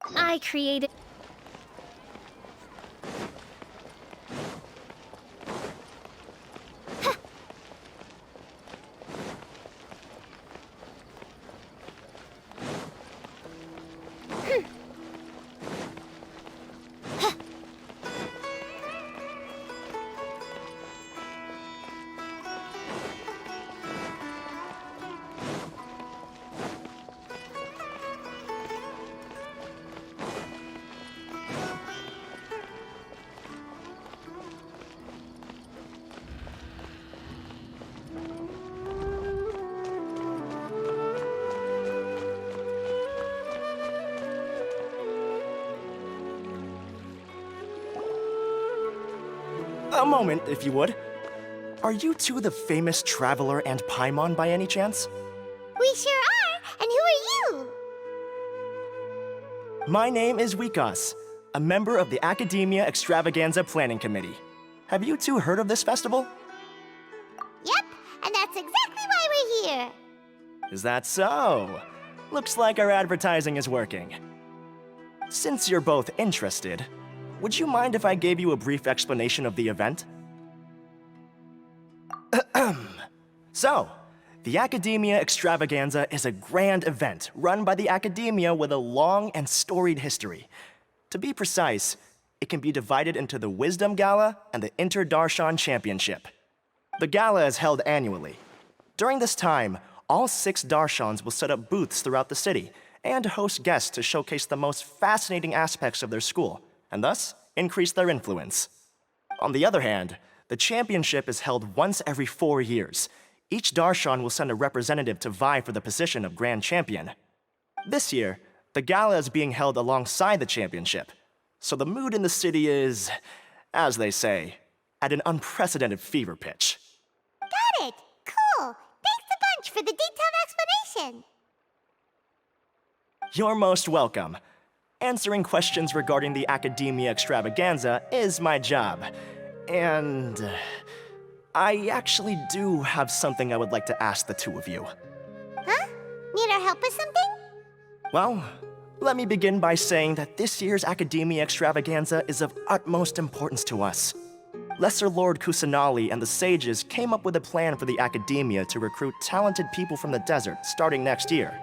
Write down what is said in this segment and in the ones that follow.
I created... A moment, if you would. Are you two the famous Traveler and Paimon by any chance? We sure are! And who are you? My name is Wikas, a member of the Academia Extravaganza Planning Committee. Have you two heard of this festival? Yep, and that's exactly why we're here. Is that so? Looks like our advertising is working. Since you're both interested, would you mind if I gave you a brief explanation of the event? So, the Academia Extravaganza is a grand event run by the Academia with a long and storied history. To be precise, it can be divided into the Wisdom Gala and the Inter-Darshan Championship. The gala is held annually. During this time, all 6 Darshans will set up booths throughout the city and host guests to showcase the most fascinating aspects of their school, and thus increase their influence. On the other hand, the championship is held once every 4 years. Each Darshan will send a representative to vie for the position of Grand Champion. This year, the gala is being held alongside the championship, so the mood in the city is, as they say, at an unprecedented fever pitch. Got it! Cool! Thanks a bunch for the detailed explanation. You're most welcome. Answering questions regarding the Academia Extravaganza is my job. And I actually do have something I would like to ask the two of you. Huh? Need our help with something? Well, let me begin by saying that this year's Academia Extravaganza is of utmost importance to us. Lesser Lord Kusanali and the sages came up with a plan for the Academia to recruit talented people from the desert starting next year.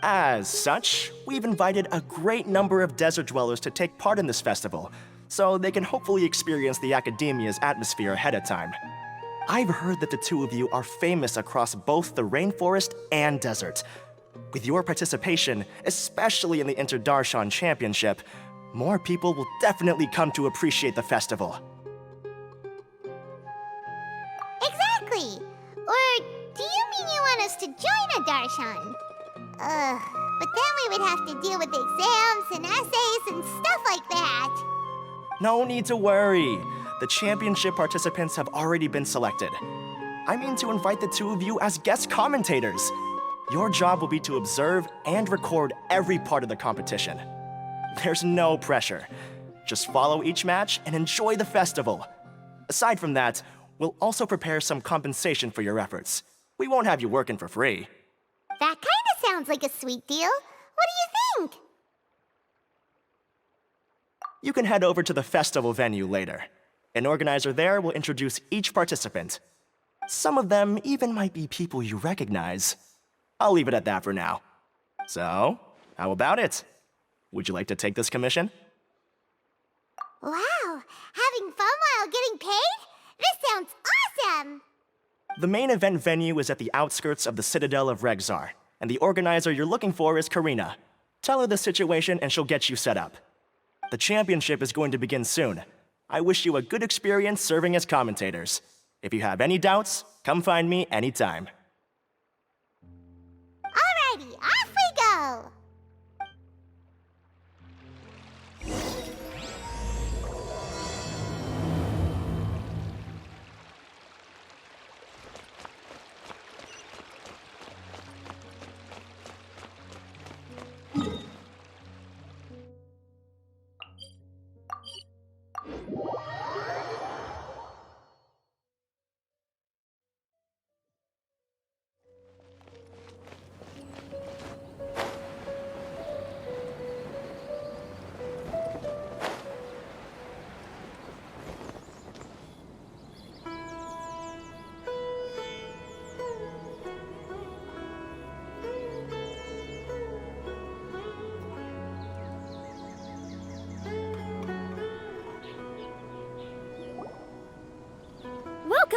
As such, we've invited a great number of desert dwellers to take part in this festival, so they can hopefully experience the Academia's atmosphere ahead of time. I've heard that the two of you are famous across both the rainforest and desert. With your participation, especially in the Inter-Darshan Championship, more people will definitely come to appreciate the festival. Exactly! Or do you mean you want us to join a Darshan? But then we would have to deal with exams and essays and stuff like that. No need to worry. The championship participants have already been selected. I mean to invite the two of you as guest commentators. Your job will be to observe and record every part of the competition. There's no pressure. Just follow each match and enjoy the festival. Aside from that, we'll also prepare some compensation for your efforts. We won't have you working for free. That kinda sounds like a sweet deal. What do you think? You can head over to the festival venue later. An organizer there will introduce each participant. Some of them even might be people you recognize. I'll leave it at that for now. So, how about it? Would you like to take this commission? Wow, having fun while getting paid? This sounds awesome! The main event venue is at the outskirts of the Citadel of Regzar, and the organizer you're looking for is Karina. Tell her the situation and she'll get you set up. The championship is going to begin soon. I wish you a good experience serving as commentators. If you have any doubts, come find me anytime. Alrighty, off we go!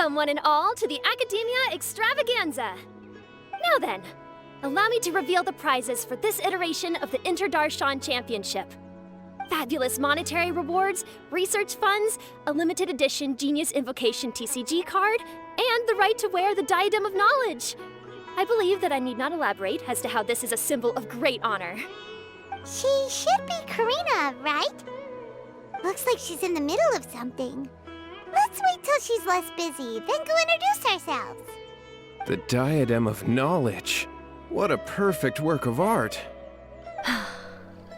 Welcome, one and all, to the Academia Extravaganza. Now then, allow me to reveal the prizes for this iteration of the Inter-Darshan Championship. Fabulous monetary rewards, research funds, a limited edition Genius Invocation TCG card, and the right to wear the Diadem of Knowledge. I believe that I need not elaborate as to how this is a symbol of great honor. She should be Karina, right? Looks like she's in the middle of something. Let's wait till she's less busy, then go introduce ourselves. The Diadem of Knowledge. What a perfect work of art.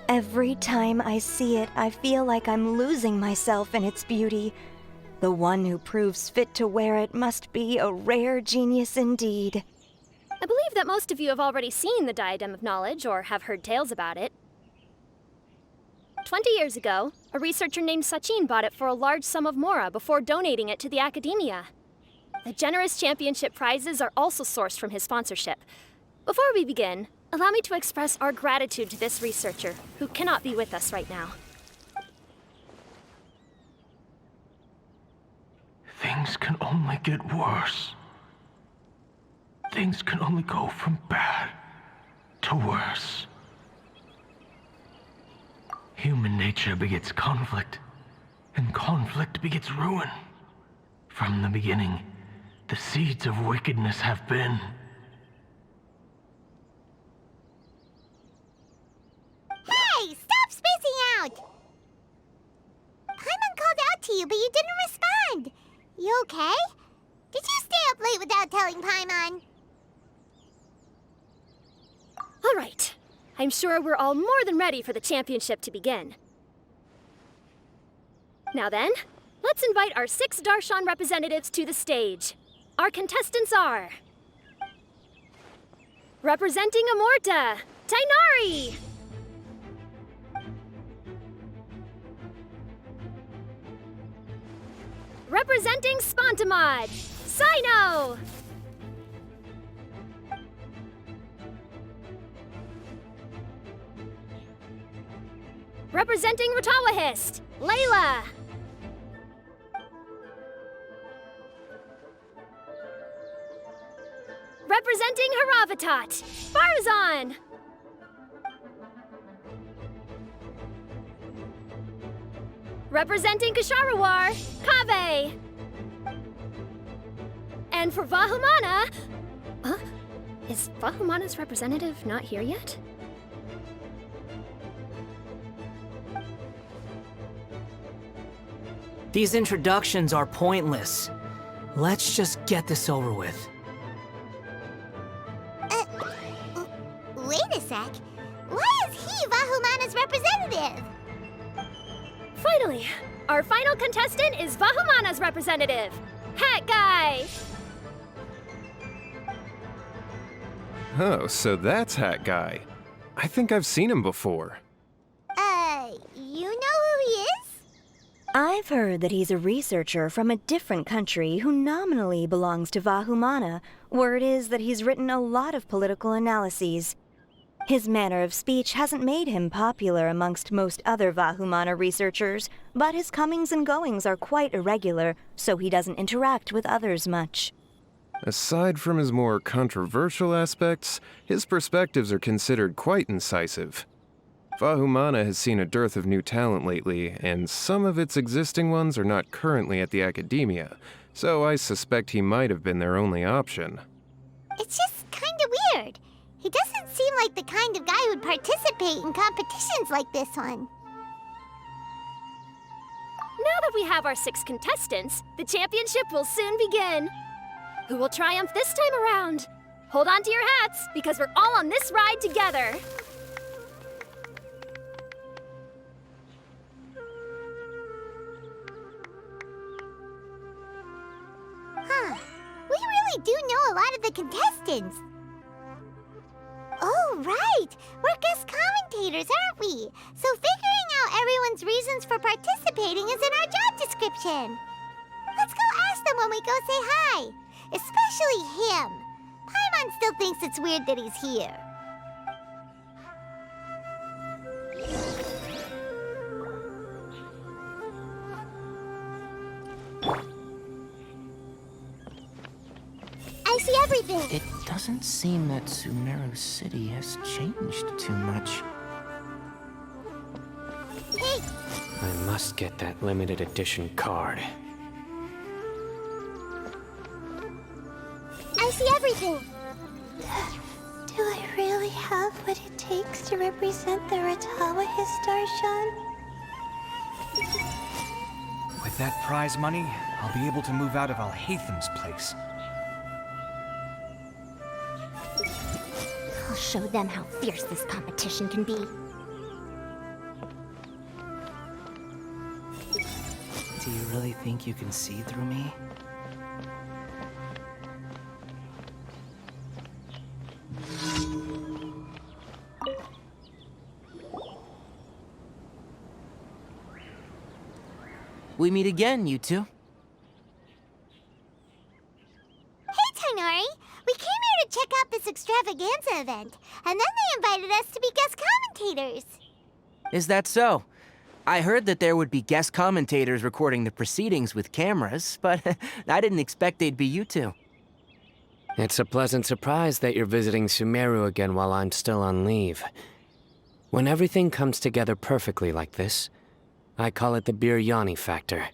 Every time I see it, I feel like I'm losing myself in its beauty. The one who proves fit to wear it must be a rare genius indeed. I believe that most of you have already seen the Diadem of Knowledge or have heard tales about it. 20 years ago, a researcher named Sachin bought it for a large sum of mora before donating it to the Academia. The generous championship prizes are also sourced from his sponsorship. Before we begin, allow me to express our gratitude to this researcher, who cannot be with us right now. Things can only get worse. Things can only go from bad to worse. Human nature begets conflict, and conflict begets ruin. From the beginning, the seeds of wickedness have been. Hey, stop spacing out! Paimon called out to you, but you didn't respond. You okay? Did you stay up late without telling Paimon? All right. I'm sure we're all more than ready for the championship to begin. Now then, let's invite our 6 Darshan representatives to the stage. Our contestants are... Representing Amorta, Tainari! Representing Spontamod, Sino! Representing Ratawahist, Layla! Representing Haravatat, Farazan! Representing Kasharawar, Kaveh! And for Vahumana... Is Vahumana's representative not here yet? These introductions are pointless. Let's just get this over with. Wait a sec. Why is he Vahumana's representative? Finally, our final contestant is Vahumana's representative, Hat Guy! Oh, so that's Hat Guy. I think I've seen him before. You know who he is? I've heard that he's a researcher from a different country who nominally belongs to Vahumana. Word is that he's written a lot of political analyses. His manner of speech hasn't made him popular amongst most other Vahumana researchers, but his comings and goings are quite irregular, so he doesn't interact with others much. Aside from his more controversial aspects, his perspectives are considered quite incisive. Vahumana has seen a dearth of new talent lately, and some of its existing ones are not currently at the Academia, so I suspect he might have been their only option. It's just kinda weird. He doesn't seem like the kind of guy who'd participate in competitions like this one. Now that we have our 6 contestants, the championship will soon begin. Who will triumph this time around? Hold on to your hats, because we're all on this ride together. Huh. We really do know a lot of the contestants. Oh, right. We're guest commentators, aren't we? So figuring out everyone's reasons for participating is in our job description. Let's go ask them when we go say hi. Especially him. Paimon still thinks it's weird that he's here. everything! It doesn't seem that Sumeru City has changed too much. Hey! I must get that limited edition card. I see everything! Do I really have what it takes to represent the Ratawa Darshan? With that prize money, I'll be able to move out of Alhaitham's place. I'll show them how fierce this competition can be. Do you really think you can see through me? We meet again, you two. Hey, Tainari! We came here to check out this extravaganza event, and then they invited us to be guest commentators. Is that so? I heard that there would be guest commentators recording the proceedings with cameras, but I didn't expect they'd be you two. It's a pleasant surprise that you're visiting Sumeru again while I'm still on leave. When everything comes together perfectly like this, I call it the biryani factor.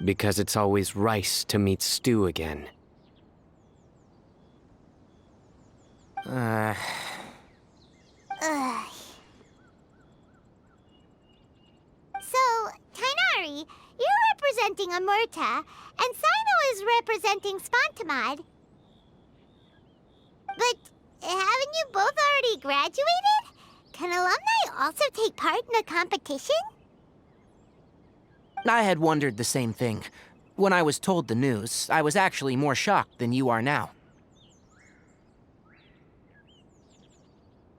Because it's always rice to meet stew again. Ugh. So, Tainari, you're representing Amurta, and Sino is representing Spantamad. But haven't you both already graduated? Can alumni also take part in the competition? I had wondered the same thing. When I was told the news, I was actually more shocked than you are now.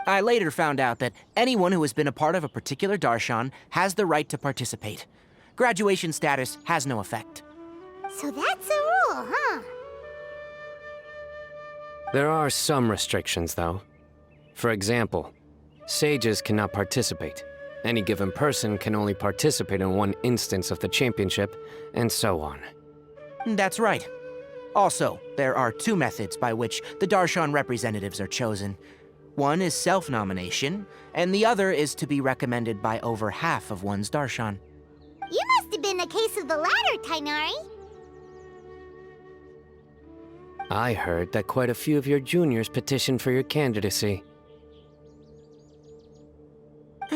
I later found out that anyone who has been a part of a particular Darshan has the right to participate. Graduation status has no effect. So that's a rule, huh? There are some restrictions, though. For example, sages cannot participate. Any given person can only participate in one instance of the championship, and so on. That's right. Also, there are two methods by which the Darshan representatives are chosen. One is self-nomination, and the other is to be recommended by over half of one's Darshan. You must have been a case of the latter, Tainari. I heard that quite a few of your juniors petitioned for your candidacy.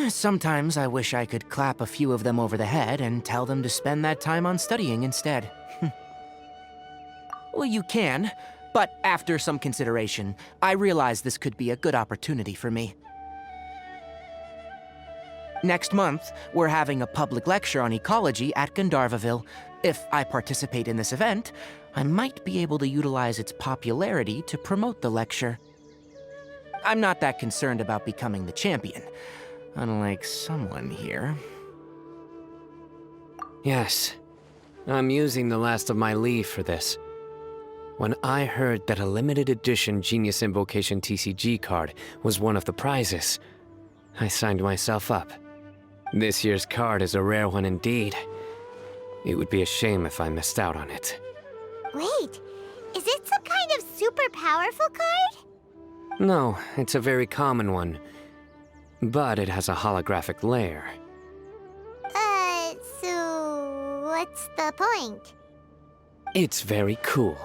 Sometimes I wish I could clap a few of them over the head and tell them to spend that time on studying instead. Well, you can, but after some consideration, I realize this could be a good opportunity for me. Next month, we're having a public lecture on ecology at Gandharvaville. If I participate in this event, I might be able to utilize its popularity to promote the lecture. I'm not that concerned about becoming the champion, unlike someone here. Yes, I'm using the last of my leave for this. When I heard that a limited edition Genius Invocation TCG card was one of the prizes, I signed myself up. This year's card is a rare one indeed. It would be a shame if I missed out on it. Wait, is it some kind of super powerful card? No, it's a very common one. But it has a holographic layer. So what's the point? It's very cool.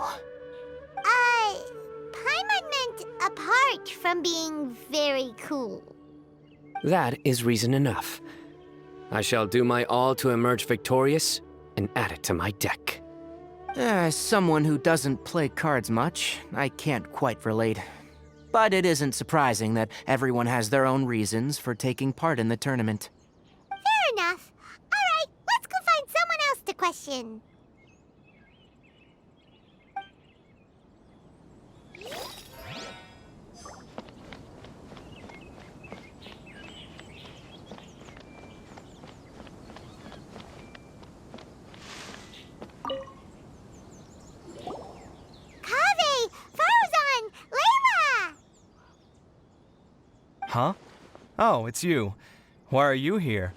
Paimon meant apart from being very cool. That is reason enough. I shall do my all to emerge victorious and add it to my deck. As someone who doesn't play cards much, I can't quite relate. But it isn't surprising that everyone has their own reasons for taking part in the tournament. Fair enough. All right, let's go find someone else to question. Kaveh! Farzan! Layla! Huh? Oh, it's you. Why are you here?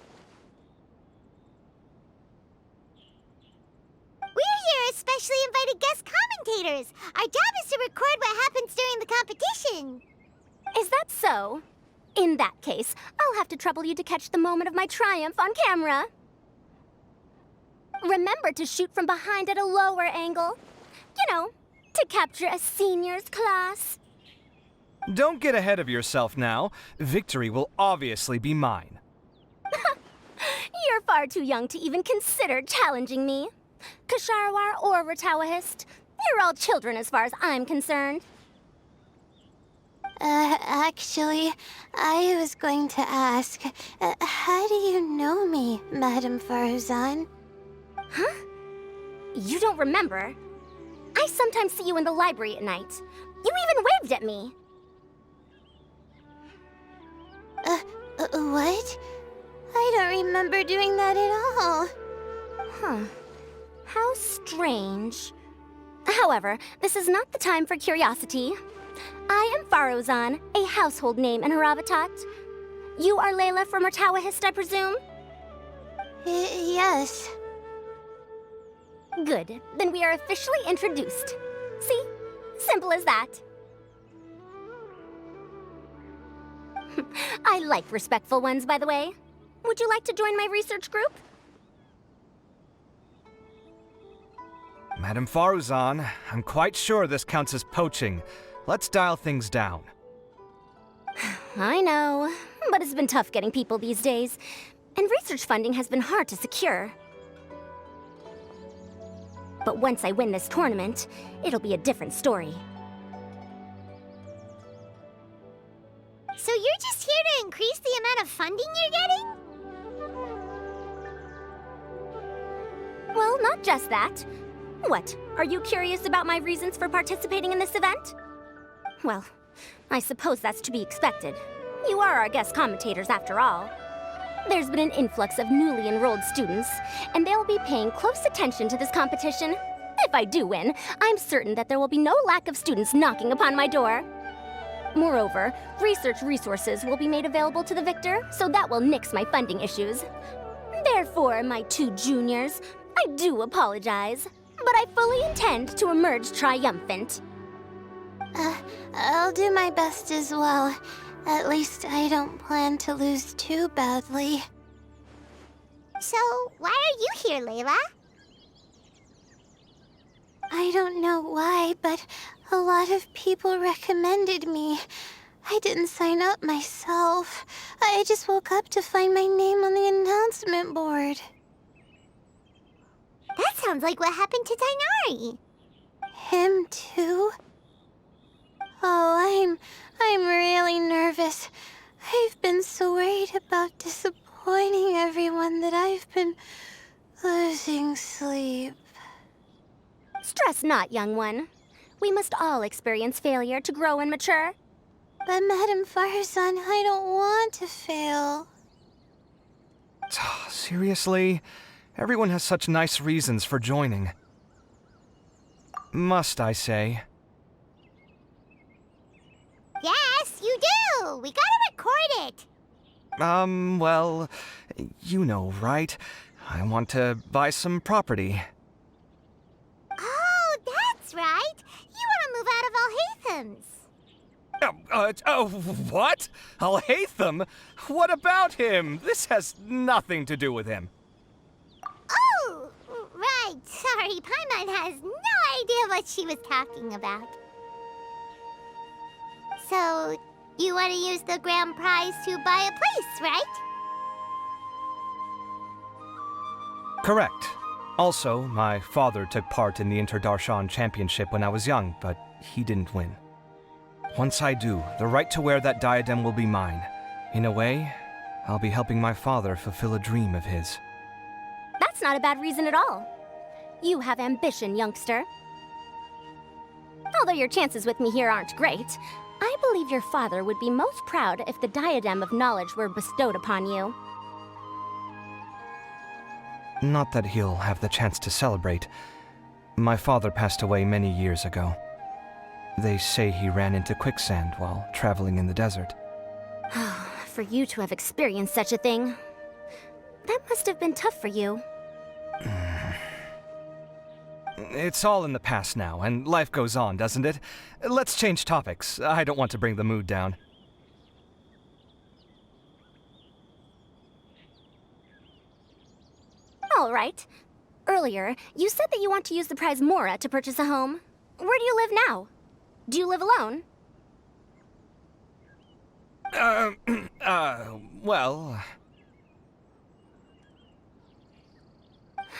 We're here as specially invited guest reporters. Our job is to record what happens during the competition. Is that so? In that case, I'll have to trouble you to catch the moment of my triumph on camera. Remember to shoot from behind at a lower angle. You know, to capture a seniors class. Don't get ahead of yourself now. Victory will obviously be mine. You're far too young to even consider challenging me. Kasharawar or Ratawahist, you're all children as far as I'm concerned. Actually, I was going to ask, how do you know me, Madame Faruzan? Huh? You don't remember? I sometimes see you in the library at night. You even waved at me. What? I don't remember doing that at all. Huh. How strange. However, this is not the time for curiosity. I am Faruzan, a household name in Haravatat. You are Layla from Ratawahist, I presume? Yes. Good. Then we are officially introduced. See? Simple as that. I like respectful ones, by the way. Would you like to join my research group? Madame Faruzan, I'm quite sure this counts as poaching. Let's dial things down. I know, but it's been tough getting people these days, and research funding has been hard to secure. But once I win this tournament, it'll be a different story. So you're just here to increase the amount of funding you're getting? Well, not just that. What, are you curious about my reasons for participating in this event? Well, I suppose that's to be expected. You are our guest commentators after all. There's been an influx of newly enrolled students, and they'll be paying close attention to this competition. If I do win, I'm certain that there will be no lack of students knocking upon my door. Moreover, research resources will be made available to the victor, so that will nix my funding issues. Therefore, my two juniors, I do apologize, but I fully intend to emerge triumphant. I'll do my best as well. At least I don't plan to lose too badly. So, why are you here, Layla? I don't know why, but a lot of people recommended me. I didn't sign up myself. I just woke up to find my name on the announcement board. That sounds like what happened to Tainari. Him too? Oh, I'm really nervous. I've been so worried about disappointing everyone that I've been losing sleep. Stress not, young one. We must all experience failure to grow and mature. But Madame Faruzan, I don't want to fail. Seriously? Everyone has such nice reasons for joining. Must I say? Yes, you do! We gotta record it! Well, you know, right? I want to buy some property. Oh, that's right! You want to move out of Alhatham's. What? Alhaitham? What about him? This has nothing to do with him. Oh, right. Sorry, Paimon has no idea what she was talking about. So, you want to use the grand prize to buy a place, right? Correct. Also, my father took part in the Inter-Darshan championship when I was young, but he didn't win. Once I do, the right to wear that diadem will be mine. In a way, I'll be helping my father fulfill a dream of his. That's not a bad reason at all. You have ambition, youngster. Although your chances with me here aren't great, I believe your father would be most proud if the diadem of knowledge were bestowed upon you. Not that he'll have the chance to celebrate. My father passed away many years ago. They say he ran into quicksand while traveling in the desert. For you to have experienced such a thing, that must have been tough for you. it's all in the past now, and life goes on, doesn't it? Let's change topics. I don't want to bring the mood down. All right. Earlier, you said that you want to use the prize Mora to purchase a home. Where do you live now? Do you live alone? Well...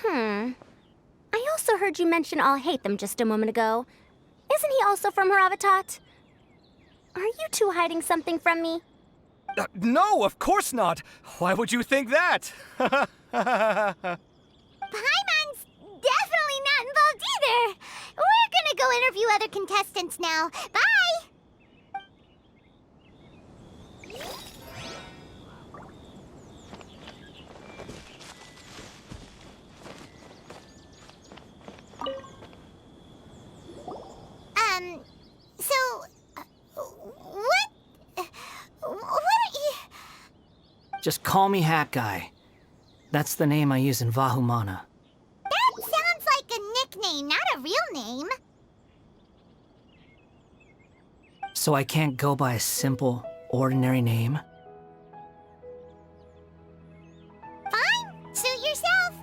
I also heard you mention I'll hate them just a moment ago. Isn't he also from Haravatat? Are you two hiding something from me? No, of course not! Why would you think that? Paimon's definitely not involved either. We're gonna go interview other contestants now. Bye! What are you... Just call me Hat Guy. That's the name I use in Vahumana. That sounds like a nickname, not a real name. So I can't go by a simple, ordinary name? Fine, suit yourself.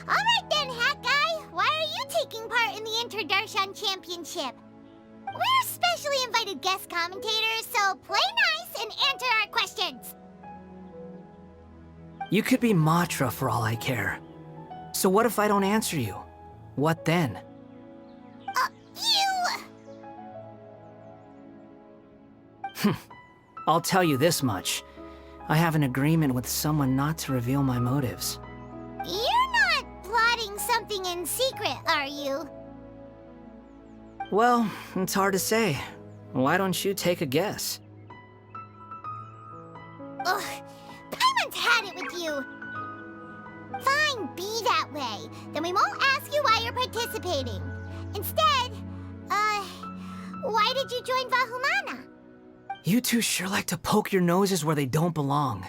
All right then, Hat Guy. Why are you taking part in the Inter-Darshan Championship? We're specially invited guest commentators, so play nice and answer our questions. You could be Matra for all I care. So what if I don't answer you? What then? I'll tell you this much. I have an agreement with someone not to reveal my motives. You're not plotting something in secret, are you? Well, it's hard to say. Why don't you take a guess? Ugh, Paimon's had it with you. Fine, be that way. Then we won't ask you why you're participating. Instead, why did you join Vahumana? You two sure like to poke your noses where they don't belong.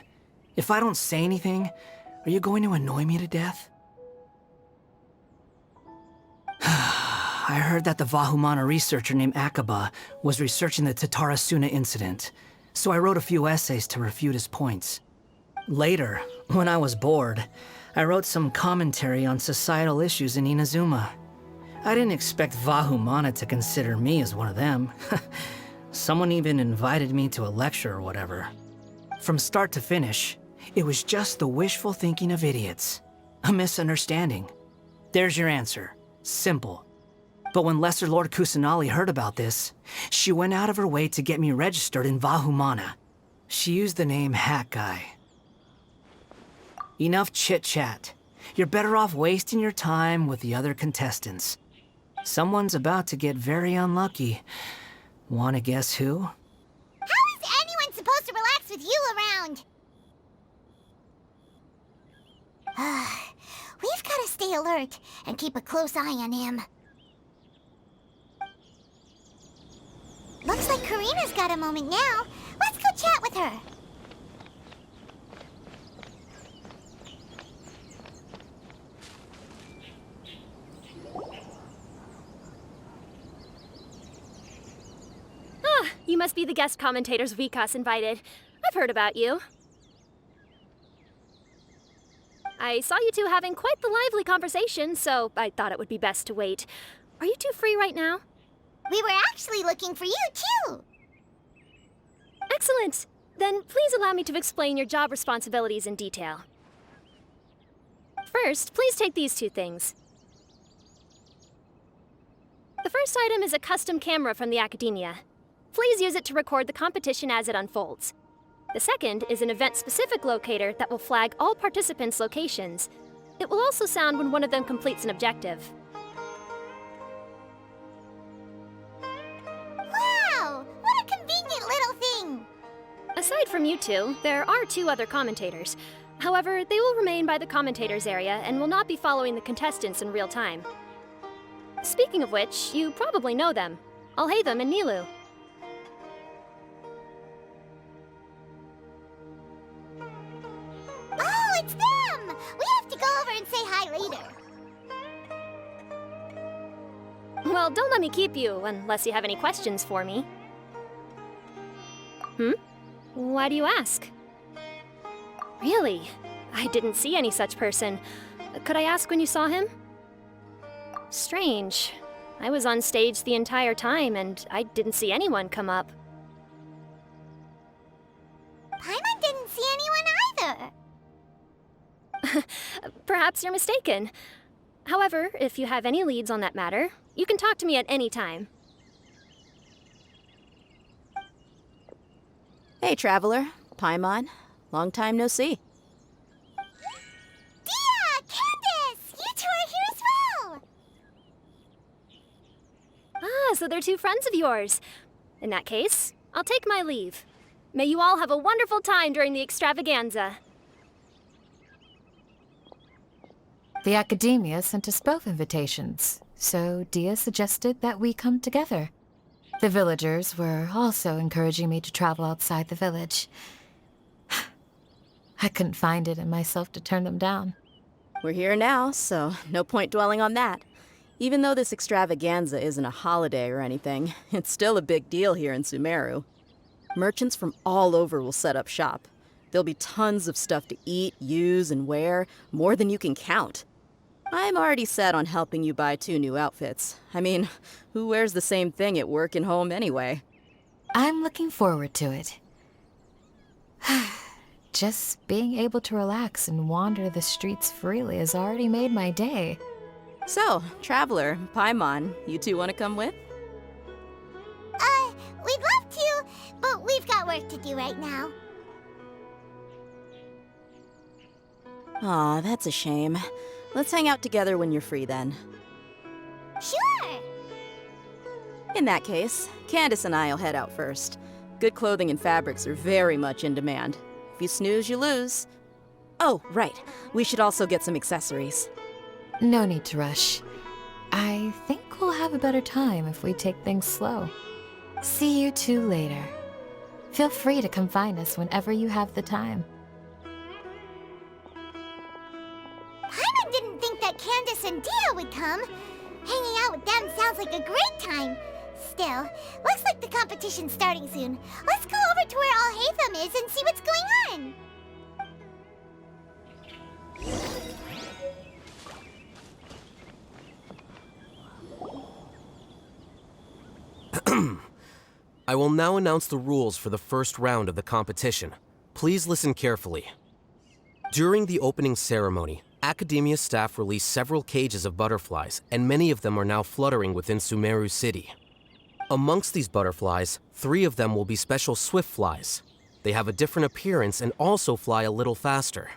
If I don't say anything, are you going to annoy me to death? I heard that the Vahumana researcher named Akaba was researching the Tatarasuna incident, so I wrote a few essays to refute his points. Later, when I was bored, I wrote some commentary on societal issues in Inazuma. I didn't expect Vahumana to consider me as one of them. Someone even invited me to a lecture or whatever. From start to finish, it was just the wishful thinking of idiots. A misunderstanding. There's your answer. Simple. But when Lesser Lord Kusanali heard about this, she went out of her way to get me registered in Vahumana. She used the name Hat Guy. Enough chit-chat. You're better off wasting your time with the other contestants. Someone's about to get very unlucky. Wanna guess who? How is anyone supposed to relax with you around? We've gotta stay alert and keep a close eye on him. Looks like Karina's got a moment now. Let's go chat with her. You must be the guest commentators Vikas invited. I've heard about you. I saw you two having quite the lively conversation, so I thought it would be best to wait. Are you two free right now? We were actually looking for you, too. Excellent. Then please allow me to explain your job responsibilities in detail. First, please take these two things. The first item is a custom camera from the Academia. Please use it to record the competition as it unfolds. The second is an event-specific locator that will flag all participants' locations. It will also sound when one of them completes an objective. Wow! What a convenient little thing! Aside from you two, there are two other commentators. However, they will remain by the commentators area and will not be following the contestants in real time. Speaking of which, you probably know them. Alhaitham and Nilu. Oh, it's them! We have to go over and say hi later. Well, don't let me keep you unless you have any questions for me. Why do you ask? Really? I didn't see any such person. Could I ask when you saw him? Strange. I was on stage the entire time and I didn't see anyone come up. Paimon didn't see anyone either. Perhaps you're mistaken. However, if you have any leads on that matter, you can talk to me at any time. Hey, Traveler. Paimon. Long time no see. Dia! Candace! You two are here as well! Ah, so they're two friends of yours. In that case, I'll take my leave. May you all have a wonderful time during the extravaganza. The Academia sent us both invitations, so Dia suggested that we come together. The villagers were also encouraging me to travel outside the village. I couldn't find it in myself to turn them down. We're here now, so no point dwelling on that. Even though this extravaganza isn't a holiday or anything, it's still a big deal here in Sumeru. Merchants from all over will set up shop. There'll be tons of stuff to eat, use, and wear, more than you can count. I'm already set on helping you buy 2 new outfits. I mean, who wears the same thing at work and home anyway? I'm looking forward to it. Just being able to relax and wander the streets freely has already made my day. So, Traveler, Paimon, you two want to come with? We'd love to, but we've got work to do right now. Aw, that's a shame. Let's hang out together when you're free then. Sure! In that case, Candace and I'll head out first. Good clothing and fabrics are very much in demand. If you snooze, you lose. Oh, right. We should also get some accessories. No need to rush. I think we'll have a better time if we take things slow. See you two later. Feel free to come find us whenever you have the time. Paimon didn't think that Candace and Dia would come. Hanging out with them sounds like a great time. Still, looks like the competition's starting soon. Let's go over to where Alhaitham is and see what's going on. I will now announce the rules for the first round of the competition. Please listen carefully. During the opening ceremony, Academia staff released several cages of butterflies, and many of them are now fluttering within Sumeru City. Amongst these butterflies, 3 of them will be special swift flies. They have a different appearance and also fly a little faster.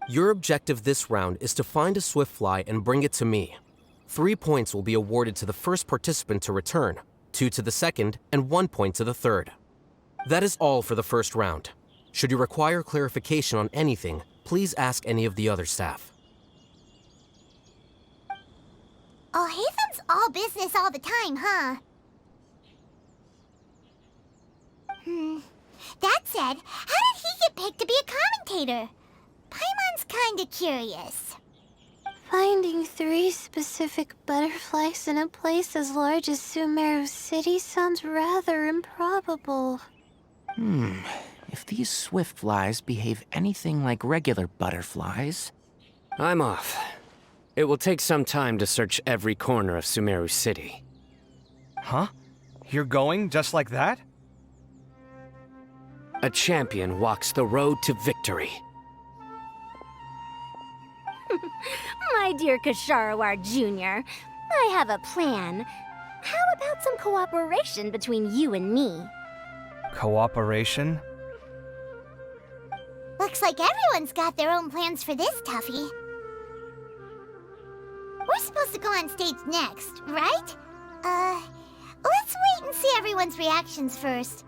Your objective this round is to find a swift fly and bring it to me. 3 points will be awarded to the first participant to return, 2 to the second, and 1 point to the third. That is all for the first round. Should you require clarification on anything, please ask any of the other staff. Alhaitham's all business all the time, huh? That said, how did he get picked to be a commentator? Paimon's kinda curious. Finding 3 specific butterflies in a place as large as Sumeru City sounds rather improbable. If these swift flies behave anything like regular butterflies... I'm off. It will take some time to search every corner of Sumeru City. Huh? You're going just like that? A champion walks the road to victory. My dear Kasharawar Jr., I have a plan. How about some cooperation between you and me? Cooperation? Looks like everyone's got their own plans for this, Tuffy. We're supposed to go on stage next, right? Let's wait and see everyone's reactions first.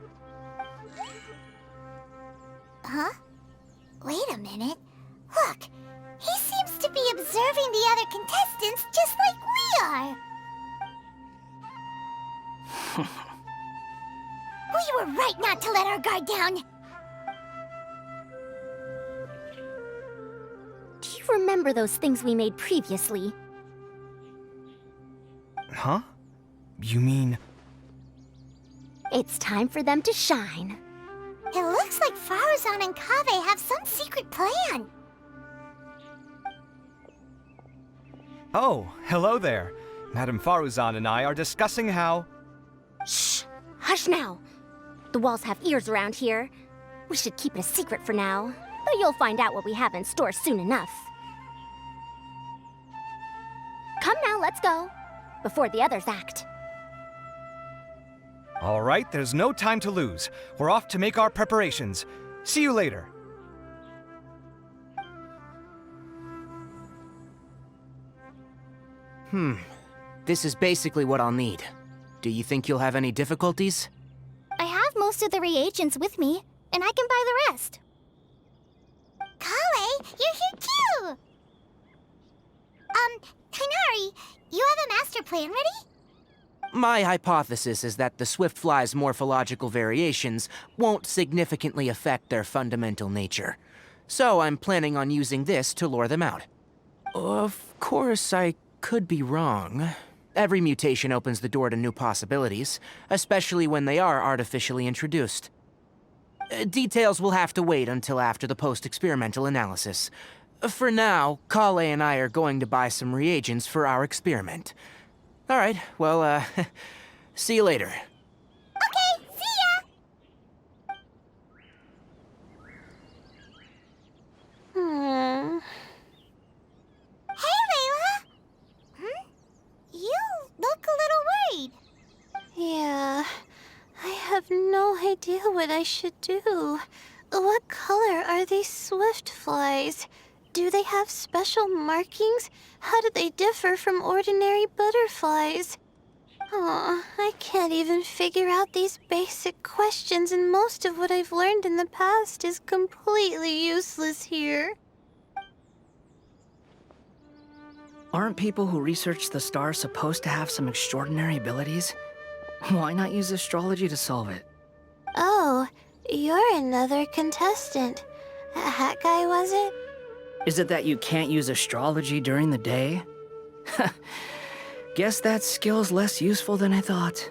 Huh? Wait a minute. Look, he seems to be observing the other contestants just like we are. We were right not to let our guard down. Do you remember those things we made previously? Huh? You mean... It's time for them to shine. It looks like Faruzan and Kaveh have some secret plan. Oh, hello there. Madame Faruzan and I are discussing how... Shh! Hush now! The walls have ears around here. We should keep it a secret for now, but you'll find out what we have in store soon enough. Come now, let's go, before the others act. All right, there's no time to lose. We're off to make our preparations. See you later. This is basically what I'll need. Do you think you'll have any difficulties? I have most of the reagents with me, and I can buy the rest. Kale, you're here too! Kainari, you have a master plan ready? My hypothesis is that the Swiftfly's morphological variations won't significantly affect their fundamental nature. So I'm planning on using this to lure them out. Of course, I could be wrong. Every mutation opens the door to new possibilities, especially when they are artificially introduced. Details will have to wait until after the post-experimental analysis. For now, Kale and I are going to buy some reagents for our experiment. All right, well, see you later. Okay, see ya! Hey, Layla! You look a little worried. Yeah, I have no idea what I should do. What color are these swift flies? Do they have special markings? How do they differ from ordinary butterflies? Oh, I can't even figure out these basic questions, and most of what I've learned in the past is completely useless here. Aren't people who research the stars supposed to have some extraordinary abilities? Why not use astrology to solve it? Oh, you're another contestant. A hat guy, was it? Is it that you can't use astrology during the day? Guess that skill's less useful than I thought.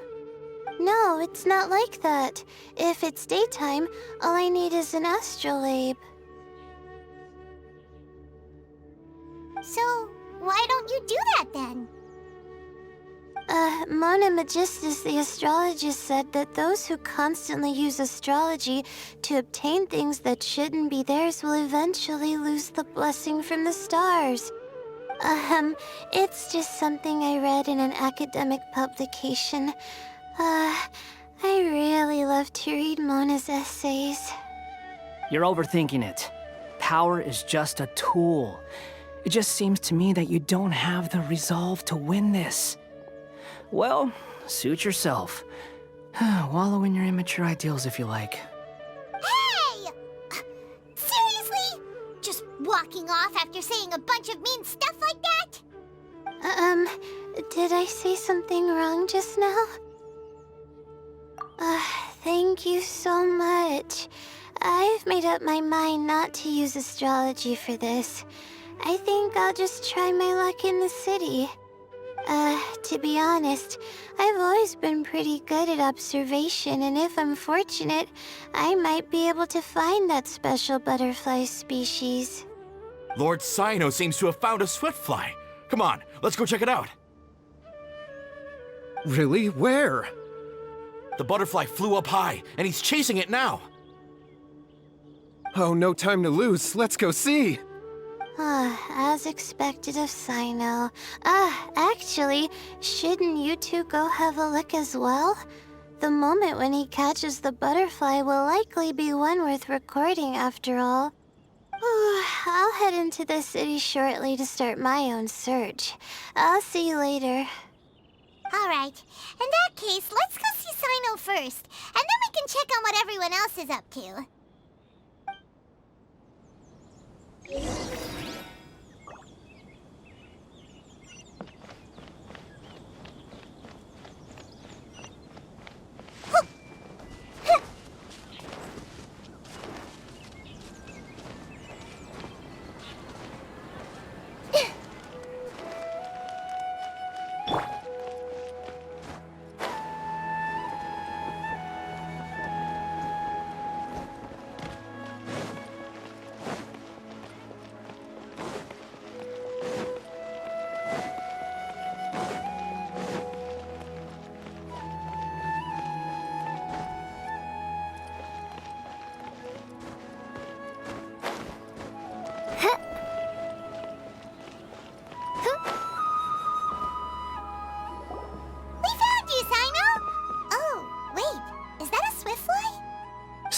No, it's not like that. If it's daytime, all I need is an astrolabe. So, why don't you do that then? Mona Magistus, the astrologist, said that those who constantly use astrology to obtain things that shouldn't be theirs will eventually lose the blessing from the stars. It's just something I read in an academic publication. I really love to read Mona's essays. You're overthinking it. Power is just a tool. It just seems to me that you don't have the resolve to win this. Well, suit yourself. Wallow in your immature ideals if you like. Hey! Seriously? Just walking off after saying a bunch of mean stuff like that? Did I say something wrong just now? Thank you so much. I've made up my mind not to use astrology for this. I think I'll just try my luck in the city. To be honest, I've always been pretty good at observation, and if I'm fortunate, I might be able to find that special butterfly species. Lord Cyno seems to have found a swiftfly. Come on, let's go check it out. Really? Where? The butterfly flew up high, and he's chasing it now. Oh, no time to lose. Let's go see. As expected of Cyno. Actually, shouldn't you two go have a look as well? The moment when he catches the butterfly will likely be one worth recording after all. I'll head into the city shortly to start my own search. I'll see you later. Alright, in that case, let's go see Cyno first, and then we can check on what everyone else is up to.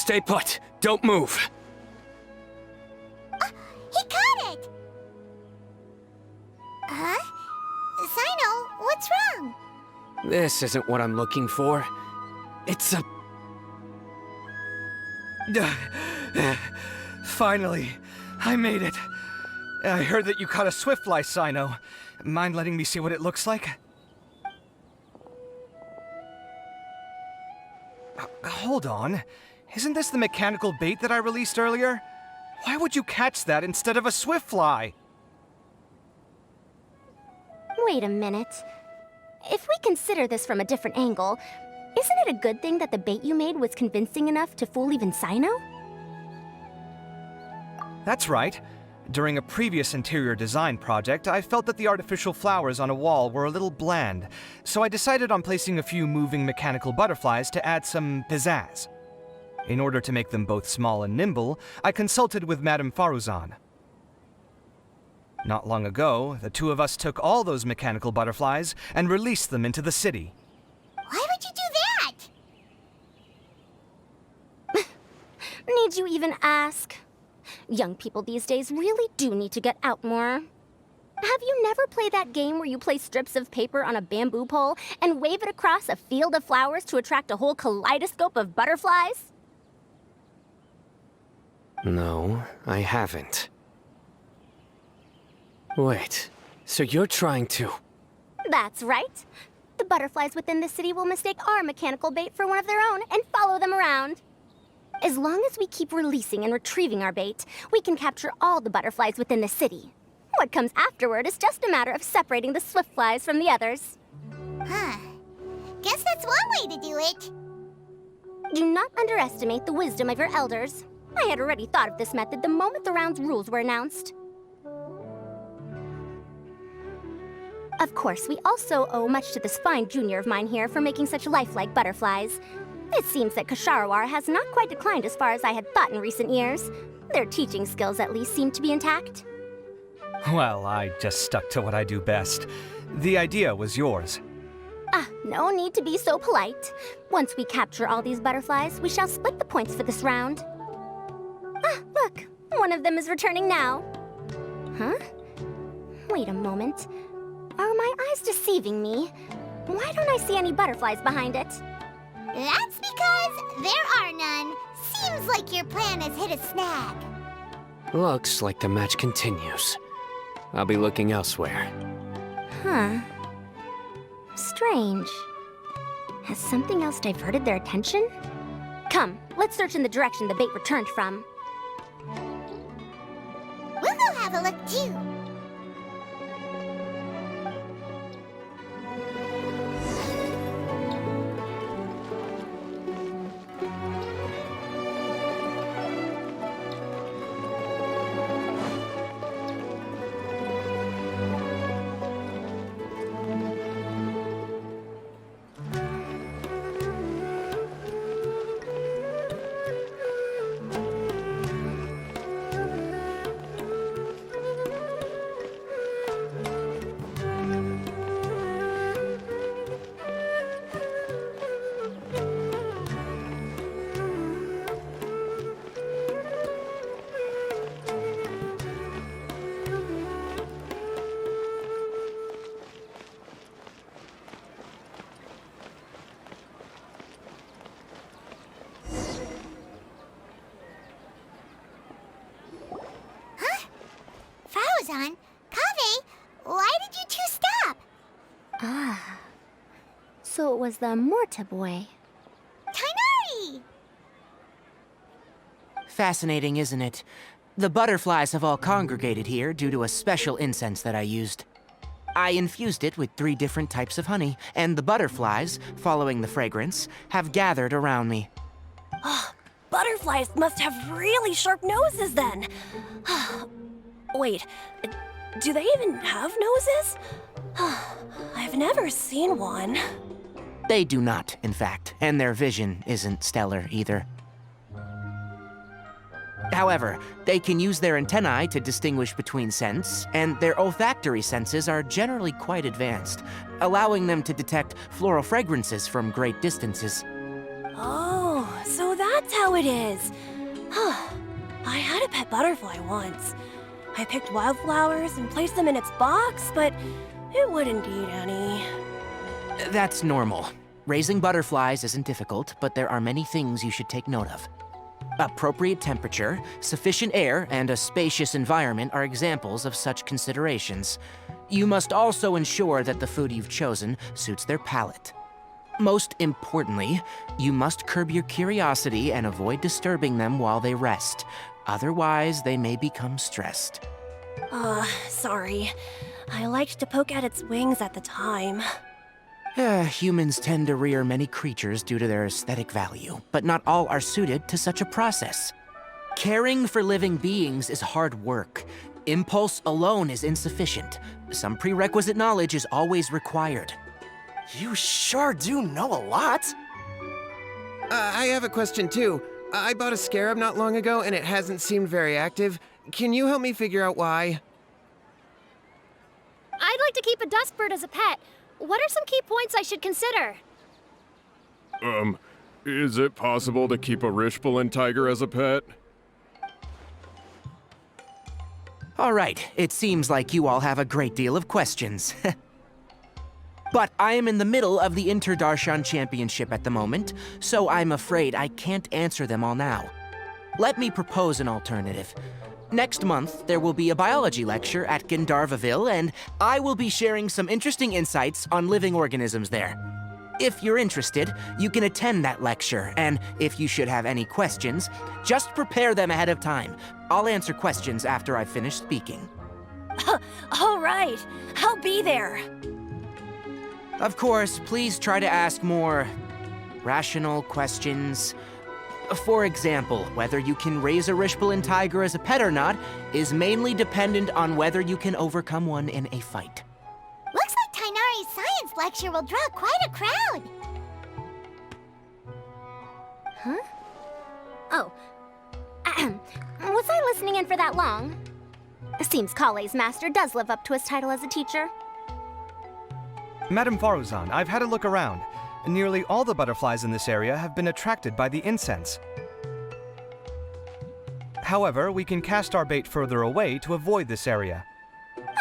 Stay put. Don't move. He caught it! Huh? Sino, what's wrong? This isn't what I'm looking for. It's a... Finally, I made it. I heard that you caught a swiftfly, Sino. Mind letting me see what it looks like? Hold on. Isn't this the mechanical bait that I released earlier? Why would you catch that instead of a swiftfly? Wait a minute. If we consider this from a different angle, isn't it a good thing that the bait you made was convincing enough to fool even Sino? That's right. During a previous interior design project, I felt that the artificial flowers on a wall were a little bland, so I decided on placing a few moving mechanical butterflies to add some pizzazz. In order to make them both small and nimble, I consulted with Madame Faruzan. Not long ago, the two of us took all those mechanical butterflies and released them into the city. Why would you do that? Need you even ask? Young people these days really do need to get out more. Have you never played that game where you place strips of paper on a bamboo pole and wave it across a field of flowers to attract a whole kaleidoscope of butterflies? No, I haven't. Wait, so you're trying to... That's right. The butterflies within the city will mistake our mechanical bait for one of their own and follow them around. As long as we keep releasing and retrieving our bait, we can capture all the butterflies within the city. What comes afterward is just a matter of separating the swiftflies from the others. Huh. Guess that's one way to do it. Do not underestimate the wisdom of your elders. I had already thought of this method the moment the round's rules were announced. Of course, we also owe much to this fine junior of mine here for making such lifelike butterflies. It seems that Kasharawar has not quite declined as far as I had thought in recent years. Their teaching skills at least seem to be intact. Well, I just stuck to what I do best. The idea was yours. No need to be so polite. Once we capture all these butterflies, we shall split the points for this round. Look, one of them is returning now. Huh? Wait a moment. Are my eyes deceiving me? Why don't I see any butterflies behind it? That's because there are none. Seems like your plan has hit a snag. Looks like the match continues. I'll be looking elsewhere. Huh. Strange. Has something else diverted their attention? Come, let's search in the direction the bait returned from. We'll go have a look too. Faruzan, Kaveh, why did you two stop? So it was the Morta boy. Tainari! Fascinating, isn't it? The butterflies have all congregated here due to a special incense that I used. I infused it with 3 different types of honey, and the butterflies, following the fragrance, have gathered around me. Butterflies must have really sharp noses then. Wait, do they even have noses? I've never seen one. They do not, in fact, and their vision isn't stellar either. However, they can use their antennae to distinguish between scents, and their olfactory senses are generally quite advanced, allowing them to detect floral fragrances from great distances. Oh, so that's that's how it is. I had a pet butterfly once. I picked wildflowers and placed them in its box, but it wouldn't eat any. That's normal. Raising butterflies isn't difficult, but there are many things you should take note of. Appropriate temperature, sufficient air, and a spacious environment are examples of such considerations. You must also ensure that the food you've chosen suits their palate. Most importantly, you must curb your curiosity and avoid disturbing them while they rest. Otherwise, they may become stressed. Sorry. I liked to poke at its wings at the time. Humans tend to rear many creatures due to their aesthetic value, but not all are suited to such a process. Caring for living beings is hard work. Impulse alone is insufficient. Some prerequisite knowledge is always required. You sure do know a lot. I have a question too. I bought a scarab not long ago and it hasn't seemed very active. Can you help me figure out why? I'd like to keep a dustbird as a pet. What are some key points I should consider? Is it possible to keep a Rishbalin tiger as a pet? All right, it seems like you all have a great deal of questions. But I am in the middle of the Inter-Darshan Championship at the moment, so I'm afraid I can't answer them all now. Let me propose an alternative. Next month, there will be a biology lecture at Gandharvaville, and I will be sharing some interesting insights on living organisms there. If you're interested, you can attend that lecture, and if you should have any questions, just prepare them ahead of time. I'll answer questions after I've finished speaking. All right, I'll be there. Of course, please try to ask more rational questions. For example, whether you can raise a Rishbalin tiger as a pet or not is mainly dependent on whether you can overcome one in a fight. Looks like Tainari's science lecture will draw quite a crowd. Huh? Oh. Was I listening in for that long? Seems Kale's master does live up to his title as a teacher. Madame Faruzan, I've had a look around. Nearly all the butterflies in this area have been attracted by the incense. However, we can cast our bait further away to avoid this area.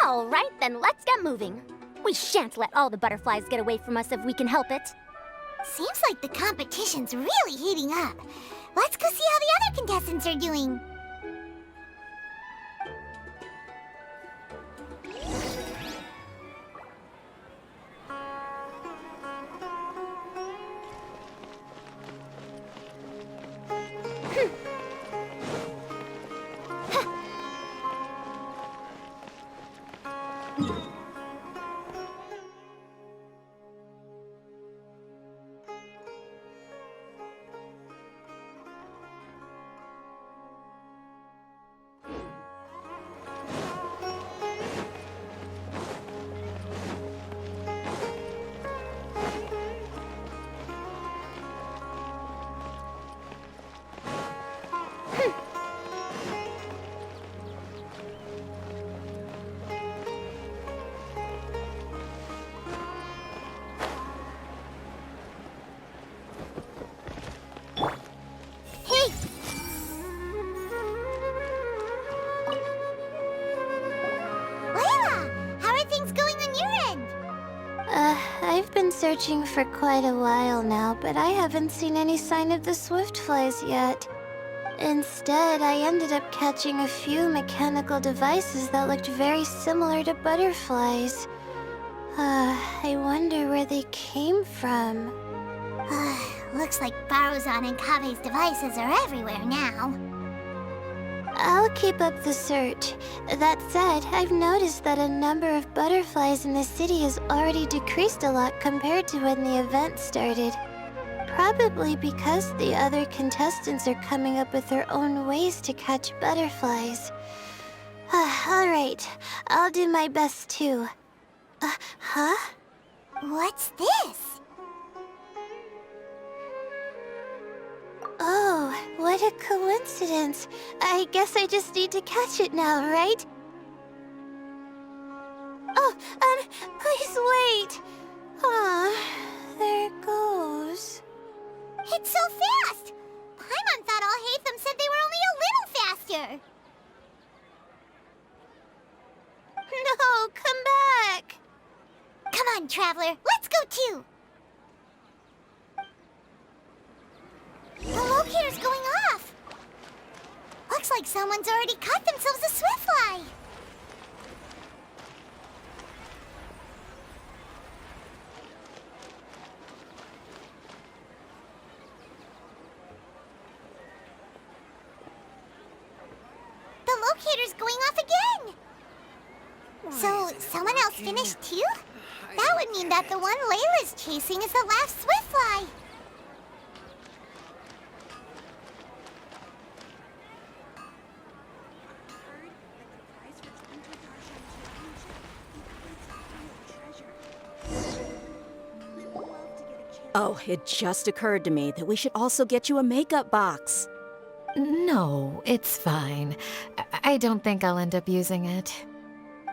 All right, then let's get moving. We shan't let all the butterflies get away from us if we can help it. Seems like the competition's really heating up. Let's go see how the other contestants are doing. I've been searching for quite a while now, but I haven't seen any sign of the swiftflies yet. Instead, I ended up catching a few mechanical devices that looked very similar to butterflies. I wonder where they came from. Looks like Faruzan and Kave's devices are everywhere now. I'll keep up the search. That said, I've noticed that a number of butterflies in the city has already decreased a lot compared to when the event started. Probably because the other contestants are coming up with their own ways to catch butterflies. Alright, I'll do my best too. Huh? What's this? Oh, what a coincidence. I guess I just need to catch it now, right? Oh, please wait. Aw, there it goes. It's so fast! Paimon thought all Hatham said they were only a little faster. No, come back! Come on, Traveler, let's go too! The locator's going off! Looks like someone's already caught themselves a Swiftfly! The locator's going off again! So, someone else finished too? That would mean that the one Layla's chasing is the last Swiftfly! Oh, it just occurred to me that we should also get you a makeup box. No, it's fine. I don't think I'll end up using it.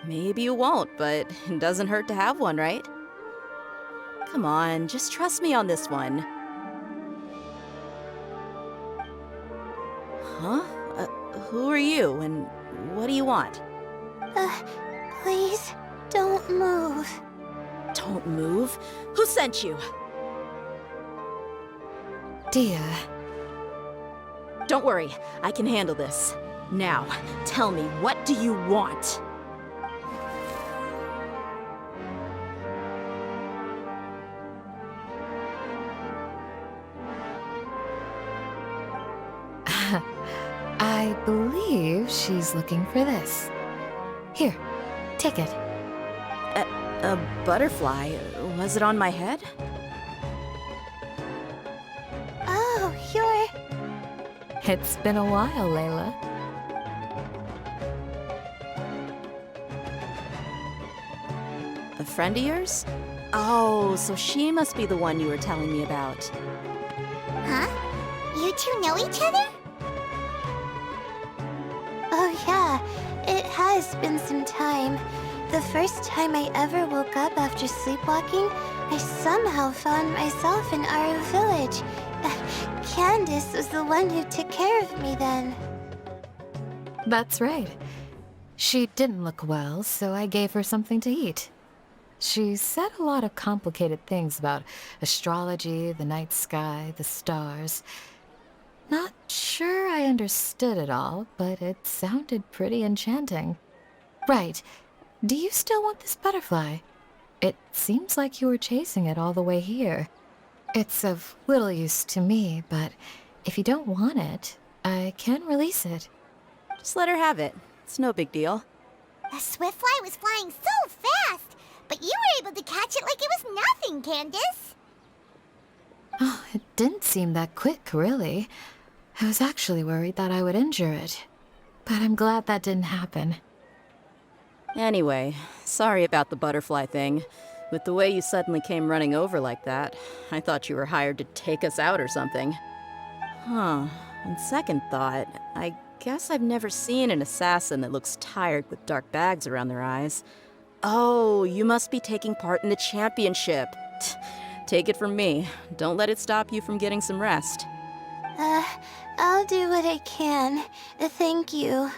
Maybe you won't, but it doesn't hurt to have one, right? Come on, just trust me on this one. Huh? Who are you, and what do you want? Please, don't move. Don't move? Who sent you? Dia. Don't worry, I can handle this. Now, tell me, what do you want? I believe she's looking for this. Here, take it. A butterfly? Was it on my head? Oh, you're... It's been a while, Layla. A friend of yours? Oh, so she must be the one you were telling me about. Huh? You two know each other? Oh yeah, it has been some time. The first time I ever woke up after sleepwalking, I somehow found myself in our village. Candace was the one who took care of me then. That's right. She didn't look well, so I gave her something to eat. She said a lot of complicated things about astrology, the night sky, the stars. Not sure I understood it all, but it sounded pretty enchanting. Right. Do you still want this butterfly? It seems like you were chasing it all the way here. It's of little use to me, but if you don't want it, I can release it. Just let her have it. It's no big deal. The Swiftfly was flying so fast, but you were able to catch it like it was nothing, Candace. Oh, it didn't seem that quick, really. I was actually worried that I would injure it. But I'm glad that didn't happen. Anyway, sorry about the butterfly thing. With the way you suddenly came running over like that, I thought you were hired to take us out or something. Huh. On second thought, I guess I've never seen an assassin that looks tired with dark bags around their eyes. Oh, you must be taking part in the championship. Take it from me. Don't let it stop you from getting some rest. I'll do what I can. Thank you.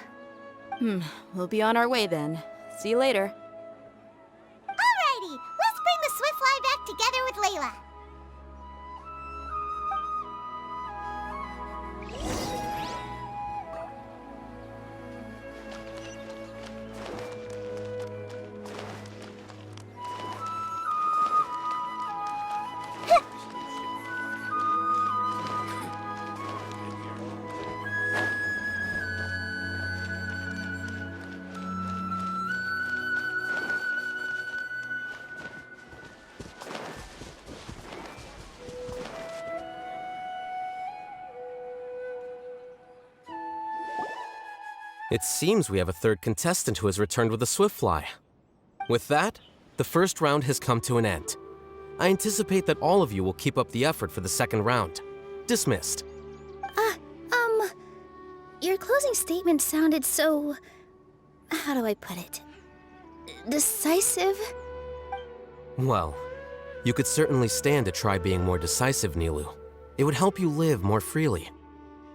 We'll be on our way then. See you later. Alrighty, let's bring the Swiftfly back together with Layla. It seems we have a third contestant who has returned with a Swiftfly. With that, the first round has come to an end. I anticipate that all of you will keep up the effort for the second round. Dismissed. Your closing statement sounded so... how do I put it? Decisive? Well, you could certainly stand to try being more decisive, Nilu. It would help you live more freely.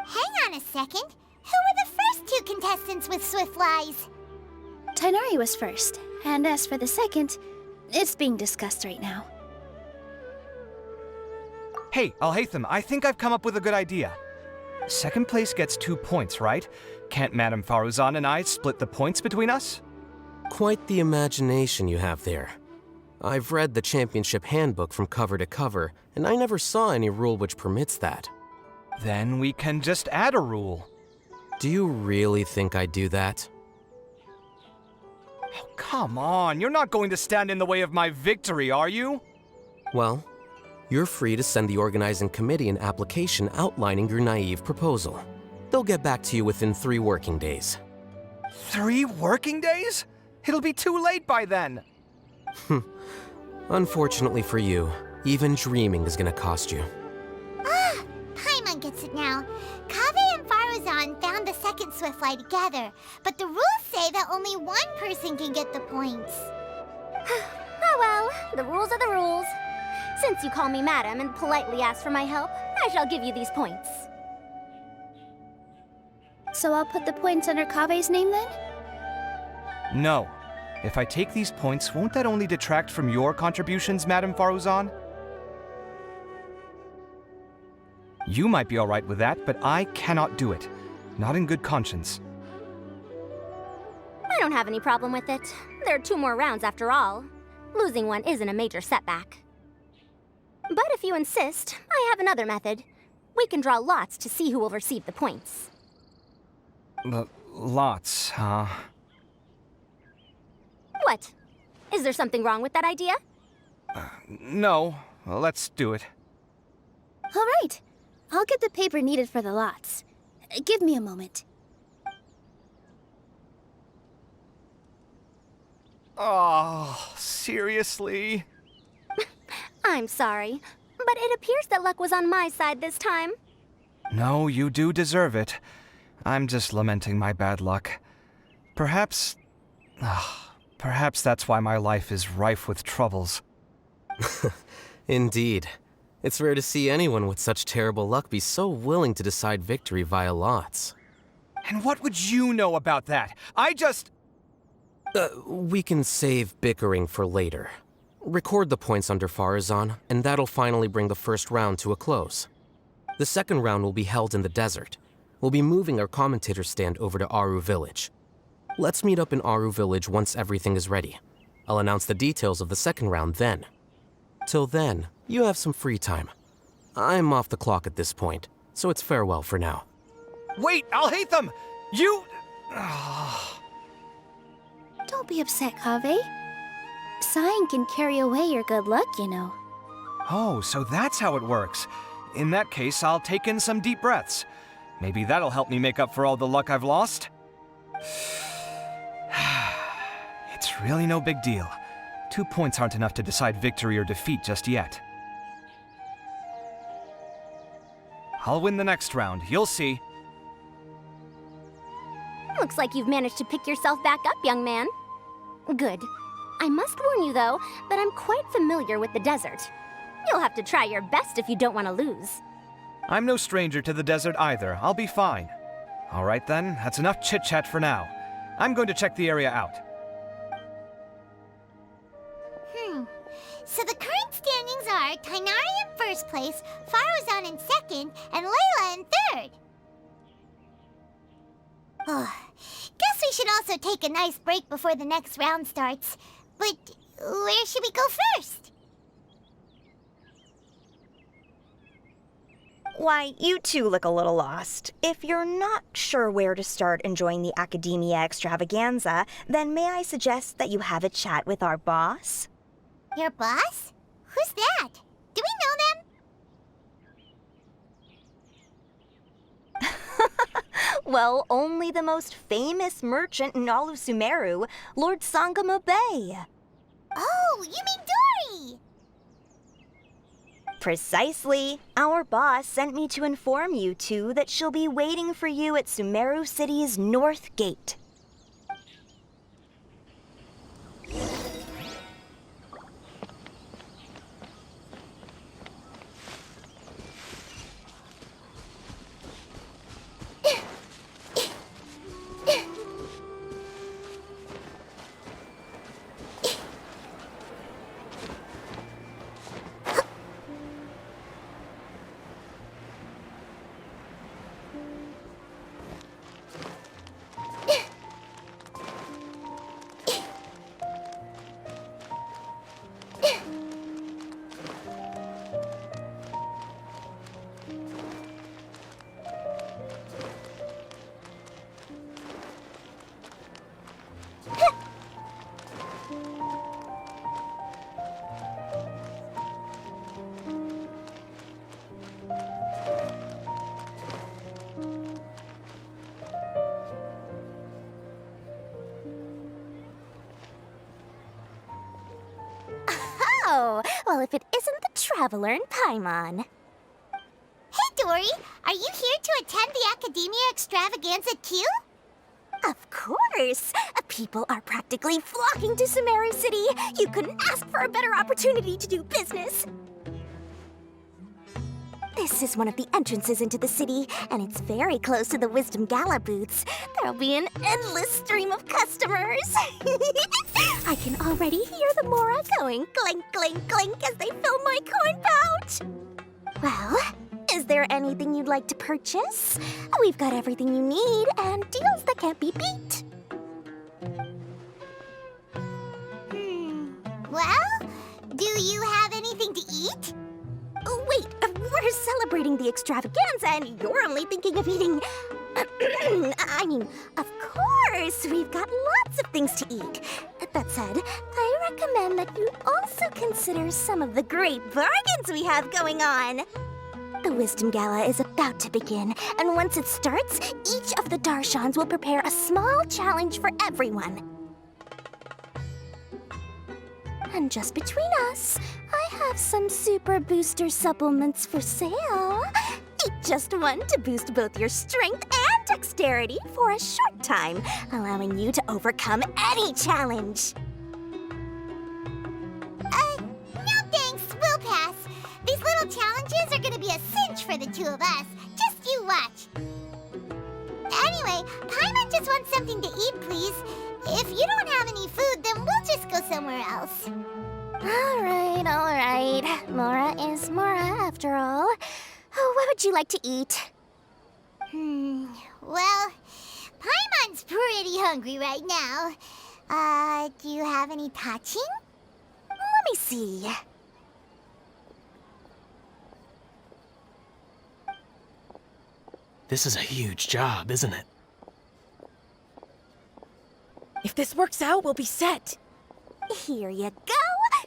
hang on a second. Who were the first two contestants with swift flies? Tainari was first, and as for the second, it's being discussed right now. Hey, Alhaitham, I think I've come up with a good idea. Second place gets 2 points, right? Can't Madame Faruzan and I split the points between us? Quite the imagination you have there. I've read the championship handbook from cover to cover, and I never saw any rule which permits that. Then we can just add a rule. Do you really think I'd do that? Oh, come on, you're not going to stand in the way of my victory, are you? Well, you're free to send the organizing committee an application outlining your naive proposal. They'll get back to you within 3 working days. 3 working days? It'll be too late by then. Unfortunately for you, even dreaming is gonna cost you. Ah, Paimon gets it now. Kaveh and Faruzan found the second Swiftfly together, but the rules say that only one person can get the points. Oh well, the rules are the rules. Since you call me madam and politely ask for my help, I shall give you these points. So I'll put the points under Kaveh's name then? No. If I take these points, won't that only detract from your contributions, Madame Faruzan? You might be all right with that, but I cannot do it. Not in good conscience. I don't have any problem with it. There are 2 more rounds after all. Losing one isn't a major setback. But if you insist, I have another method. We can draw lots to see who will receive the points. Lots, huh? What? Is there something wrong with that idea? No. Well, let's do it. All right. I'll get the paper needed for the lots. Give me a moment. Oh, seriously? I'm sorry, but it appears that luck was on my side this time. No, you do deserve it. I'm just lamenting my bad luck. Perhaps that's why my life is rife with troubles. Indeed. It's rare to see anyone with such terrible luck be so willing to decide victory via lots. And what would you know about that? I just... We can save bickering for later. Record the points under Faruzan, and that'll finally bring the first round to a close. The second round will be held in the desert. We'll be moving our commentator stand over to Aru Village. Let's meet up in Aru Village once everything is ready. I'll announce the details of the second round then. Till then, you have some free time. I'm off the clock at this point, so it's farewell for now. Wait, Alhaitham! You... Don't be upset, Kaveh. Sighing can carry away your good luck, you know. Oh, so that's how it works. In that case, I'll take in some deep breaths. Maybe that'll help me make up for all the luck I've lost. It's really no big deal. 2 points aren't enough to decide victory or defeat just yet. I'll win the next round, you'll see. Looks like you've managed to pick yourself back up, young man. Good. I must warn you, though, that I'm quite familiar with the desert. You'll have to try your best if you don't want to lose. I'm no stranger to the desert either. I'll be fine. All right then, that's enough chit-chat for now. I'm going to check the area out. So the current standings are Tainari in first place, Faruzan in second, and Layla in third. Guess we should also take a nice break before the next round starts. But where should we go first? Why, you two look a little lost. If you're not sure where to start enjoying the Academia extravaganza, then may I suggest that you have a chat with our boss? Your boss? Who's that? Do we know them? Well, only the most famous merchant in all of Sumeru, Lord Sangamo Bay. Oh, you mean Dory! Precisely. Our boss sent me to inform you two that she'll be waiting for you at Sumeru City's North Gate. Oh, well, if it isn't the Traveler in Paimon. Hey, Dory, are you here to attend the Academia Extravaganza too? Of course! People are practically flocking to Sumeru City. You couldn't ask for a better opportunity to do business. This is one of the entrances into the city, and it's very close to the Wisdom Gala booths. There'll be an endless stream of customers. I can already hear the Mora going clink, clink, clink as they fill my coin pouch. Well, is there anything you'd like to purchase? We've got everything you need and deals that can't be beat. Well, do you have anything to eat? Oh, wait, we're celebrating the extravaganza and you're only thinking of eating... I mean, of course, we've got lots of things to eat. That said, I recommend that you also consider some of the great bargains we have going on. The Wisdom Gala is about to begin, and once it starts, each of the Darshans will prepare a small challenge for everyone. And just between us, I have some super booster supplements for sale. Eat just one to boost both your strength and dexterity for a short time, allowing you to overcome any challenge. No thanks, we'll pass. These little challenges are gonna be a cinch for the two of us. Just you watch. Anyway, Paimon just wants something to eat, please. If you don't have any food, then we'll just go somewhere else. All right. Mora is Mora, after all. Oh, what would you like to eat? Well, Paimon's pretty hungry right now. Do you have any touching? Let me see. This is a huge job, isn't it? If this works out, we'll be set. Here you go.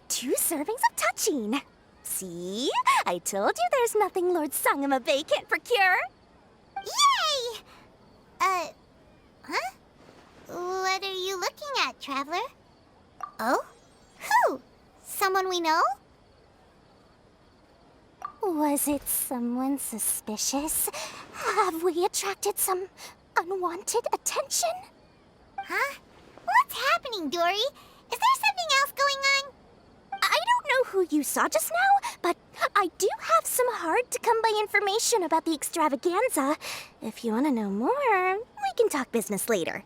2 servings of touching. See? I told you there's nothing Lord Sangamabe can't procure. Yay! Huh? What are you looking at, Traveler? Oh? Who? Someone we know? Was it someone suspicious? Have we attracted some unwanted attention? Huh? What's happening, Dory? Is there something else going on? I don't know who you saw just now, but I do have some hard-to-come-by information about the extravaganza. If you want to know more, we can talk business later.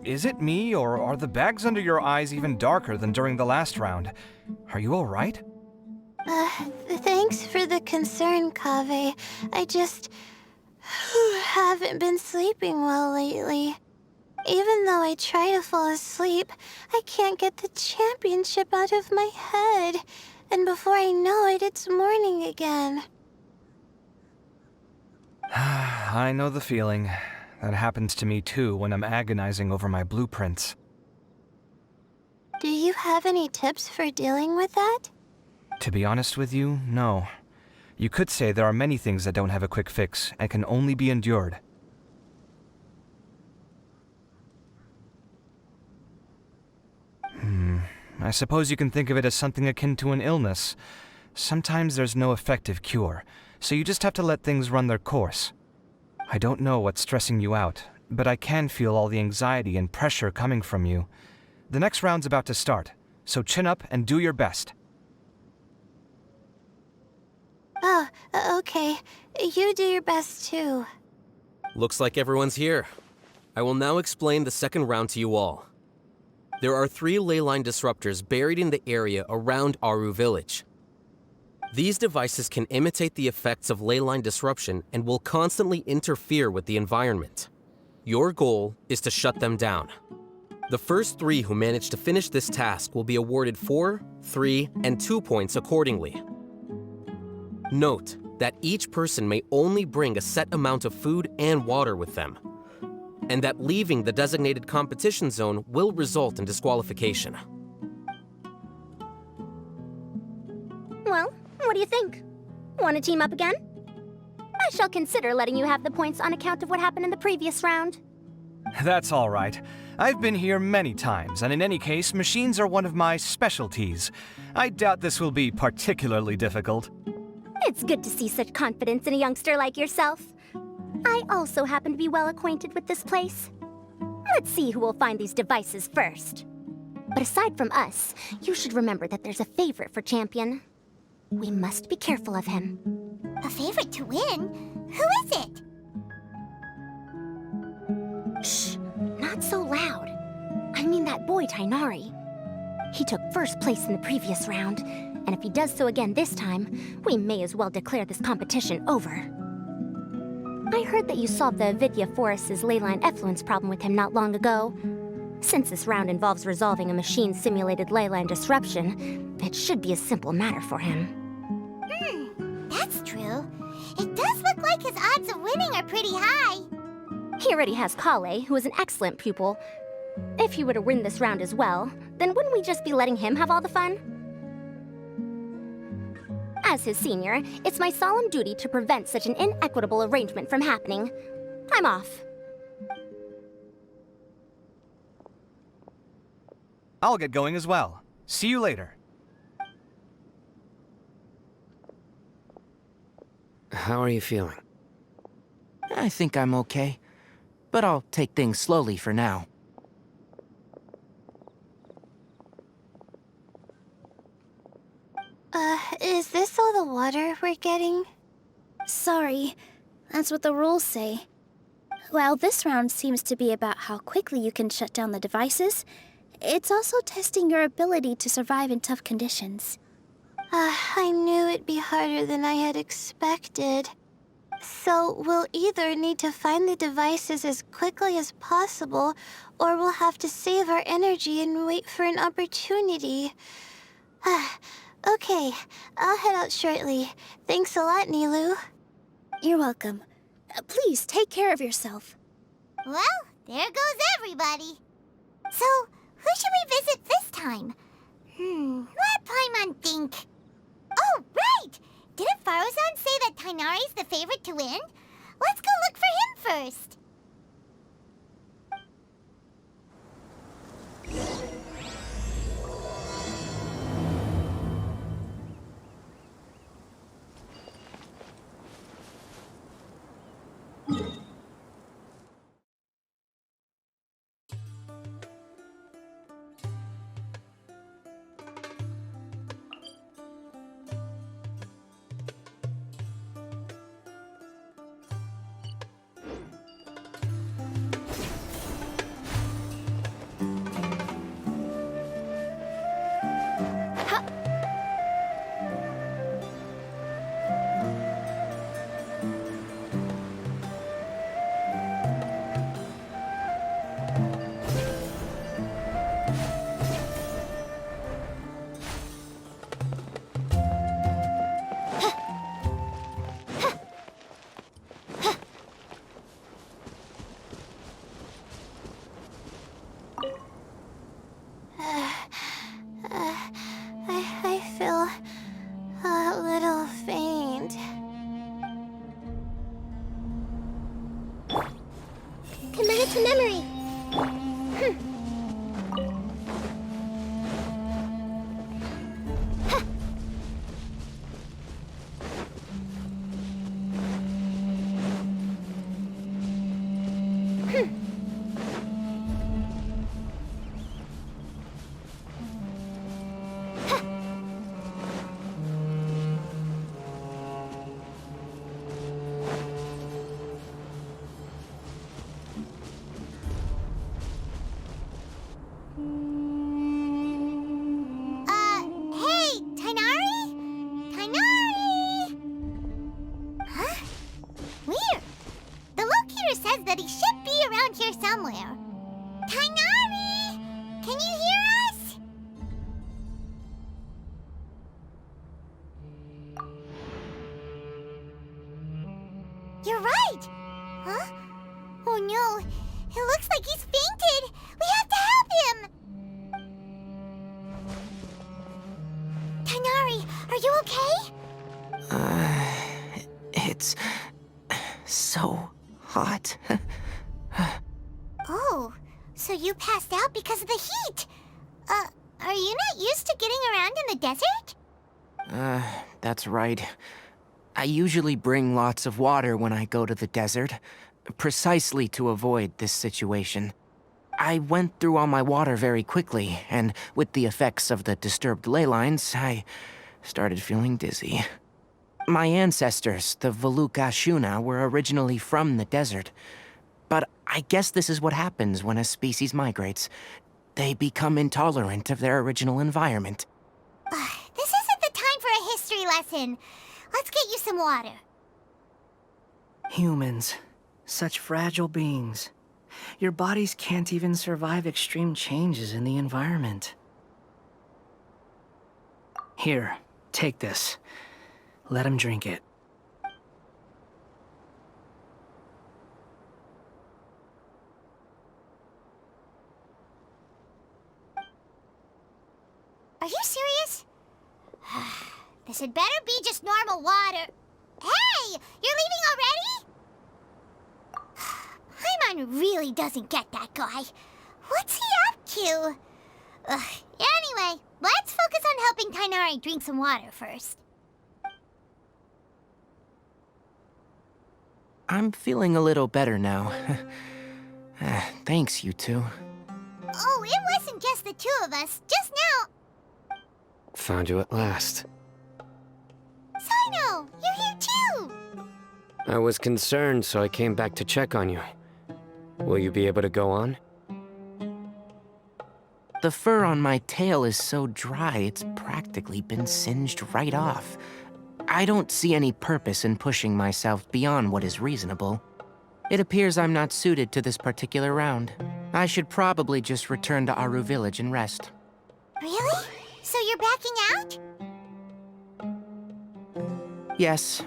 Is it me, or are the bags under your eyes even darker than during the last round? Are you alright? Thanks for the concern, Kaveh. I just haven't been sleeping well lately. Even though I try to fall asleep, I can't get the championship out of my head. And before I know it, it's morning again. I know the feeling. That happens to me too when I'm agonizing over my blueprints. Do you have any tips for dealing with that? To be honest with you, no. You could say there are many things that don't have a quick fix and can only be endured. I suppose you can think of it as something akin to an illness. Sometimes there's no effective cure, so you just have to let things run their course. I don't know what's stressing you out, but I can feel all the anxiety and pressure coming from you. The next round's about to start, so chin up and do your best. Oh, okay. You do your best too. Looks like everyone's here. I will now explain the second round to you all. There are 3 ley line disruptors buried in the area around Aru Village. These devices can imitate the effects of ley line disruption and will constantly interfere with the environment. Your goal is to shut them down. The first 3 who manage to finish this task will be awarded 4, 3, and 2 points accordingly. Note that each person may only bring a set amount of food and water with them, and that leaving the designated competition zone will result in disqualification. Well, what do you think? Want to team up again? I shall consider letting you have the points on account of what happened in the previous round. That's all right. I've been here many times, and in any case, machines are one of my specialties. I doubt this will be particularly difficult. It's good to see such confidence in a youngster like yourself. I also happen to be well acquainted with this place. Let's see who will find these devices first. But aside from us, you should remember that there's a favorite for Champion. We must be careful of him. A favorite to win? Who is it? Shh, not so loud. I mean that boy Tainari. He took first place in the previous round, and if he does so again this time, we may as well declare this competition over. I heard that you solved the Avidya Forest's leyline effluence problem with him not long ago. Since this round involves resolving a machine-simulated leyline disruption, it should be a simple matter for him. That's true. It does look like his odds of winning are pretty high. He already has Kale, who is an excellent pupil. If he were to win this round as well, then wouldn't we just be letting him have all the fun? As his senior, it's my solemn duty to prevent such an inequitable arrangement from happening. I'm off. I'll get going as well. See you later. How are you feeling? I think I'm okay, but I'll take things slowly for now. Is this all the water we're getting? Sorry, that's what the rules say. While this round seems to be about how quickly you can shut down the devices, it's also testing your ability to survive in tough conditions. I knew it'd be harder than I had expected. So we'll either need to find the devices as quickly as possible, or we'll have to save our energy and wait for an opportunity. Okay, I'll head out shortly. Thanks a lot, Nilu. You're welcome. Please take care of yourself. Well, there goes everybody. So, who should we visit this time? Let Paimon think. Oh, right! Didn't Faruzan say that Tainari's the favorite to win? Let's go look for him first. I feel a little faint. Commit to memory. Hey, Tainari? Tainari! Huh? Weird. The locator says that he should be around here It looks like he's fainted! We have to help him! Tighnari, are you okay? It's so hot. Oh, so you passed out because of the heat? Are you not used to getting around in the desert? That's right. I usually bring lots of water when I go to the desert, precisely to avoid this situation. I went through all my water very quickly, and with the effects of the disturbed ley lines, I started feeling dizzy. My ancestors, the Ashuna, were originally from the desert. But I guess this is what happens when a species migrates. They become intolerant of their original environment. This isn't the time for a history lesson. Let's get you some water. Humans. Such fragile beings. Your bodies can't even survive extreme changes in the environment. Here, take this. Let him drink it. Are you serious? This had better be just normal water. Hey! You're leaving already? Paimon really doesn't get that guy. What's he up to? Anyway, let's focus on helping Tighnari drink some water first. I'm feeling a little better now. Thanks, you two. Oh, it wasn't just the two of us. Just now... Found you at last. Cyno, you're here too! I was concerned, so I came back to check on you. Will you be able to go on? The fur on my tail is so dry, it's practically been singed right off. I don't see any purpose in pushing myself beyond what is reasonable. It appears I'm not suited to this particular round. I should probably just return to Aru Village and rest. Really? So you're backing out? Yes.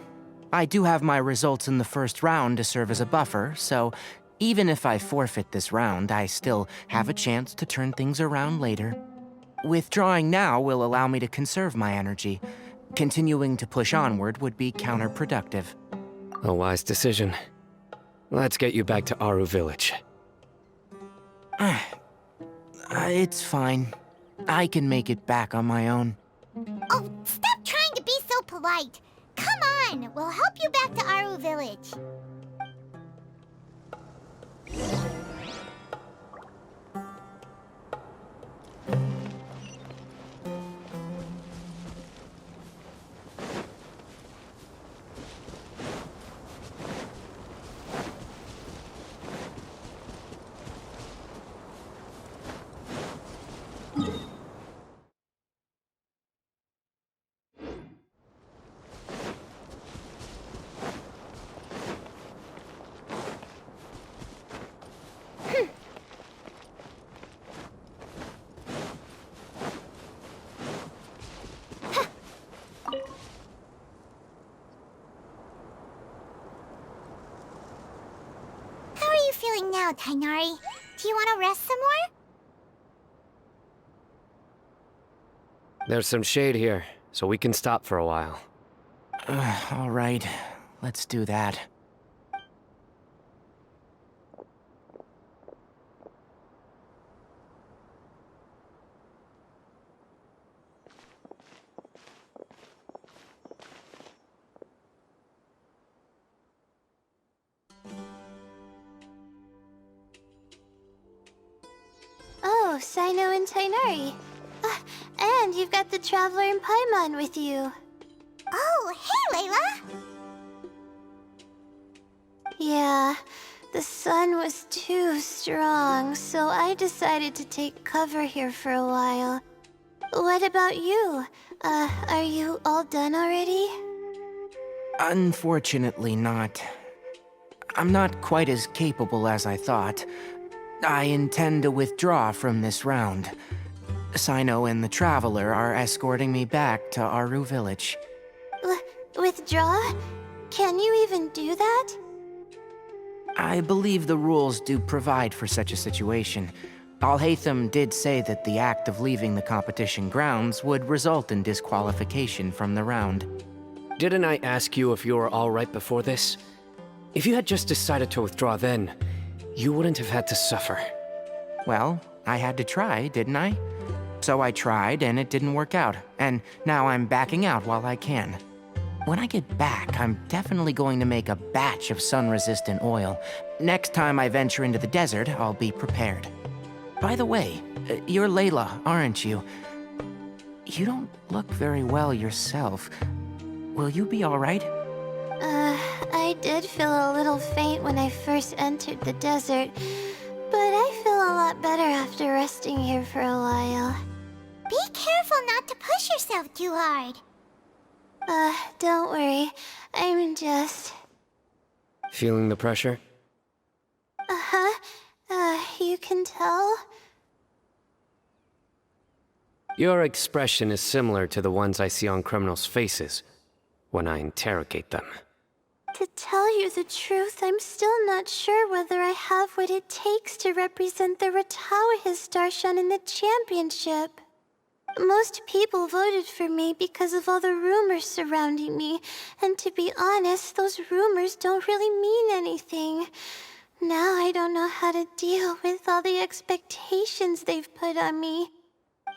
I do have my results in the first round to serve as a buffer, so even if I forfeit this round, I still have a chance to turn things around later. Withdrawing now will allow me to conserve my energy. Continuing to push onward would be counterproductive. A wise decision. Let's get you back to Aru Village. It's fine. I can make it back on my own. Oh, stop trying to be so polite. Come on, we'll help you back to Aru Village. Feeling now, Tighnari? Do you want to rest some more? There's some shade here, so we can stop for a while. All right, let's do that. Oh, Cyno and Tighnari. And you've got the Traveler and Paimon with you. Oh, hey, Layla! Yeah, the sun was too strong, so I decided to take cover here for a while. What about you? Are you all done already? Unfortunately not. I'm not quite as capable as I thought. I intend to withdraw from this round. Cyno and the Traveler are escorting me back to Aru Village. Withdraw? Can you even do that? I believe the rules do provide for such a situation. Alhaitham did say that the act of leaving the competition grounds would result in disqualification from the round. Didn't I ask you if you were alright before this? If you had just decided to withdraw then, you wouldn't have had to suffer. Well, I had to try, didn't I? So I tried, and it didn't work out, and now I'm backing out while I can. When I get back, I'm definitely going to make a batch of sun-resistant oil. Next time I venture into the desert, I'll be prepared. By the way, you're Layla, aren't you? You don't look very well yourself. Will you be all right? I did feel a little faint when I first entered the desert, but I feel a lot better after resting here for a while. Be careful not to push yourself too hard. Don't worry. I'm just... Feeling the pressure? You can tell? Your expression is similar to the ones I see on criminals' faces when I interrogate them. To tell you the truth, I'm still not sure whether I have what it takes to represent the Inter-Darshan in the championship. Most people voted for me because of all the rumors surrounding me, and to be honest, those rumors don't really mean anything. Now I don't know how to deal with all the expectations they've put on me.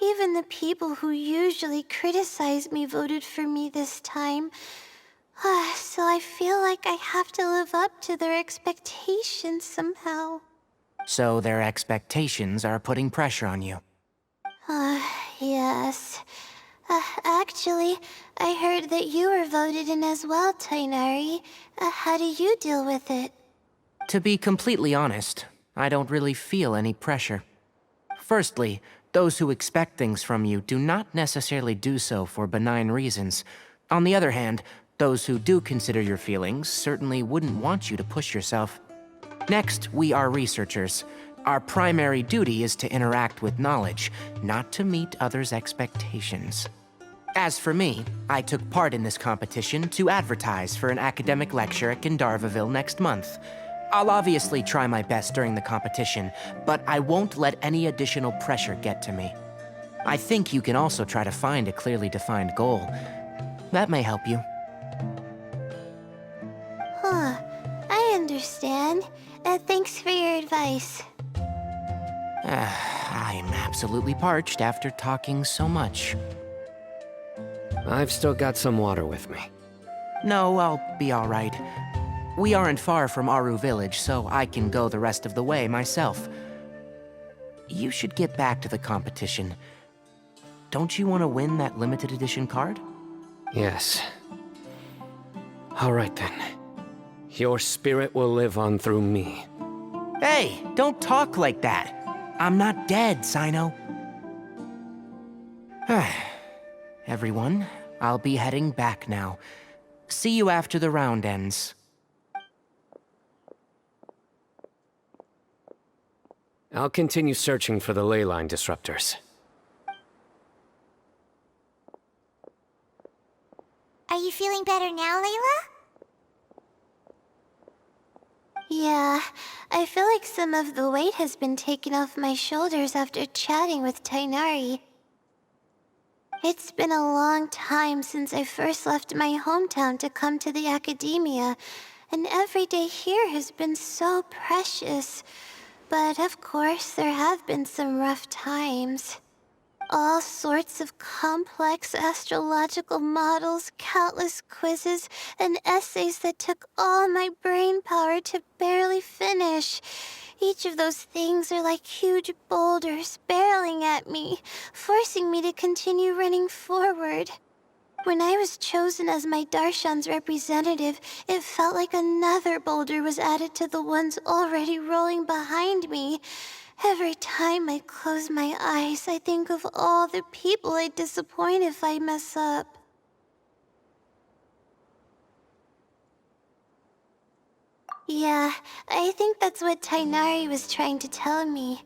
Even the people who usually criticize me voted for me this time. So I feel like I have to live up to their expectations somehow. So their expectations are putting pressure on you. Yes. Actually, I heard that you were voted in as well, Tainari. How do you deal with it? To be completely honest, I don't really feel any pressure. Firstly, those who expect things from you do not necessarily do so for benign reasons. On the other hand, those who do consider your feelings certainly wouldn't want you to push yourself. Next, we are researchers. Our primary duty is to interact with knowledge, not to meet others' expectations. As for me, I took part in this competition to advertise for an academic lecture at Gandharvaville next month. I'll obviously try my best during the competition, but I won't let any additional pressure get to me. I think you can also try to find a clearly defined goal. That may help you. I understand. Thanks for your advice. I'm absolutely parched after talking so much. I've still got some water with me. No, I'll be all right. We aren't far from Aru village, so I can go the rest of the way myself. You should get back to the competition. Don't you want to win that limited edition card? Yes. All right then. Your spirit will live on through me. Hey, don't talk like that. I'm not dead, Sino. Everyone, I'll be heading back now. See you after the round ends. I'll continue searching for the ley line disruptors. Are you feeling better now, Layla? Yeah, I feel like some of the weight has been taken off my shoulders after chatting with Tainari. It's been a long time since I first left my hometown to come to the academia, and every day here has been so precious. But of course, there have been some rough times. All sorts of complex astrological models, countless quizzes, and essays that took all my brain power to barely finish. Each of those things are like huge boulders barreling at me, forcing me to continue running forward. When I was chosen as my Darshan's representative, it felt like another boulder was added to the ones already rolling behind me. Every time I close my eyes, I think of all the people I'd disappoint if I mess up. Yeah, I think that's what Tainari was trying to tell me.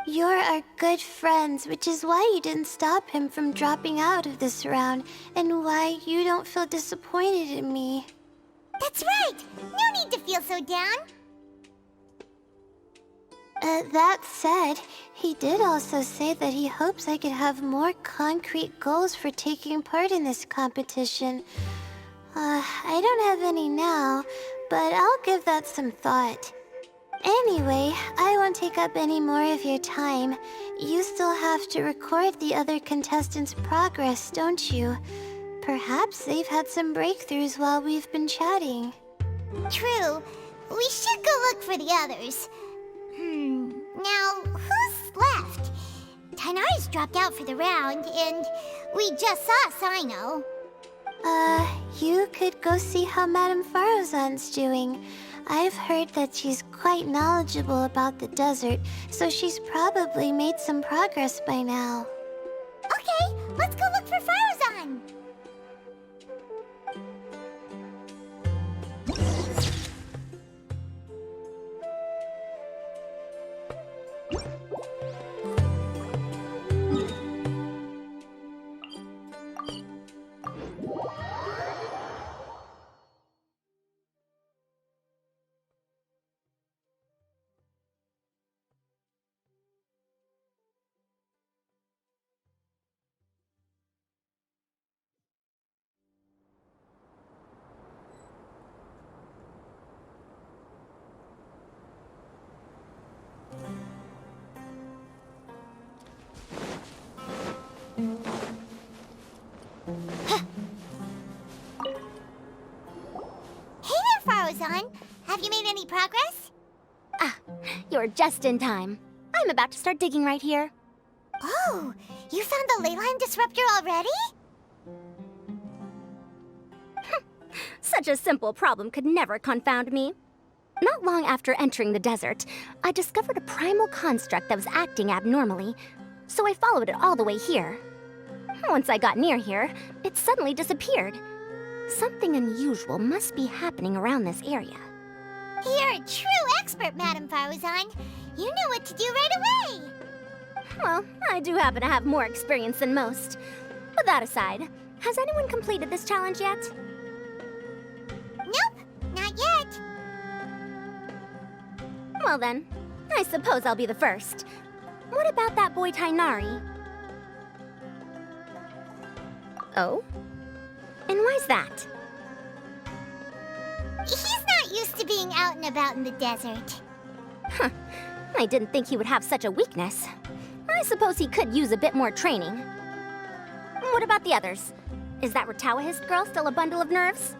You're our good friends, which is why you didn't stop him from dropping out of this round, and why you don't feel disappointed in me. That's right! No need to feel so down! That said, he did also say that he hopes I could have more concrete goals for taking part in this competition. I don't have any now, but I'll give that some thought. Anyway, I won't take up any more of your time. You still have to record the other contestants' progress, don't you? Perhaps they've had some breakthroughs while we've been chatting. True. We should go look for the others. Now, who's left? Tainari's dropped out for the round, and we just saw Sino. You could go see how Madame Farozan's doing. I've heard that she's quite knowledgeable about the desert, so she's probably made some progress by now. Okay, let's go look for Farozan! Have you made any progress? You're just in time. I'm about to start digging right here. Oh, you found the leyline disruptor already? Such a simple problem could never confound me. Not long after entering the desert, I discovered a primal construct that was acting abnormally, so I followed it all the way here. Once I got near here, it suddenly disappeared. Something unusual must be happening around this area. You're a true expert, Madame Farozan. You knew what to do right away. Well, I do happen to have more experience than most. But that aside, has anyone completed this challenge yet? Nope, not yet. Well then, I suppose I'll be the first. What about that boy Tainari? Oh? And why's that? He's not used to being out and about in the desert. Huh. I didn't think he would have such a weakness. I suppose he could use a bit more training. What about the others? Is that Ratawahist girl still a bundle of nerves?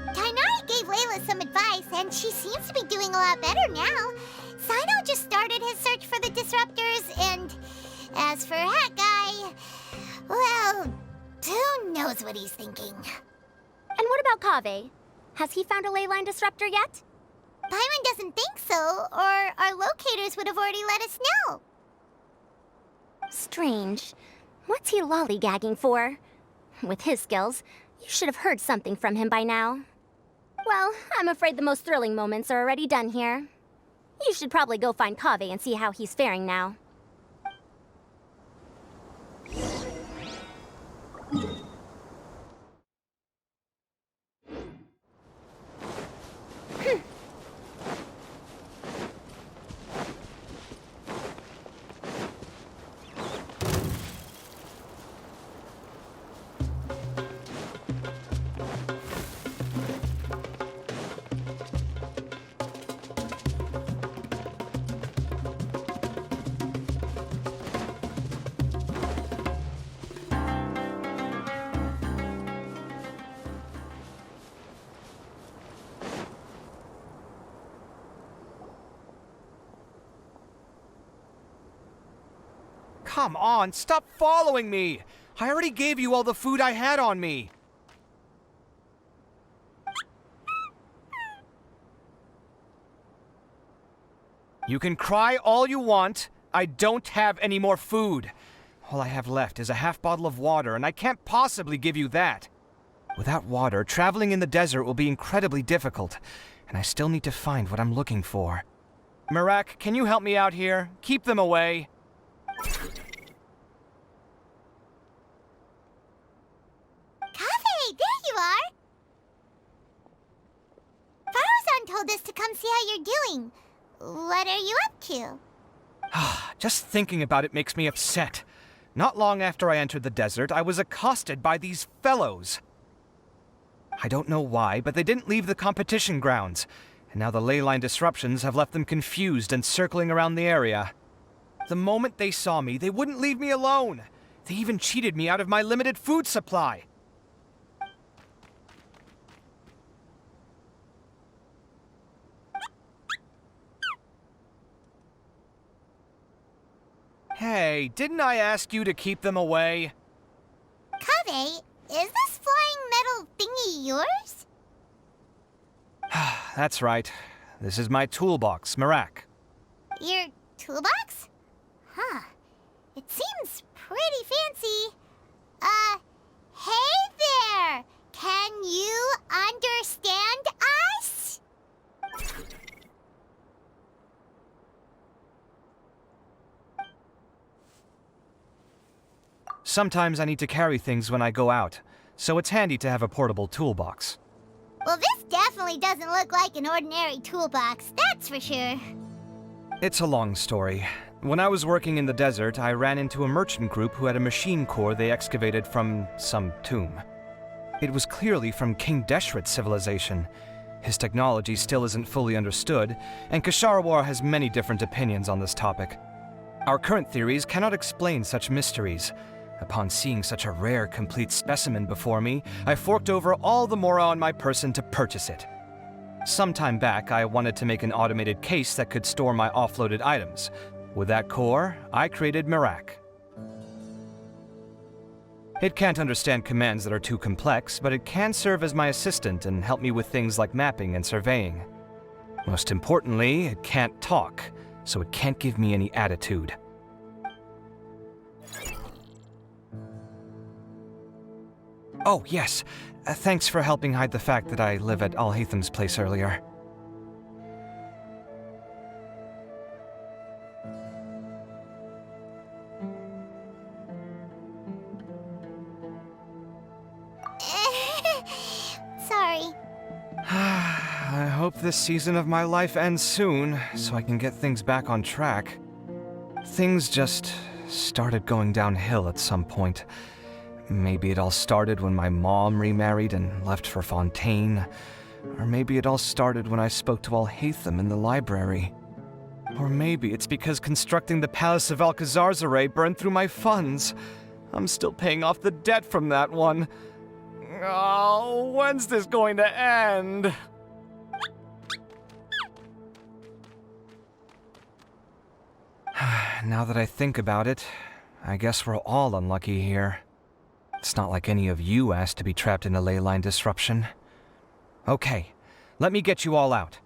Tainari gave Layla some advice, and she seems to be doing a lot better now. Sino just started his search for the disruptors, and as for Hat Guy, well, who knows what he's thinking. And what about Kaveh? Has he found a leyline disruptor yet? Paimon doesn't think so, or our locators would have already let us know. Strange. What's he lollygagging for? With his skills, you should have heard something from him by now. Well, I'm afraid the most thrilling moments are already done here. You should probably go find Kaveh and see how he's faring now. Come on, stop following me! I already gave you all the food I had on me. You can cry all you want. I don't have any more food. All I have left is a half bottle of water, and I can't possibly give you that. Without water, traveling in the desert will be incredibly difficult, and I still need to find what I'm looking for. Marak, can you help me out here? Keep them away. Kaveh, there you are! Farozan told us to come see how you're doing. What are you up to? Just thinking about it makes me upset. Not long after I entered the desert, I was accosted by these fellows. I don't know why, but they didn't leave the competition grounds, and now the ley line disruptions have left them confused and circling around the area. The moment they saw me, they wouldn't leave me alone. They even cheated me out of my limited food supply. Hey, didn't I ask you to keep them away? Kaveh, is this flying metal thingy yours? That's right. This is my toolbox, Marak. Your toolbox? Huh. It seems pretty fancy. Hey there! Can you understand us? Sometimes I need to carry things when I go out, so it's handy to have a portable toolbox. Well, this definitely doesn't look like an ordinary toolbox, that's for sure. It's a long story. When I was working in the desert, I ran into a merchant group who had a machine core they excavated from some tomb. It was clearly from King Deshret's civilization. His technology still isn't fully understood, and Kasharawar has many different opinions on this topic. Our current theories cannot explain such mysteries. Upon seeing such a rare, complete specimen before me, I forked over all the mora on my person to purchase it. Some time back, I wanted to make an automated case that could store my offloaded items. With that core, I created Marak. It can't understand commands that are too complex, but it can serve as my assistant and help me with things like mapping and surveying. Most importantly, it can't talk, so it can't give me any attitude. Oh, yes. Thanks for helping hide the fact that I live at Alhatham's place earlier. Sorry. I hope this season of my life ends soon, so I can get things back on track. Things just started going downhill at some point. Maybe it all started when my mom remarried and left for Fontaine. Or maybe it all started when I spoke to Alhatham in the library. Or maybe it's because constructing the Palace of Alcazarzaray burned through my funds. I'm still paying off the debt from that one. Oh, when's this going to end? Now that I think about it, I guess we're all unlucky here. It's not like any of you asked to be trapped in a ley line disruption. Okay, let me get you all out.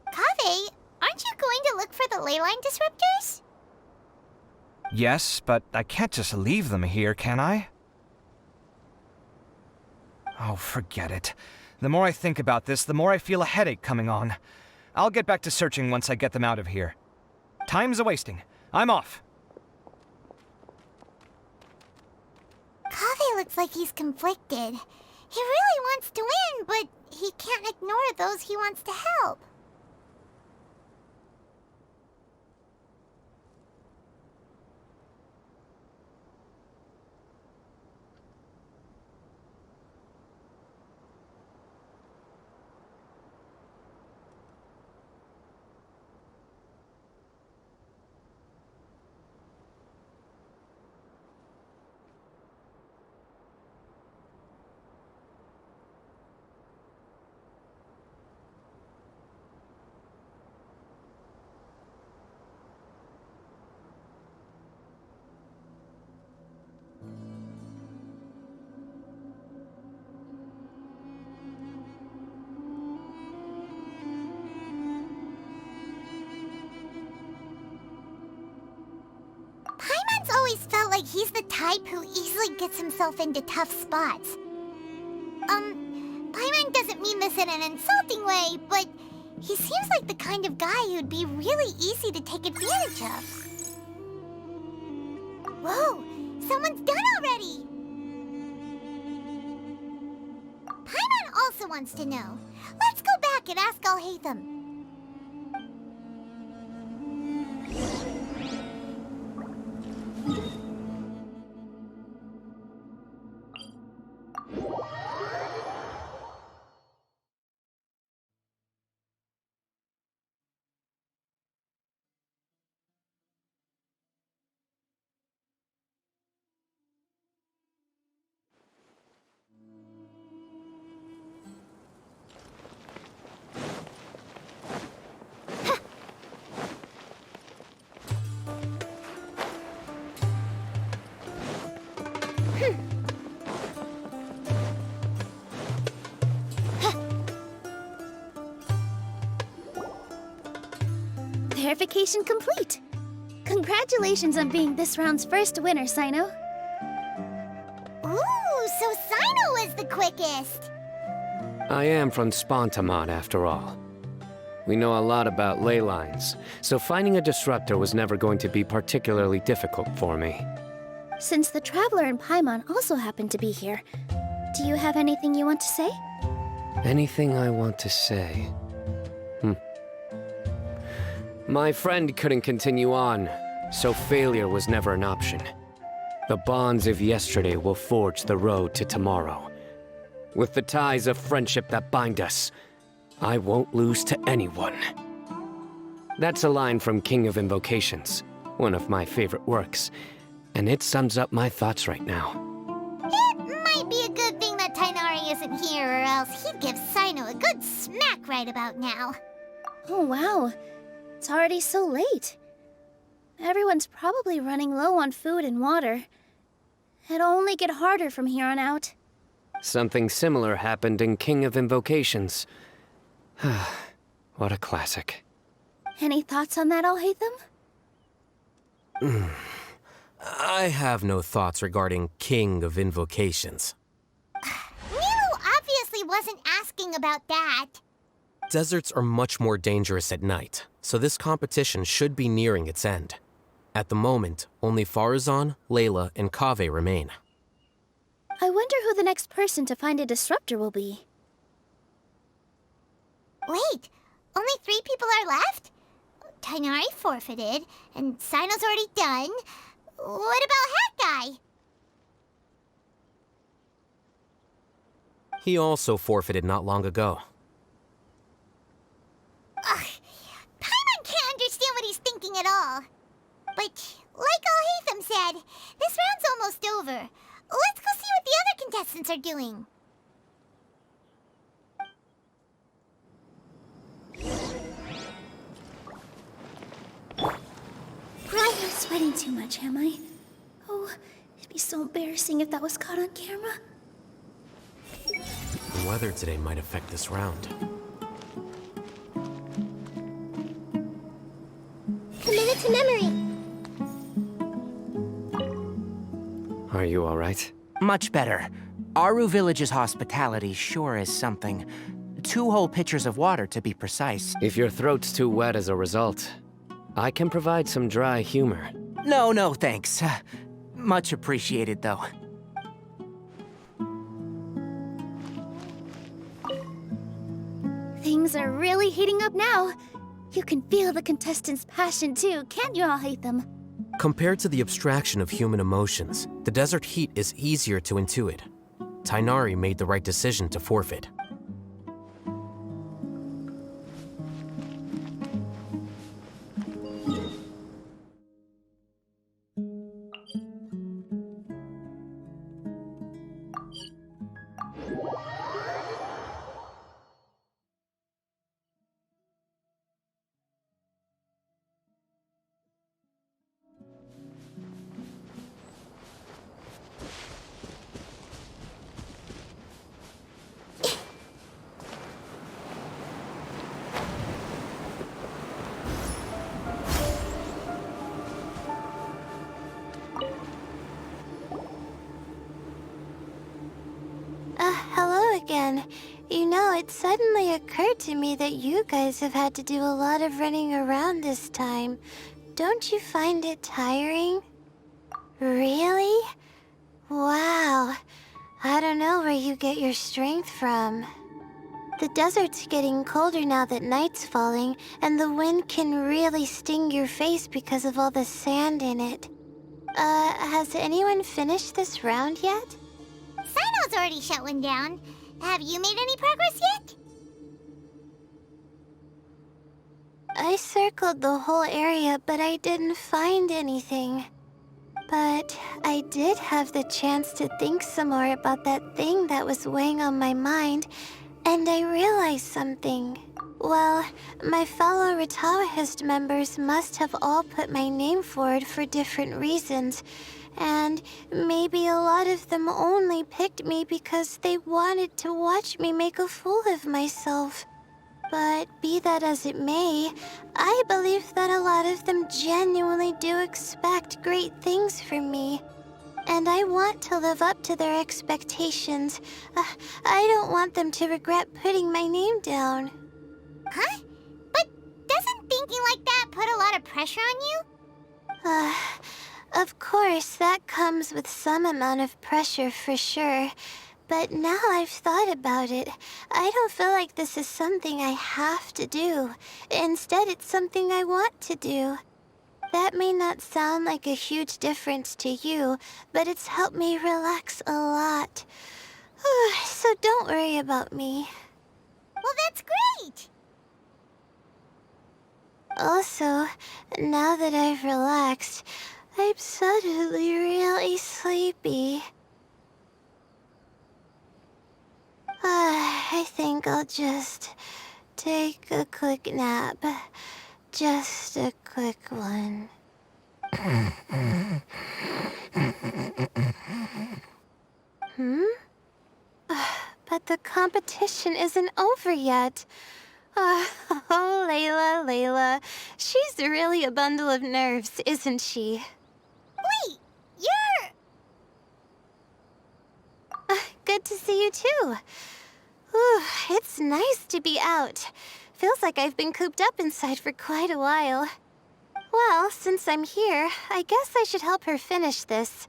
Kaveh, aren't you going to look for the ley line disruptors? Yes, but I can't just leave them here, can I? Oh, forget it. The more I think about this, the more I feel a headache coming on. I'll get back to searching once I get them out of here. Time's a-wasting. I'm off. Kaveh looks like he's conflicted. He really wants to win, but he can't ignore those he wants to help. Paimon's always felt like he's the type who easily gets himself into tough spots. Paimon doesn't mean this in an insulting way, but he seems like the kind of guy who'd be really easy to take advantage of. Whoa, someone's done already! Paimon also wants to know. Let's go back back and ask Alhaitham. Verification complete. Congratulations on being this round's first winner, Sino. Ooh, so Sino was the quickest. I am from Spontamod, after all. We know a lot about ley lines, so finding a disruptor was never going to be particularly difficult for me. Since the Traveler and Paimon also happen to be here, do you have anything you want to say? Anything I want to say? My friend couldn't continue on, so failure was never an option. The bonds of yesterday will forge the road to tomorrow. With the ties of friendship that bind us, I won't lose to anyone. That's a line from King of Invocations, one of my favorite works, and it sums up my thoughts right now. It might be a good thing that Tainari isn't here, or else he'd give Sino a good smack right about now. Oh, wow. It's already so late. Everyone's probably running low on food and water. It'll only get harder from here on out. Something similar happened in King of Invocations. What a classic. Any thoughts on that, Alhaitham? I have no thoughts regarding King of Invocations. Milu obviously wasn't asking about that. Deserts are much more dangerous at night, so this competition should be nearing its end. At the moment, only Farazan, Layla, and Kaveh remain. I wonder who the next person to find a disruptor will be. Wait, only 3 people are left? Tainari forfeited, and Sino's already done. What about Hat Guy? He also forfeited not long ago. Ugh, Paimon can't understand what he's thinking at all. But, like Alhaitham said, this round's almost over. Let's go see what the other contestants are doing. I'm not sweating too much, am I? Oh, it'd be so embarrassing if that was caught on camera. The weather today might affect this round. Commit it to memory. Are you all right? Much better. Aru Village's hospitality sure is something. 2 whole pitchers of water, to be precise. If your throat's too wet as a result, I can provide some dry humor. No, thanks. Much appreciated, though. Things are really heating up now. You can feel the contestants' passion too, can't you, Alhaitham? Compared to the abstraction of human emotions, the desert heat is easier to intuit. Tainari made the right decision to forfeit. Hello again. You know, it suddenly occurred to me that you guys have had to do a lot of running around this time. Don't you find it tiring? Really? Wow. I don't know where you get your strength from. The desert's getting colder now that night's falling, and the wind can really sting your face because of all the sand in it. Has anyone finished this round yet? Sino's already shut one down. Have you made any progress yet? I circled the whole area, but I didn't find anything. But I did have the chance to think some more about that thing that was weighing on my mind, and I realized something. Well, my fellow Retawahist members must have all put my name forward for different reasons, and maybe a lot of them only picked me because they wanted to watch me make a fool of myself. But be that as it may, I believe that a lot of them genuinely do expect great things from me. And I want to live up to their expectations. I don't want them to regret putting my name down. Huh? But doesn't thinking like that put a lot of pressure on you? Of course, that comes with some amount of pressure for sure. But now I've thought about it, I don't feel like this is something I have to do. Instead, it's something I want to do. That may not sound like a huge difference to you, but it's helped me relax a lot. So don't worry about me. Well, that's great! Also, now that I've relaxed, I'm suddenly really sleepy. I think I'll just take a quick nap. Just a quick one. But the competition isn't over yet. Oh, Layla. She's really a bundle of nerves, isn't she? Wait, you're... Good to see you too. Ooh, it's nice to be out. Feels like I've been cooped up inside for quite a while. Well, since I'm here, I guess I should help her finish this.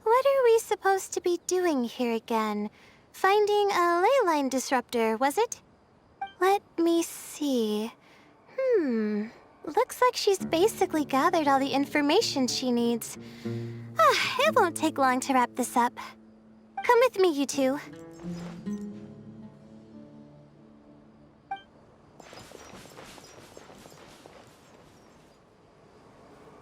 What are we supposed to be doing here again? Finding a ley line disruptor, was it? Let me see. Looks like she's basically gathered all the information she needs. It won't take long to wrap this up. Come with me, you two.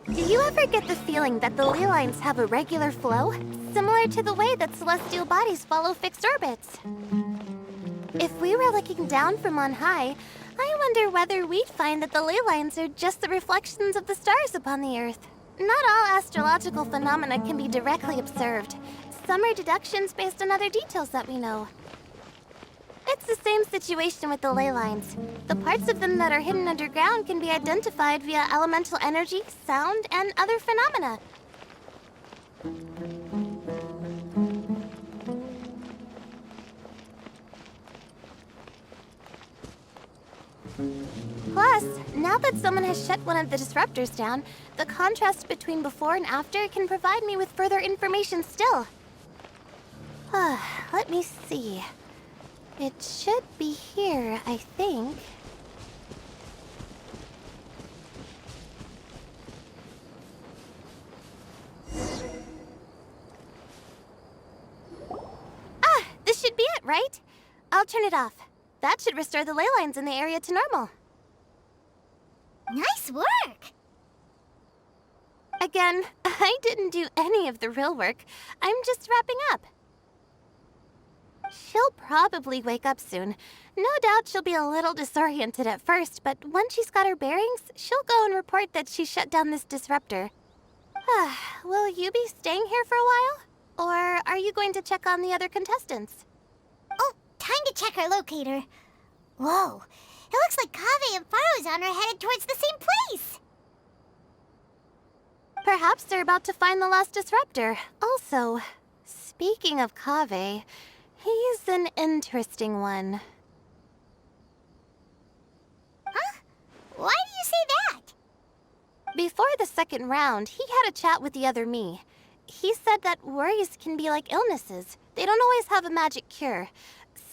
Do you ever get the feeling that the ley lines have a regular flow? Similar to the way that celestial bodies follow fixed orbits? If we were looking down from on high, I wonder whether we'd find that the ley lines are just the reflections of the stars upon the Earth. Not all astrological phenomena can be directly observed. Some are deductions based on other details that we know. It's the same situation with the ley lines. The parts of them that are hidden underground can be identified via elemental energy, sound, and other phenomena. Plus, now that someone has shut one of the disruptors down, the contrast between before and after can provide me with further information still. Let me see. It should be here, I think. This should be it, right? I'll turn it off. That should restore the ley lines in the area to normal. Nice work! Again, I didn't do any of the real work. I'm just wrapping up. She'll probably wake up soon. No doubt she'll be a little disoriented at first, but once she's got her bearings, she'll go and report that she shut down this disruptor. Will you be staying here for a while? Or are you going to check on the other contestants? Oh, time to check our locator. Whoa, it looks like Kaveh and Faruzan are headed towards the same place. Perhaps they're about to find the lost disruptor. Also, speaking of Kaveh, he's an interesting one. Huh? Why do you say that? Before the second round, he had a chat with the other me. He said that worries can be like illnesses. They don't always have a magic cure.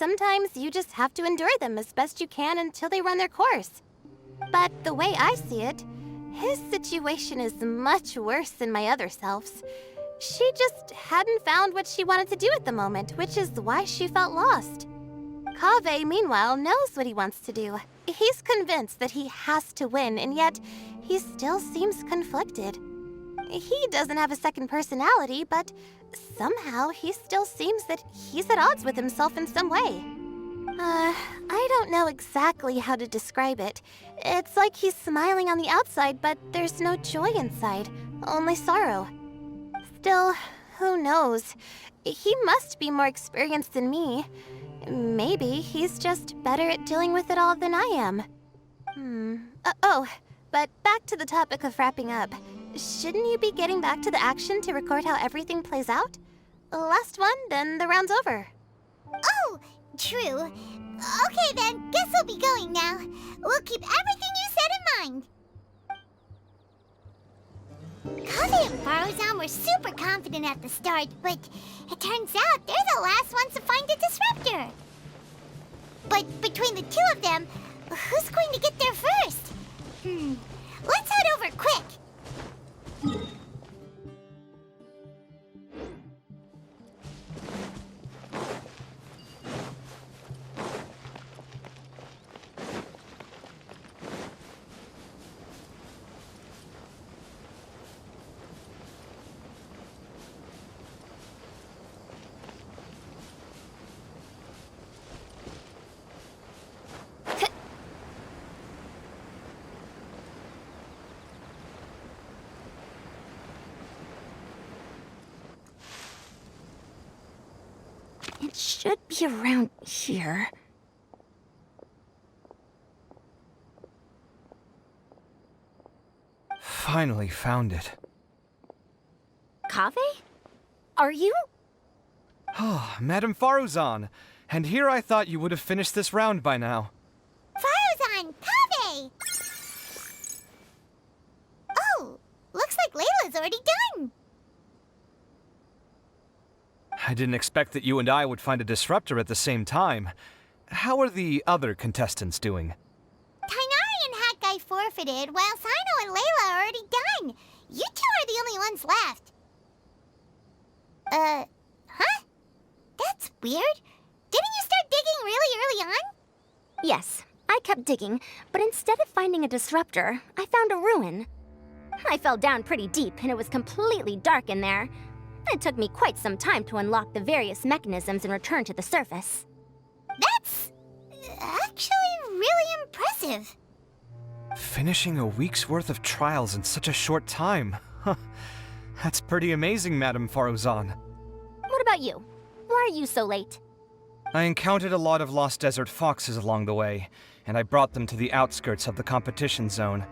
sometimes you just have to endure them as best you can until they run their course. But the way I see it, his situation is much worse than my other self's. She just hadn't found what she wanted to do at the moment, which is why she felt lost. Kaveh, meanwhile, knows what he wants to do. He's convinced that he has to win, and yet he still seems conflicted. He doesn't have a second personality, but somehow he still seems that he's at odds with himself in some way. I don't know exactly how to describe it. It's like he's smiling on the outside, but there's no joy inside, only sorrow. Still, who knows? He must be more experienced than me. Maybe he's just better at dealing with it all than I am. But back to the topic of wrapping up. Shouldn't you be getting back to the action to record how everything plays out? Last one, then the round's over. Oh, true. Okay then, guess we'll be going now. We'll keep everything you said in mind. Kaveh and Faruzan were super confident at the start, but it turns out they're the last ones to find the disruptor. But between the two of them, who's going to get there first? Let's head over quick. It should be around here. Finally found it. Kaveh? Are you? Oh, Madame Faruzan. And here I thought you would have finished this round by now. Faruzan! Kaveh! Oh, looks like Layla's already done. I didn't expect that you and I would find a disruptor at the same time. How are the other contestants doing? Tainari and Hat Guy forfeited, while Sino and Layla are already done. You two are the only ones left. Huh? That's weird. Didn't you start digging really early on? Yes, I kept digging, but instead of finding a disruptor, I found a ruin. I fell down pretty deep, and it was completely dark in there. It took me quite some time to unlock the various mechanisms and return to the surface. That's actually really impressive. Finishing a week's worth of trials in such a short time. Huh. That's pretty amazing, Madame Faruzan. What about you? Why are you so late? I encountered a lot of lost desert foxes along the way, and I brought them to the outskirts of the competition zone.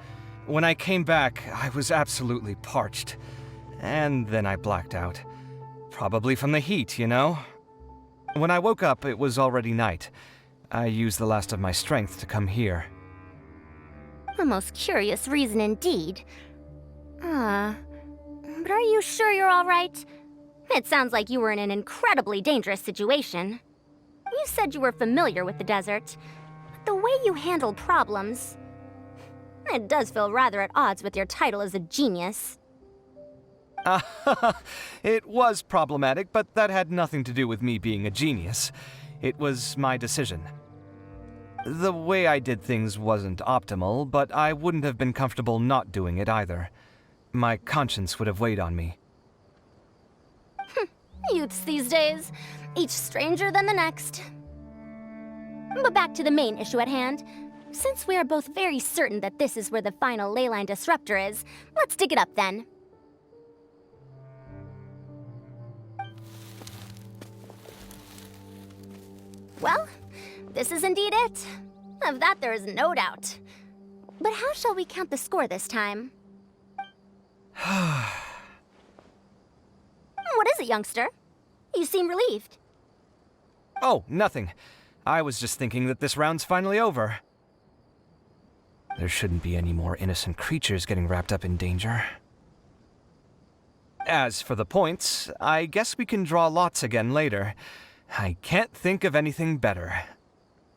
When I came back, I was absolutely parched. And then I blacked out. Probably from the heat, you know? When I woke up, it was already night. I used the last of my strength to come here. A most curious reason indeed. But are you sure you're all right? It sounds like you were in an incredibly dangerous situation. You said you were familiar with the desert, but the way you handled problems... It does feel rather at odds with your title as a genius. It was problematic, but that had nothing to do with me being a genius. It was my decision. The way I did things wasn't optimal, but I wouldn't have been comfortable not doing it either. My conscience would have weighed on me. Youths these days, each stranger than the next. But back to the main issue at hand. Since we are both very certain that this is where the final leyline disruptor is, let's dig it up then. Well, this is indeed it. Of that there is no doubt. But how shall we count the score this time? What is it, youngster? You seem relieved. Oh, nothing. I was just thinking that this round's finally over. There shouldn't be any more innocent creatures getting wrapped up in danger. As for the points, I guess we can draw lots again later. I can't think of anything better.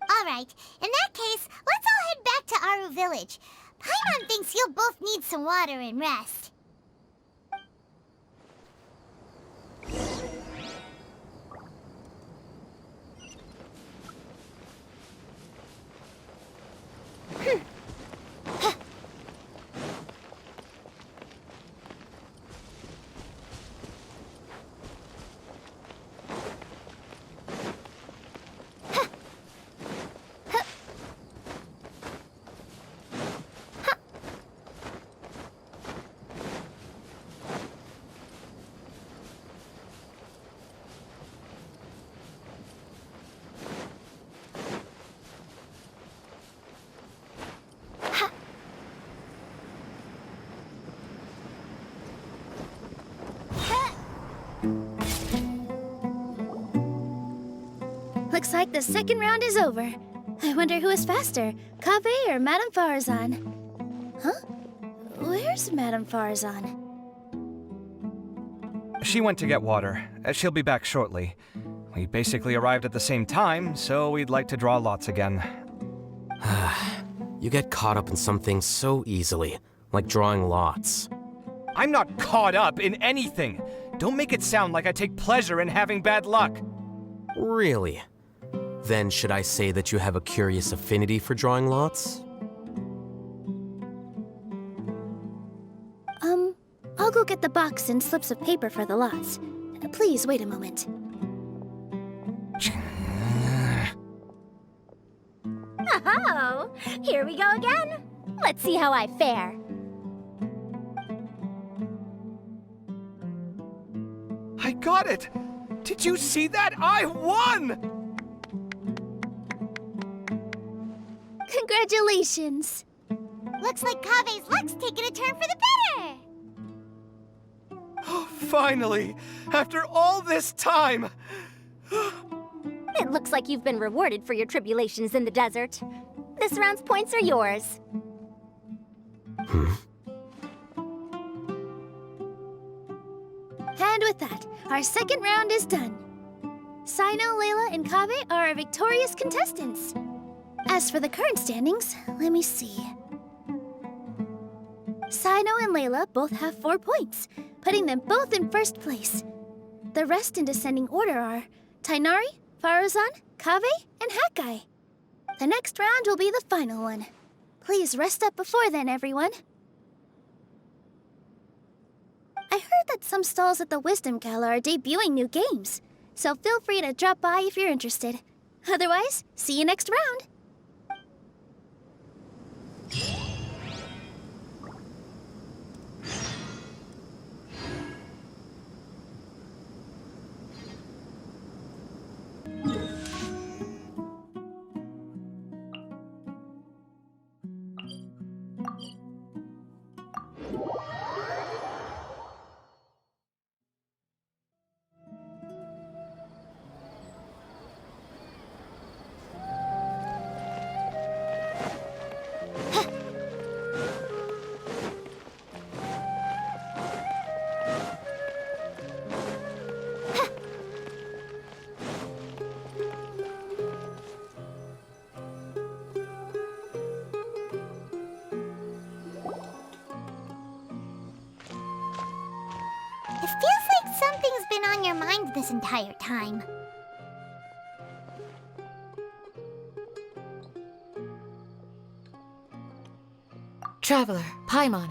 Alright, in that case, let's all head back to Aru Village. Paimon thinks you'll both need some water and rest. Looks like the second round is over. I wonder who is faster, Kaveh or Madame Farazan? Huh? Where's Madame Farazan? She went to get water. She'll be back shortly. We basically arrived at the same time, so we'd like to draw lots again. You get caught up in some things so easily, like drawing lots. I'm not caught up in anything! Don't make it sound like I take pleasure in having bad luck! Really? Then should I say that you have a curious affinity for drawing lots? I'll go get the box and slips of paper for the lots. Please wait a moment. Oh, here we go again. Let's see how I fare. I got it! Did you see that? I won! Congratulations! Looks like Kaveh's luck's taking a turn for the better! Oh, finally! After all this time! It looks like you've been rewarded for your tribulations in the desert. This round's points are yours. And with that, our second round is done. Sino, Layla, and Kaveh are our victorious contestants. As for the current standings, let me see. Sino and Layla both have 4 points, putting them both in first place. The rest in descending order are Tainari, Farazan, Kaveh, and Hakai. The next round will be the final one. Please rest up before then, everyone. I heard that some stalls at the Wisdom Gala are debuting new games, so feel free to drop by if you're interested. Otherwise, see you next round! It feels like something's been on your mind this entire time. Traveler, Paimon.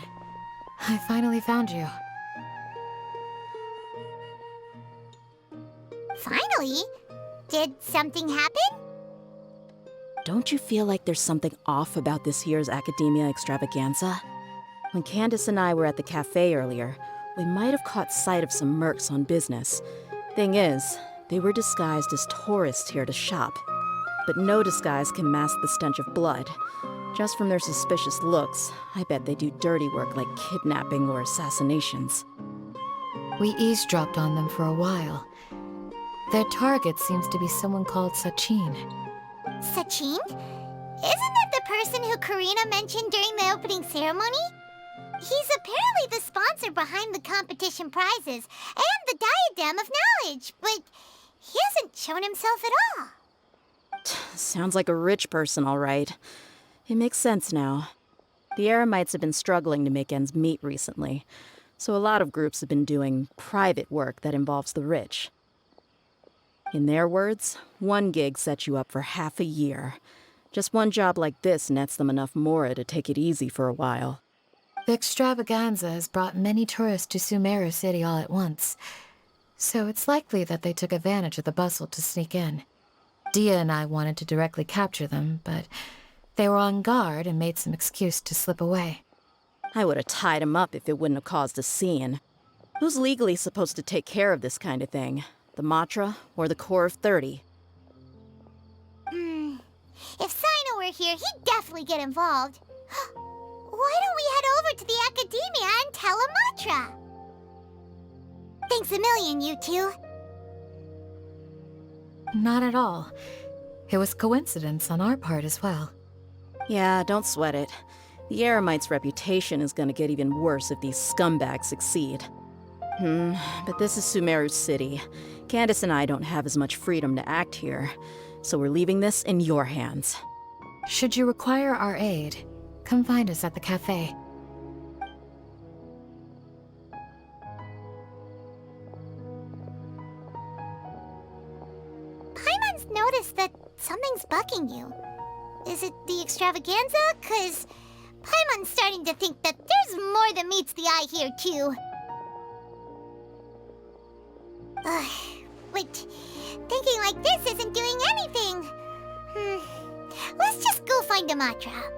I finally found you. Finally? Did something happen? Don't you feel like there's something off about this year's Academia Extravaganza? When Candace and I were at the cafe earlier, we might have caught sight of some mercs on business. Thing is, they were disguised as tourists here to shop. But no disguise can mask the stench of blood. Just from their suspicious looks, I bet they do dirty work like kidnapping or assassinations. We eavesdropped on them for a while. Their target seems to be someone called Sachin. Sachin? Isn't that the person who Karina mentioned during the opening ceremony? He's apparently the sponsor behind the competition prizes and the Diadem of Knowledge, but He hasn't shown himself at all. Sounds like a rich person, all right. It makes sense now. The Eremites have been struggling to make ends meet recently, so a lot of groups have been doing private work that involves the rich. In their words, one gig sets you up for half a year. Just one job like this nets them enough mora to take it easy for a while. The extravaganza has brought many tourists to Sumeru City all at once, so it's likely that they took advantage of the bustle to sneak in. Dia and I wanted to directly capture them, but they were on guard and made some excuse to slip away. I would have tied him up if it wouldn't have caused a scene. Who's legally supposed to take care of this kind of thing? The Matra or the Core of 30? If Sino were here, he'd definitely get involved. Why don't we head over to the Academia and tell Amatra? Thanks a million, you two. Not at all. It was coincidence on our part as well. Yeah, don't sweat it. The Eremites' reputation is gonna get even worse if these scumbags succeed. But this is Sumeru City. Candace and I don't have as much freedom to act here, so we're leaving this in your hands. Should you require our aid, come find us at the cafe. Paimon's noticed that something's bugging you. Is it the extravaganza? 'Cause Paimon's starting to think that there's more than meets the eye here, too. But thinking like this isn't doing anything. Let's just go find Amatra.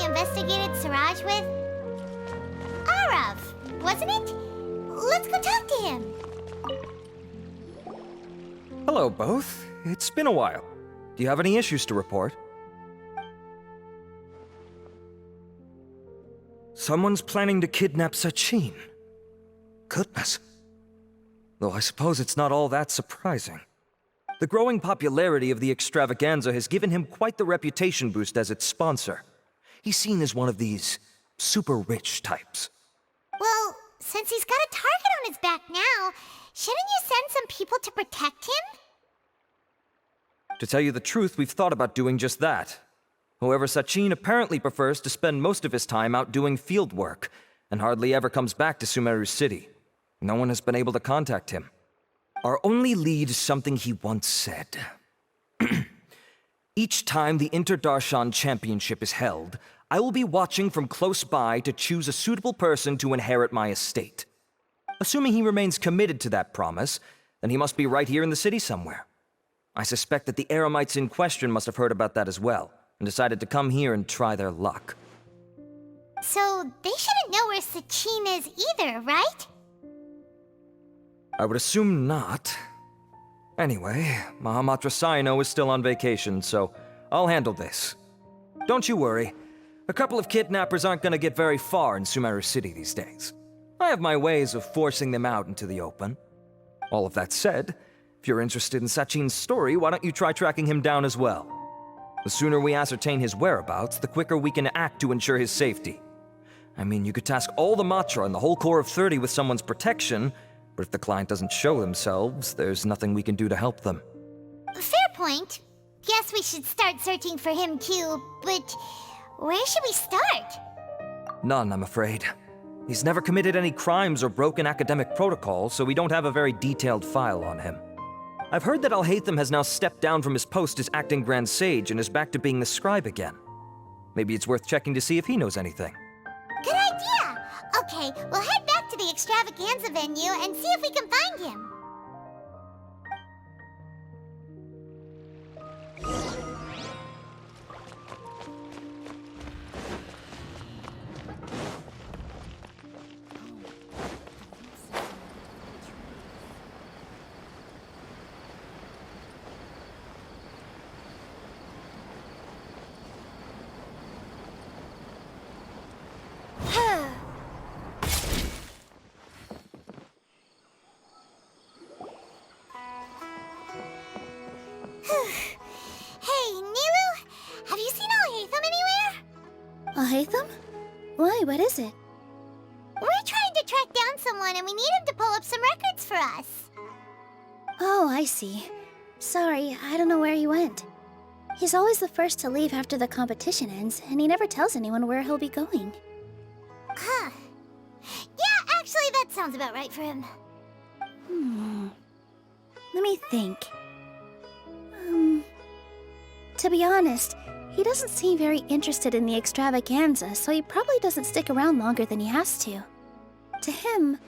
Investigated Siraj with? Arav, wasn't it? Let's go talk to him. Hello, both. It's been a while. Do you have any issues to report? Someone's planning to kidnap Sachin. Goodness. Though I suppose it's not all that surprising. The growing popularity of the extravaganza has given him quite the reputation boost as its sponsor. He's seen as one of these super rich types. Well, since he's got a target on his back now, shouldn't you send some people to protect him? To tell you the truth, we've thought about doing just that. However, Sachin apparently prefers to spend most of his time out doing field work, and hardly ever comes back to Sumeru City. No one has been able to contact him. Our only lead is something he once said. Each time the Inter-Darshan championship is held, I will be watching from close by to choose a suitable person to inherit my estate. Assuming he remains committed to that promise, then he must be right here in the city somewhere. I suspect that the Eremites in question must have heard about that as well, and decided to come here and try their luck. So they shouldn't know where Sachin is either, right? I would assume not. Anyway, Mahamatra Saino is still on vacation, so I'll handle this. Don't you worry. A couple of kidnappers aren't gonna get very far in Sumeru City these days. I have my ways of forcing them out into the open. All of that said, if you're interested in Sachin's story, why don't you try tracking him down as well? The sooner we ascertain his whereabouts, the quicker we can act to ensure his safety. I mean, you could task all the Matra and the whole Core of 30 with someone's protection, but if the client doesn't show themselves, there's nothing we can do to help them. Fair point. Guess we should start searching for him too, but where should we start? None, I'm afraid. He's never committed any crimes or broken academic protocol, so we don't have a very detailed file on him. I've heard that Alhaitham has now stepped down from his post as acting Grand Sage and is back to being the scribe again. Maybe it's worth checking to see if he knows anything. Good idea! Okay, we'll head back to the extravaganza venue and see if we can find him. Alhaitham? Why, what is it? We're trying to track down someone and we need him to pull up some records for us. Oh, I see. Sorry, I don't know where he went. He's always the first to leave after the competition ends, and he never tells anyone where he'll be going. Huh. Yeah, actually, that sounds about right for him. Let me think. To be honest, he doesn't seem very interested in the extravaganza, so he probably doesn't stick around longer than he has to. To him,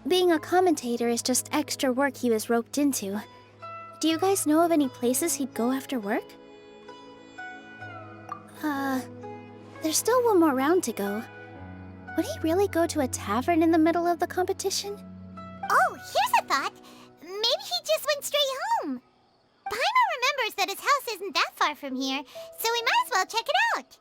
being a commentator is just extra work he was roped into. Do you guys know of any places he'd go after work? There's still one more round to go. Would he really go to a tavern in the middle of the competition? Oh, here's a thought. Maybe he just went straight home. Paimon remembers that his house isn't that far from here, so we might as well check it out.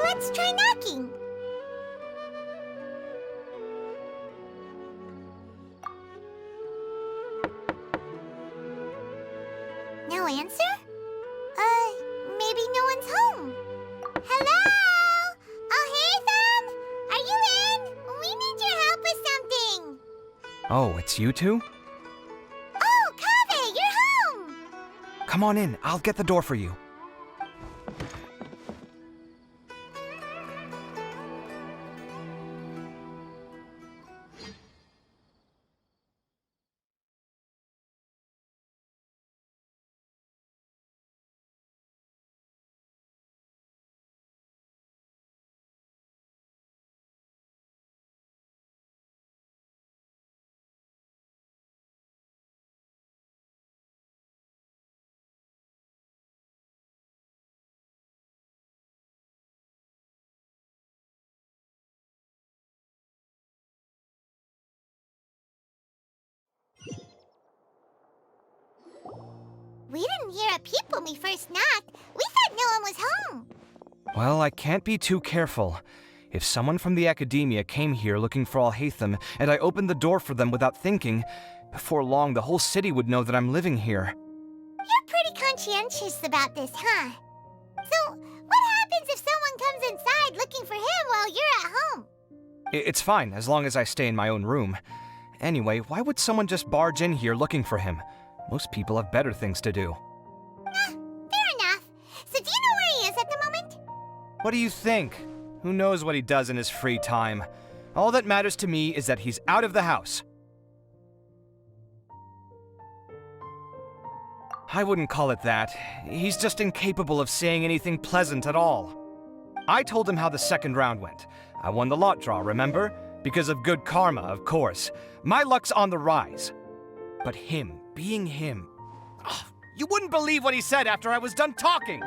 Let's try knocking. No answer? Maybe no one's home. Hello? Alhaitham? Are you in? We need your help with something. Oh, it's you two? Oh, Kaveh, you're home! Come on in, I'll get the door for you. We didn't hear a peep when we first knocked. We thought no one was home. Well, I can't be too careful. If someone from the academia came here looking for Alhaitham, and I opened the door for them without thinking, before long the whole city would know that I'm living here. You're pretty conscientious about this, huh? So, what happens if someone comes inside looking for him while you're at home? It's fine, as long as I stay in my own room. Anyway, why would someone just barge in here looking for him? Most people have better things to do. Fair enough. So do you know where he is at the moment? What do you think? Who knows what he does in his free time? All that matters to me is that he's out of the house. I wouldn't call it that. He's just incapable of saying anything pleasant at all. I told him how the second round went. I won the lot draw, remember? Because of good karma, of course. My luck's on the rise. But him, being him... you wouldn't believe what he said after I was done talking!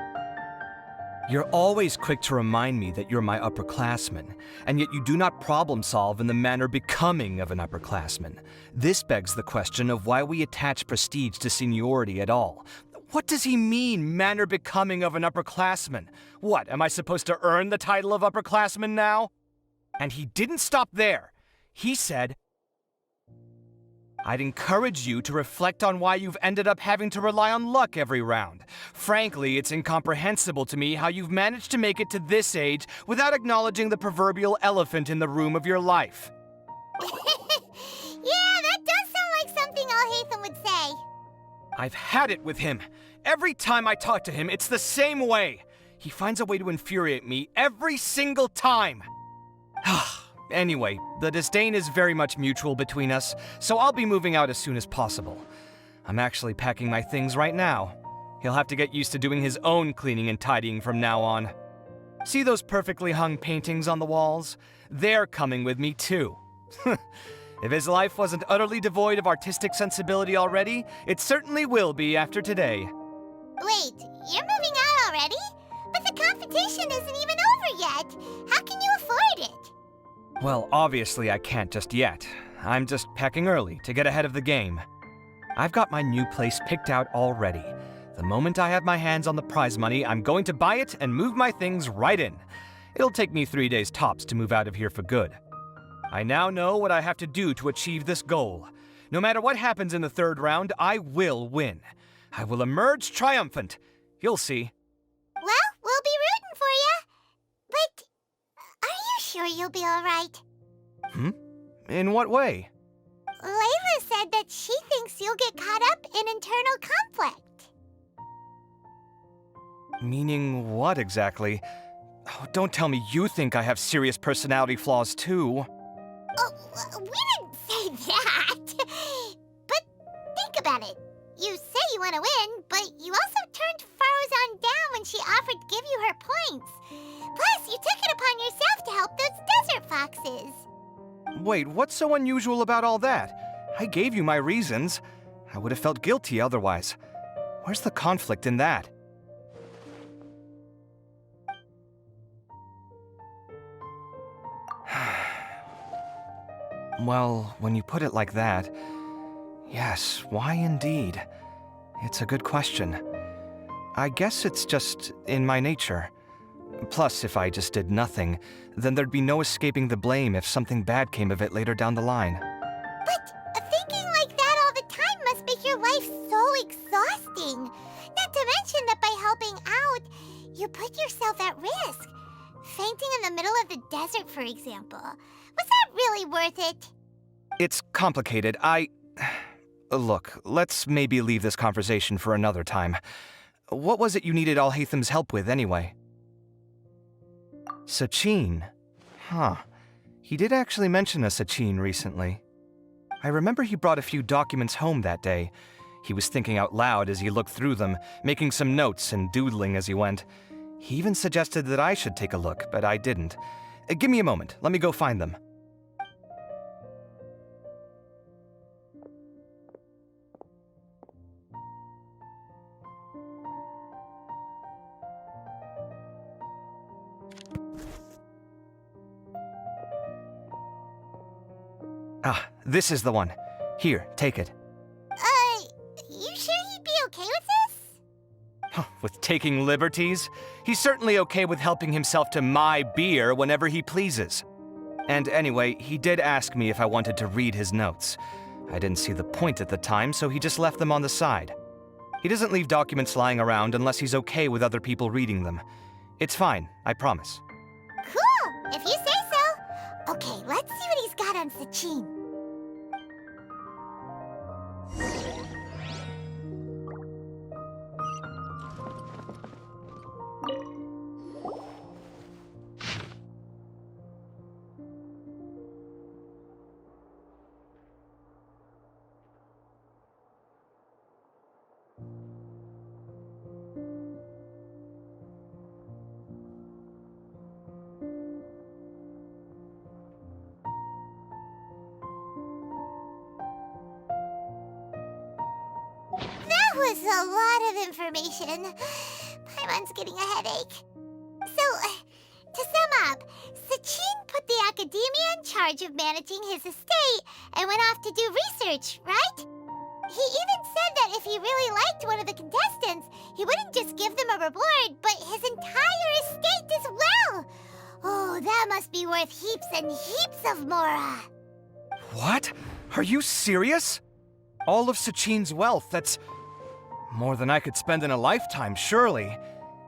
You're always quick to remind me that you're my upperclassman, and yet you do not problem solve in the manner becoming of an upperclassman. This begs the question of why we attach prestige to seniority at all. What does he mean, manner becoming of an upperclassman? What, am I supposed to earn the title of upperclassman now? And he didn't stop there. He said, I'd encourage you to reflect on why you've ended up having to rely on luck every round. Frankly, it's incomprehensible to me how you've managed to make it to this age without acknowledging the proverbial elephant in the room of your life. Yeah, that does sound like something Alhaitham would say. I've had it with him. Every time I talk to him, it's the same way. He finds a way to infuriate me every single time. Anyway, the disdain is very much mutual between us, so I'll be moving out as soon as possible. I'm actually packing my things right now. He'll have to get used to doing his own cleaning and tidying from now on. See those perfectly hung paintings on the walls? They're coming with me too. If his life wasn't utterly devoid of artistic sensibility already, it certainly will be after today. Wait, you're moving out already? But the competition isn't even over yet. How can you afford it? Well, obviously I can't just yet. I'm just packing early to get ahead of the game. I've got my new place picked out already. The moment I have my hands on the prize money, I'm going to buy it and move my things right in. It'll take me 3 days tops to move out of here for good. I now know what I have to do to achieve this goal. No matter what happens in the third round, I will win. I will emerge triumphant. You'll see. Well, we'll be rooting for you. But are you sure you'll be all right? In what way? Layla said that she thinks you'll get caught up in internal conflict. Meaning what exactly? Oh, don't tell me you think I have serious personality flaws too. Oh, we didn't say that. But think about it. You say you want to win, but you also turned Farozan down when she offered to give you her points. Plus, you took it upon yourself to help those desert foxes. Wait, what's so unusual about all that? I gave you my reasons. I would have felt guilty otherwise. Where's the conflict in that? Well, when you put it like that, yes, why indeed? It's a good question. I guess it's just in my nature. Plus, if I just did nothing, then there'd be no escaping the blame if something bad came of it later down the line. But thinking like that all the time must make your life so exhausting. Not to mention that by helping out, you put yourself at risk. Fainting in the middle of the desert, for example. Was that really worth it? It's complicated. Look, let's maybe leave this conversation for another time. What was it you needed Alhaitham's help with, anyway? Sachin? Huh. He did actually mention a Sachin recently. I remember he brought a few documents home that day. He was thinking out loud as he looked through them, making some notes and doodling as he went. He even suggested that I should take a look, but I didn't. Give me a moment. Let me go find them. Ah, this is the one. Here, take it. You sure he'd be okay with this? With taking liberties? He's certainly okay with helping himself to my beer whenever he pleases. And anyway, he did ask me if I wanted to read his notes. I didn't see the point at the time, so he just left them on the side. He doesn't leave documents lying around unless he's okay with other people reading them. It's fine, I promise. Cool, if you say so. Okay, let's see what he's got on Sachin. That was a lot of information. Paimon's getting a headache. So, to sum up, Sachin put the academia in charge of managing his estate and went off to do research, right? He even said that if he really liked one of the contestants, he wouldn't just give them a reward, but his entire estate as well. Oh, that must be worth heaps and heaps of mora. What? Are you serious? All of Sachin's wealth, that's more than I could spend in a lifetime, surely.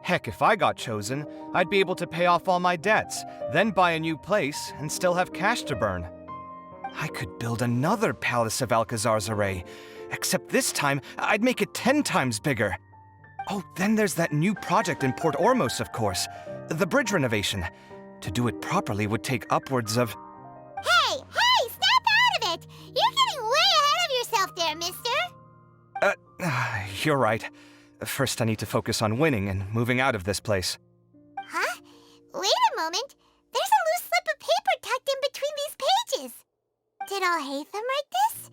Heck, if I got chosen, I'd be able to pay off all my debts, then buy a new place, and still have cash to burn. I could build another Palace of Alcazar's Array, except this time, I'd make it 10 times bigger. Oh, then there's that new project in Port Ormos, of course. The bridge renovation. To do it properly would take upwards of... Hey, snap out of it! You're getting way ahead of yourself there, mister! You're right. First I need to focus on winning and moving out of this place. Huh? Wait a moment. There's a loose slip of paper tucked in between these pages. Did Alhaitham write this?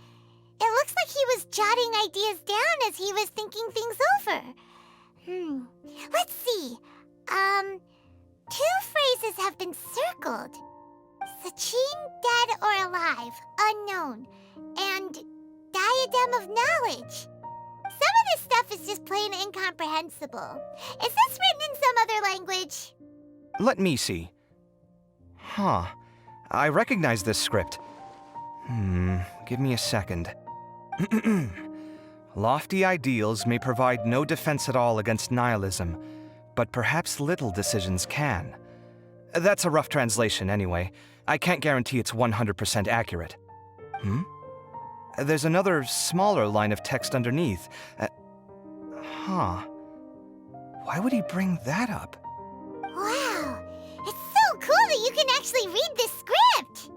It looks like he was jotting ideas down as he was thinking things over. Let's see. Two phrases have been circled. Sachin, dead or alive, unknown. And diadem of knowledge. Some of this stuff is just plain incomprehensible. Is this written in some other language? Let me see. Huh. I recognize this script. Give me a second. Lofty ideals may provide no defense at all against nihilism, but perhaps little decisions can. That's a rough translation anyway. I can't guarantee it's 100% accurate. There's another smaller line of text underneath. Why would he bring that up? Wow, it's so cool that you can actually read this script!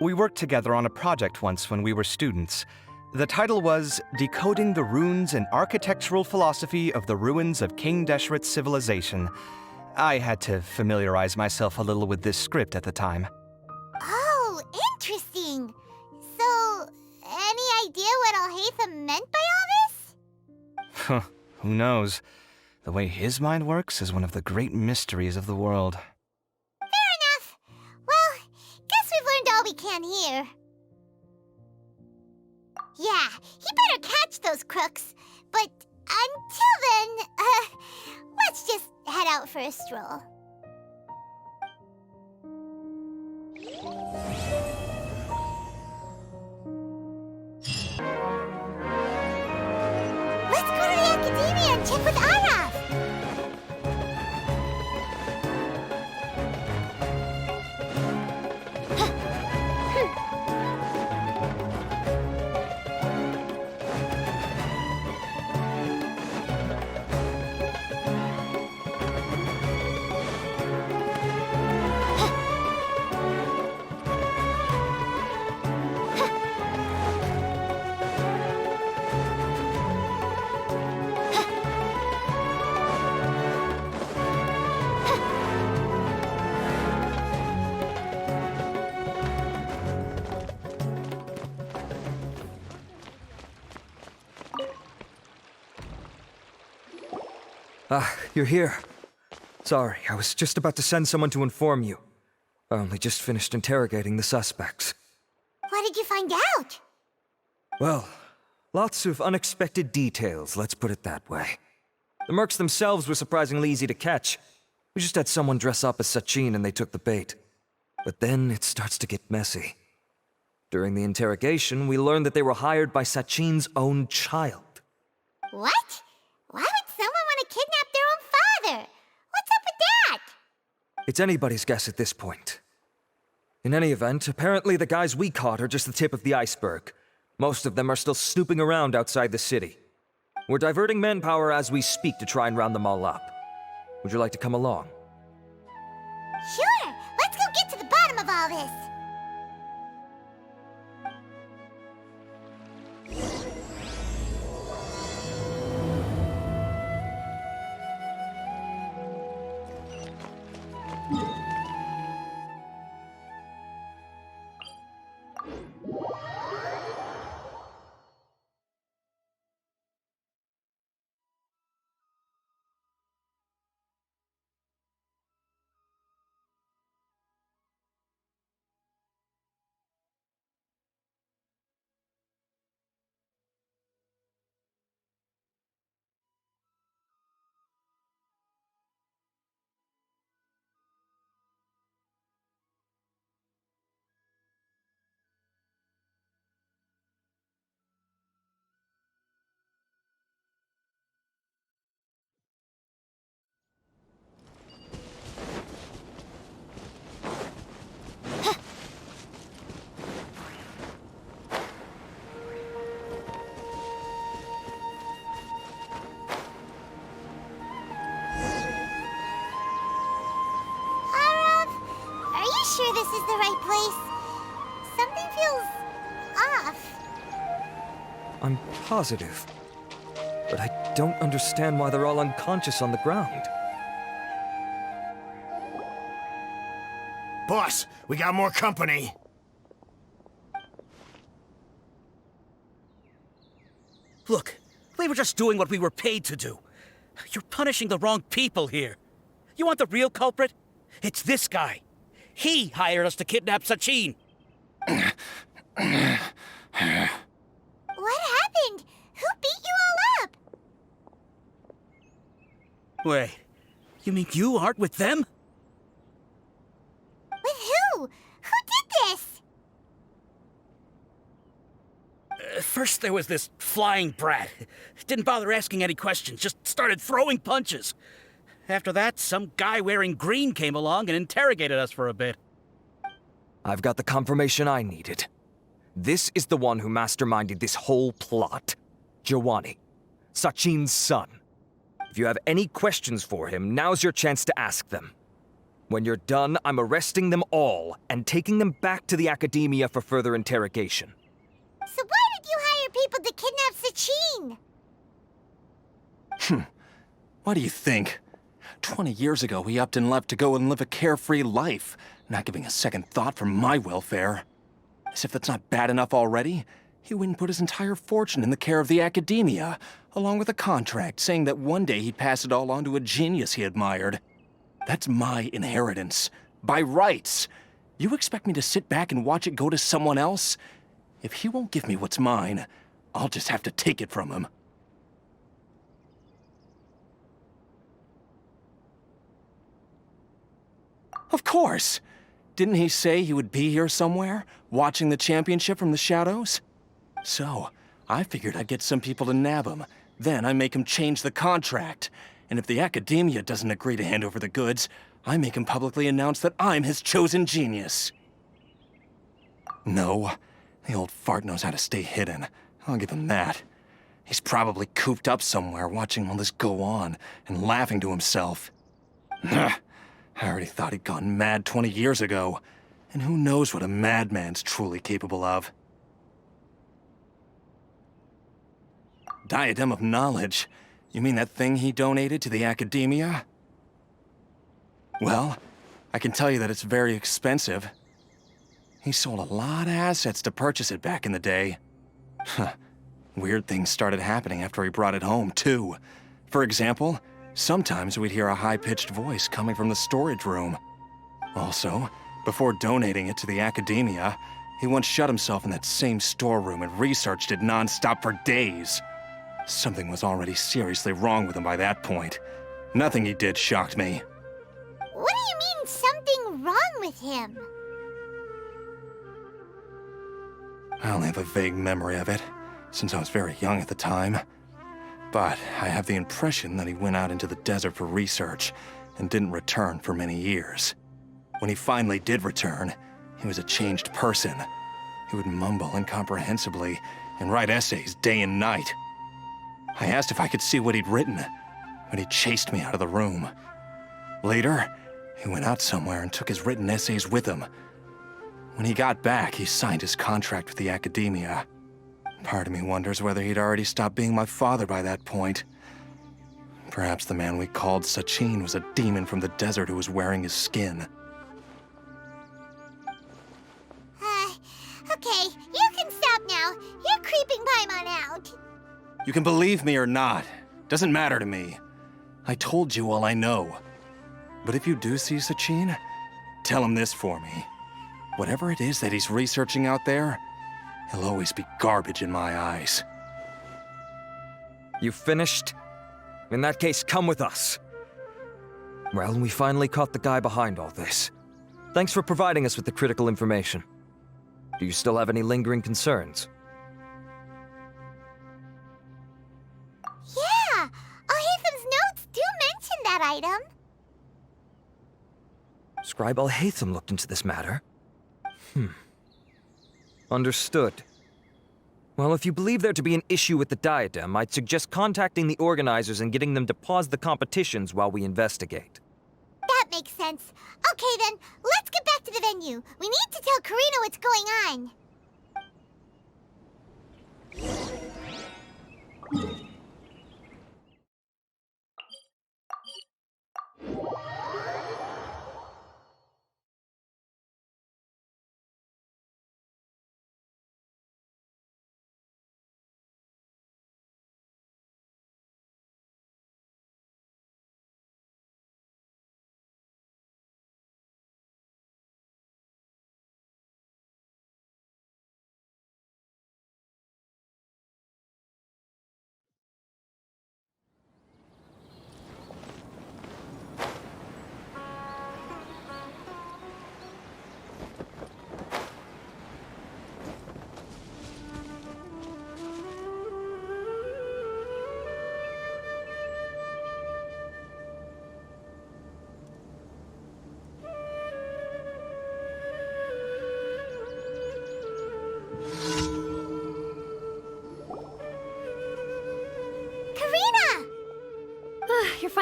We worked together on a project once when we were students. The title was Decoding the Runes and Architectural Philosophy of the Ruins of King Deshret's Civilization. I had to familiarize myself a little with this script at the time. Oh, interesting. So, any idea what Alhaitham meant by all this? Who knows? The way his mind works is one of the great mysteries of the world. Fair enough. Well, guess we've learned all we can here. Yeah, he better catch those crooks. But until then, let's just head out for a stroll. Let's go to the Academia and check with Araf! You're here. Sorry, I was just about to send someone to inform you. I only just finished interrogating the suspects. What did you find out? Well, lots of unexpected details, let's put it that way. The mercs themselves were surprisingly easy to catch. We just had someone dress up as Sachin and they took the bait. But then it starts to get messy. During the interrogation, we learned that they were hired by Sachin's own child. What? Why would someone want to kidnap their own father? What's up with that? It's anybody's guess at this point. In any event, apparently the guys we caught are just the tip of the iceberg. Most of them are still snooping around outside the city. We're diverting manpower as we speak to try and round them all up. Would you like to come along? Sure! Let's go get to the bottom of all this! Sure this is the right place? Something feels off. I'm positive. But I don't understand why they're all unconscious on the ground. Boss, we got more company. Look, we were just doing what we were paid to do. You're punishing the wrong people here. You want the real culprit? It's this guy. He hired us to kidnap Sachin. What happened? Who beat you all up? Wait, you mean you aren't with them? With who? Who did this? First there was this flying brat. Didn't bother asking any questions, just started throwing punches. After that, some guy wearing green came along and interrogated us for a bit. I've got the confirmation I needed. This is the one who masterminded this whole plot. Jawani, Sachin's son. If you have any questions for him, now's your chance to ask them. When you're done, I'm arresting them all and taking them back to the Academia for further interrogation. So why did you hire people to kidnap Sachin? What do you think? 20 years ago, he upped and left to go and live a carefree life, not giving a second thought for my welfare. As if that's not bad enough already, he went and put his entire fortune in the care of the Academia, along with a contract saying that one day he'd pass it all on to a genius he admired. That's my inheritance, by rights. You expect me to sit back and watch it go to someone else? If he won't give me what's mine, I'll just have to take it from him. Of course! Didn't he say he would be here somewhere, watching the championship from the shadows? So, I figured I'd get some people to nab him. Then I make him change the contract. And if the Academia doesn't agree to hand over the goods, I make him publicly announce that I'm his chosen genius. No, the old fart knows how to stay hidden. I'll give him that. He's probably cooped up somewhere watching all this go on and laughing to himself. I already thought he'd gone mad 20 years ago. And who knows what a madman's truly capable of. Diadem of Knowledge? You mean that thing he donated to the Academia? Well, I can tell you that it's very expensive. He sold a lot of assets to purchase it back in the day. Weird things started happening after he brought it home, too. For example, sometimes we'd hear a high-pitched voice coming from the storage room. Also, before donating it to the Academia, he once shut himself in that same storeroom and researched it non-stop for days. Something was already seriously wrong with him by that point. Nothing he did shocked me. What do you mean, something wrong with him? I only have a vague memory of it, since I was very young at the time. But I have the impression that he went out into the desert for research and didn't return for many years. When he finally did return, he was a changed person. He would mumble incomprehensibly and write essays day and night. I asked if I could see what he'd written, but he chased me out of the room. Later, he went out somewhere and took his written essays with him. When he got back, he signed his contract with the Academia. Part of me wonders whether he'd already stopped being my father by that point. Perhaps the man we called Sachin was a demon from the desert who was wearing his skin. Okay, you can stop now. You're creeping Paimon out. You can believe me or not. Doesn't matter to me. I told you all I know. But if you do see Sachin, tell him this for me. Whatever it is that he's researching out there, he'll always be garbage in my eyes. You finished? In that case, come with us. Well, we finally caught the guy behind all this. Thanks for providing us with the critical information. Do you still have any lingering concerns? Yeah! Al-Haytham's notes do mention that item. Scribe Al-Haytham looked into this matter. Understood. Well, if you believe there to be an issue with the diadem, I'd suggest contacting the organizers and getting them to pause the competitions while we investigate. That makes sense. Okay then, let's get back to the venue. We need to tell Karina what's going on.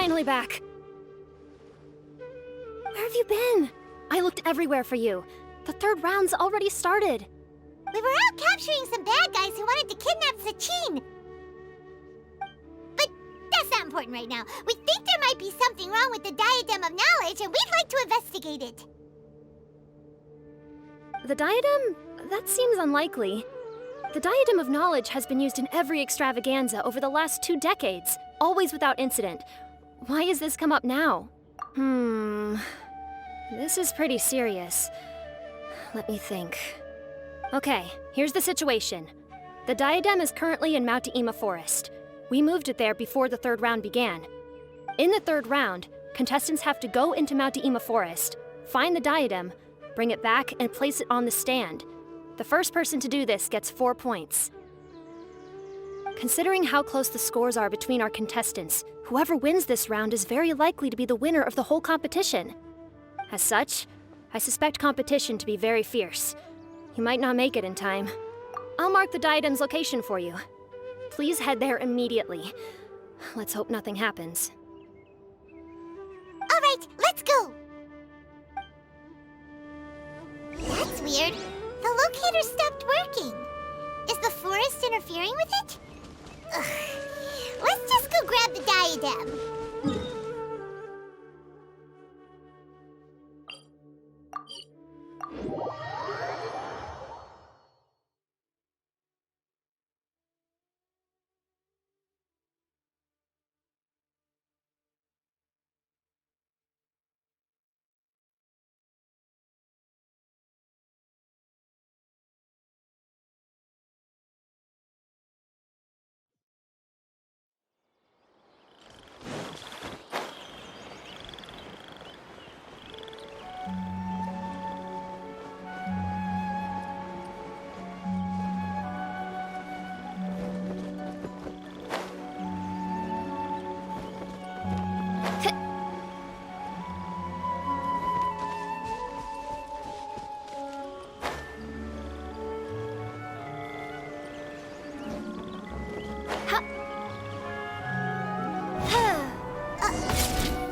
finally back. Where have you been? I looked everywhere for you. The third round's already started. We were out capturing some bad guys who wanted to kidnap Sachin. But that's not important right now. We think there might be something wrong with the Diadem of Knowledge, and we'd like to investigate it. The diadem? That seems unlikely. The Diadem of Knowledge has been used in every extravaganza over the last 2 decades, always without incident. Why has this come up now? This is pretty serious. Let me think. Okay, here's the situation. The diadem is currently in Mount Ima Forest. We moved it there before the third round began. In the third round, contestants have to go into Mount Ima Forest, find the diadem, bring it back, and place it on the stand. The first person to do this gets 4 points. Considering how close the scores are between our contestants, whoever wins this round is very likely to be the winner of the whole competition. As such, I suspect competition to be very fierce. You might not make it in time. I'll mark the diadem's location for you. Please head there immediately. Let's hope nothing happens. All right, let's go. That's weird. The locator stopped working. Is the forest interfering with it? Ugh. Let's just go grab the diadem.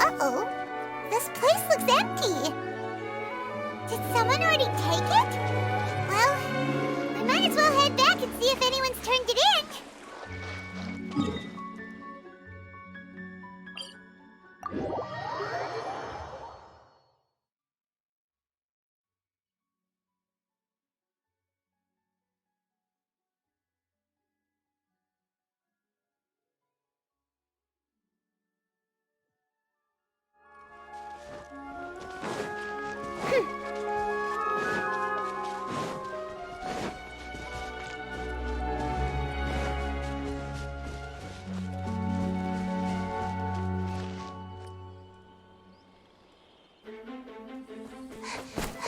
Uh-oh. This place looks empty. Did someone already take it? Well, we might as well head back and see if anyone's turned it in.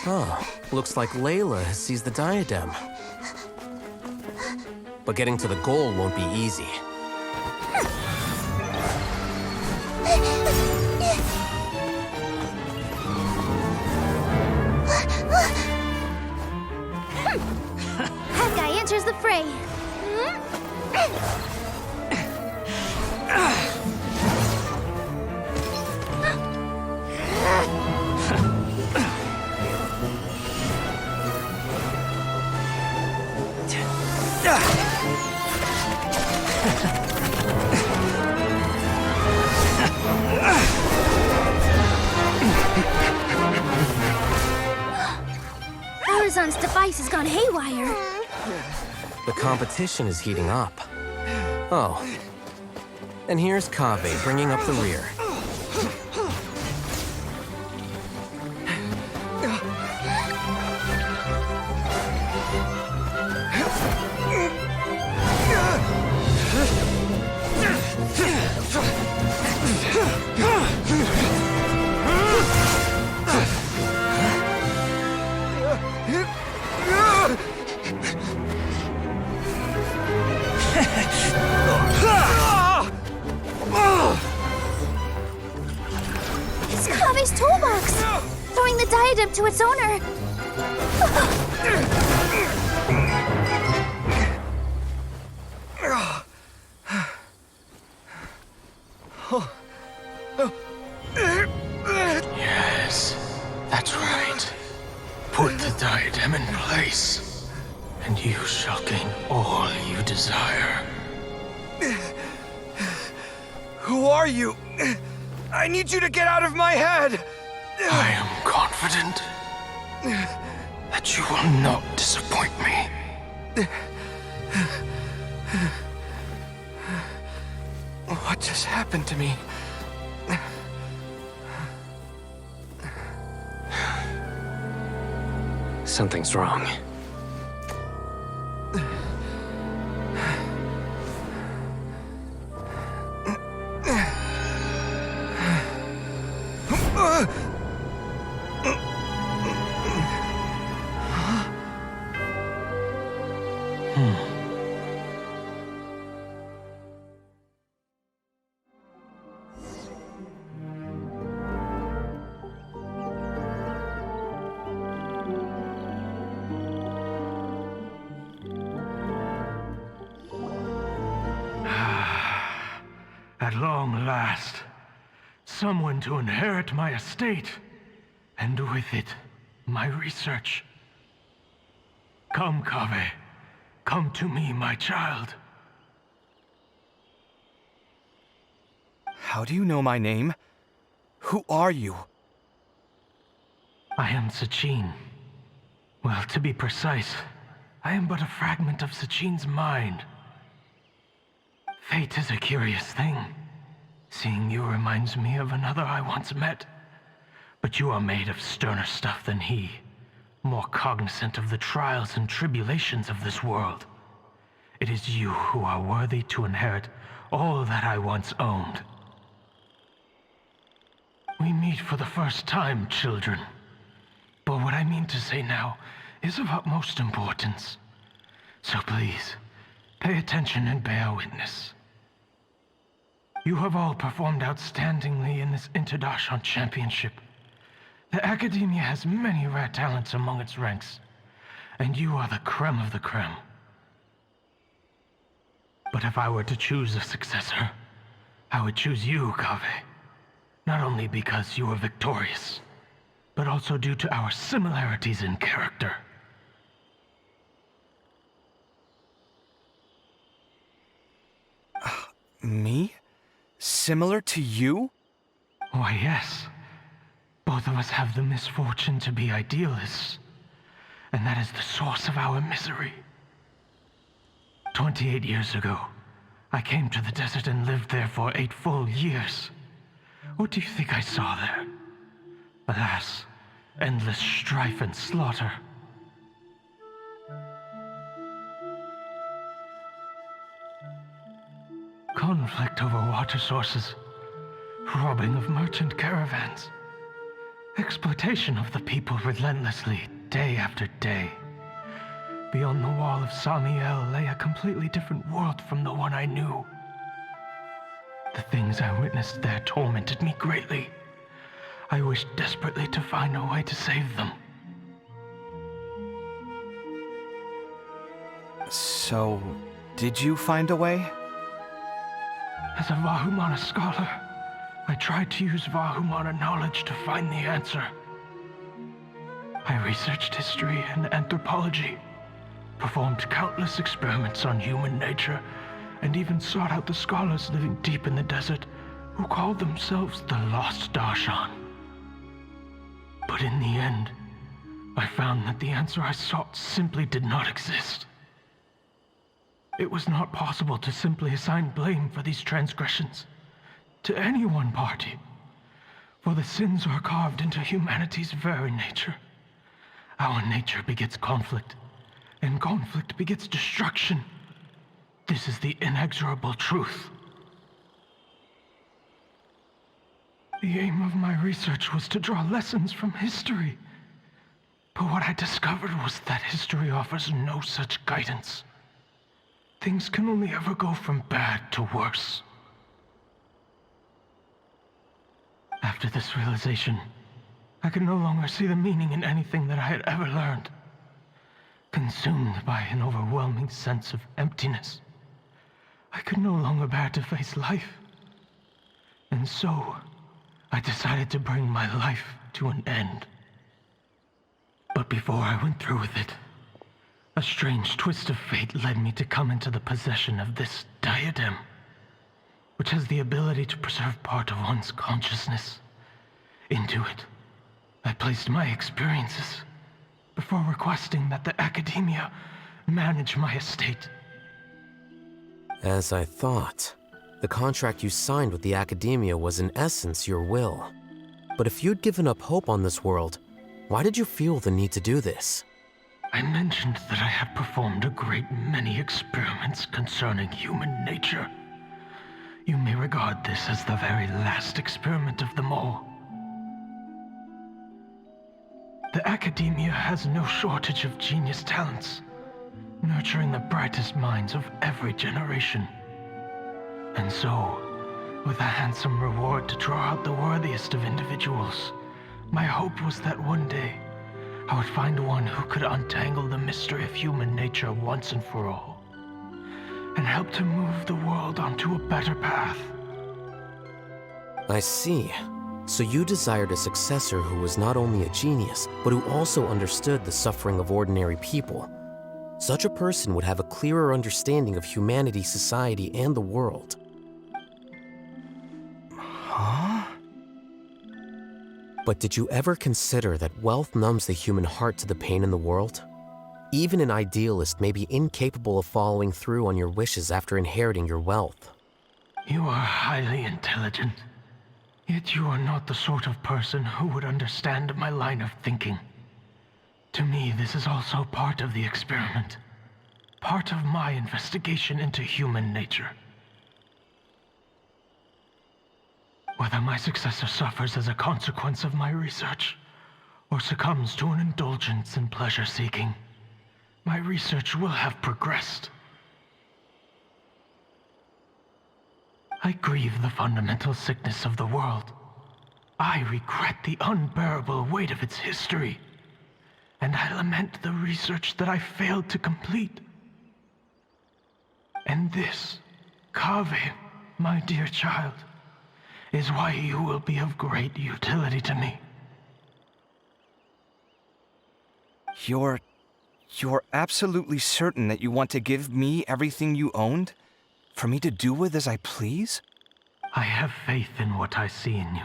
Oh, looks like Layla has seized the diadem. But getting to the goal won't be easy. That guy enters the fray. Arizon's device has gone haywire. The competition is heating up. Oh. And here's Kaveh bringing up the rear. It's Kaveh's toolbox! Throwing the diadem to its owner! diadem in place, and you shall gain all you desire. Who are you? I need you to get out of my head! I am confident that you will not disappoint me. What just happened to me? Something's wrong. At long last, someone to inherit my estate, and with it, my research. Come, Kaveh. Come to me, my child. How do you know my name? Who are you? I am Sachin. Well, to be precise, I am but a fragment of Sachin's mind. Fate is a curious thing. Seeing you reminds me of another I once met. But you are made of sterner stuff than he, more cognizant of the trials and tribulations of this world. It is you who are worthy to inherit all that I once owned. We meet for the first time, children. But what I mean to say now is of utmost importance. So please, pay attention and bear witness. You have all performed outstandingly in this Inter-Darshan championship. The Academia has many rare talents among its ranks, and you are the creme of the creme. But if I were to choose a successor, I would choose you, Kaveh. Not only because you are victorious, but also due to our similarities in character. Me? Similar to you? Why, yes. Both of us have the misfortune to be idealists, and that is the source of our misery. 28 years ago, I came to the desert and lived there for 8 full years. What do you think I saw there? Alas, endless strife and slaughter. Conflict over water sources, robbing of merchant caravans, exploitation of the people relentlessly, day after day. Beyond the wall of Samiel lay a completely different world from the one I knew. The things I witnessed there tormented me greatly. I wished desperately to find a way to save them. So, did you find a way? As a Vahumana scholar, I tried to use Vahumana knowledge to find the answer. I researched history and anthropology, performed countless experiments on human nature, and even sought out the scholars living deep in the desert who called themselves the Lost Darshan. But in the end, I found that the answer I sought simply did not exist. It was not possible to simply assign blame for these transgressions to any one party, for the sins are carved into humanity's very nature. Our nature begets conflict, and conflict begets destruction. This is the inexorable truth. The aim of my research was to draw lessons from history. But what I discovered was that history offers no such guidance. Things can only ever go from bad to worse. After this realization, I could no longer see the meaning in anything that I had ever learned. Consumed by an overwhelming sense of emptiness, I could no longer bear to face life. And so, I decided to bring my life to an end. But before I went through with it, a strange twist of fate led me to come into the possession of this diadem, which has the ability to preserve part of one's consciousness. Into it, I placed my experiences before requesting that the Academia manage my estate. As I thought, the contract you signed with the Academia was in essence your will. But if you'd given up hope on this world, why did you feel the need to do this? I mentioned that I have performed a great many experiments concerning human nature. You may regard this as the very last experiment of them all. The Academia has no shortage of genius talents, nurturing the brightest minds of every generation. And so, with a handsome reward to draw out the worthiest of individuals, my hope was that one day, I would find one who could untangle the mystery of human nature once and for all, and help to move the world onto a better path. I see. So you desired a successor who was not only a genius, but who also understood the suffering of ordinary people. Such a person would have a clearer understanding of humanity, society, and the world. Huh? But did you ever consider that wealth numbs the human heart to the pain in the world? Even an idealist may be incapable of following through on your wishes after inheriting your wealth. You are highly intelligent, yet you are not the sort of person who would understand my line of thinking. To me, this is also part of the experiment, part of my investigation into human nature. Whether my successor suffers as a consequence of my research, or succumbs to an indulgence in pleasure-seeking, my research will have progressed. I grieve the fundamental sickness of the world. I regret the unbearable weight of its history. And I lament the research that I failed to complete. And this, Kaveh, my dear child, is why you will be of great utility to me. You're absolutely certain that you want to give me everything you owned? For me to do with as I please? I have faith in what I see in you.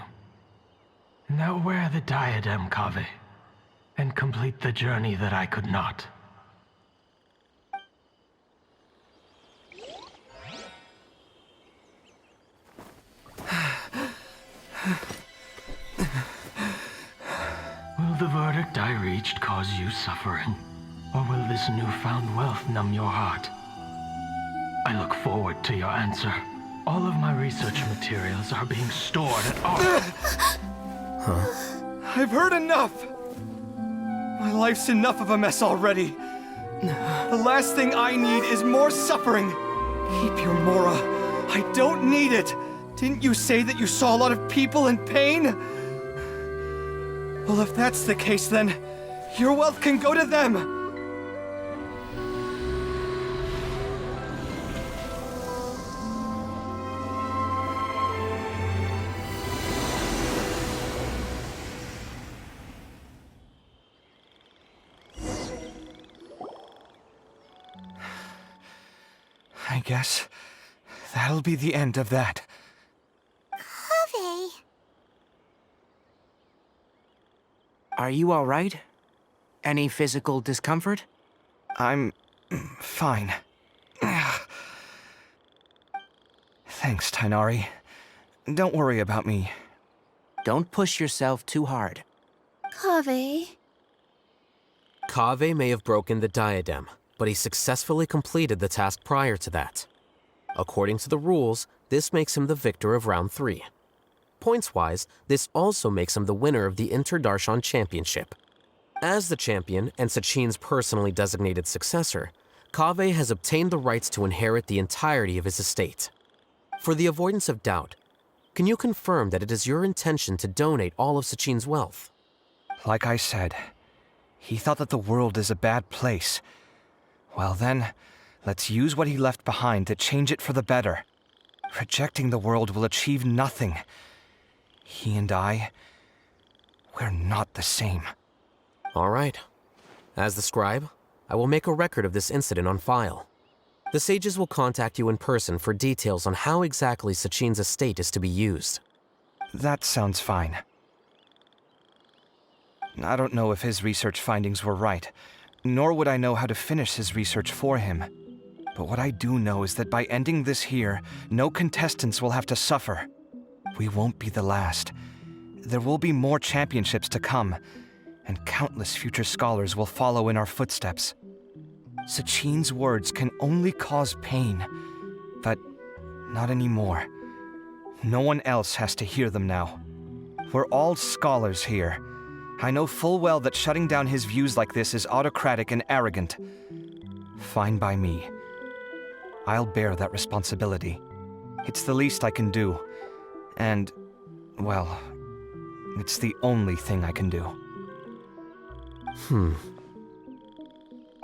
Now wear the diadem, Kaveh, and complete the journey that I could not. Will the verdict I reached cause you suffering? Or will this newfound wealth numb your heart? I look forward to your answer. All of my research materials are being stored at our... I've heard enough! My life's enough of a mess already. The last thing I need is more suffering. Keep your Mora. I don't need it. Didn't you say that you saw a lot of people in pain? Well, if that's the case, then your wealth can go to them. I guess that'll be the end of that. Kaveh. Are you all right? Any physical discomfort? I'm fine. Thanks, Tainari. Don't worry about me. Don't push yourself too hard. Kaveh. Kaveh may have broken the diadem, but he successfully completed the task prior to that. According to the rules, this makes him the victor of round 3. Points-wise, this also makes him the winner of the Inter-Darshan Championship. As the champion and Sachin's personally designated successor, Kaveh has obtained the rights to inherit the entirety of his estate. For the avoidance of doubt, can you confirm that it is your intention to donate all of Sachin's wealth? Like I said, he thought that the world is a bad place. Well then, let's use what he left behind to change it for the better. Rejecting the world will achieve nothing. He and I, we're not the same. All right, As the scribe, I will make a record of this incident on file. The sages will contact you in person for details on how exactly Sachin's estate is to be used. That sounds fine. I don't know if his research findings were right, nor would I know how to finish his research for him. But what I do know is that by ending this here, no contestants will have to suffer. We won't be the last. There will be more championships to come, and countless future scholars will follow in our footsteps. Sachin's words can only cause pain, but not anymore. No one else has to hear them now. We're all scholars here. I know full well that shutting down his views like this is autocratic and arrogant. Fine by me. I'll bear that responsibility. It's the least I can do. And, well, it's the only thing I can do.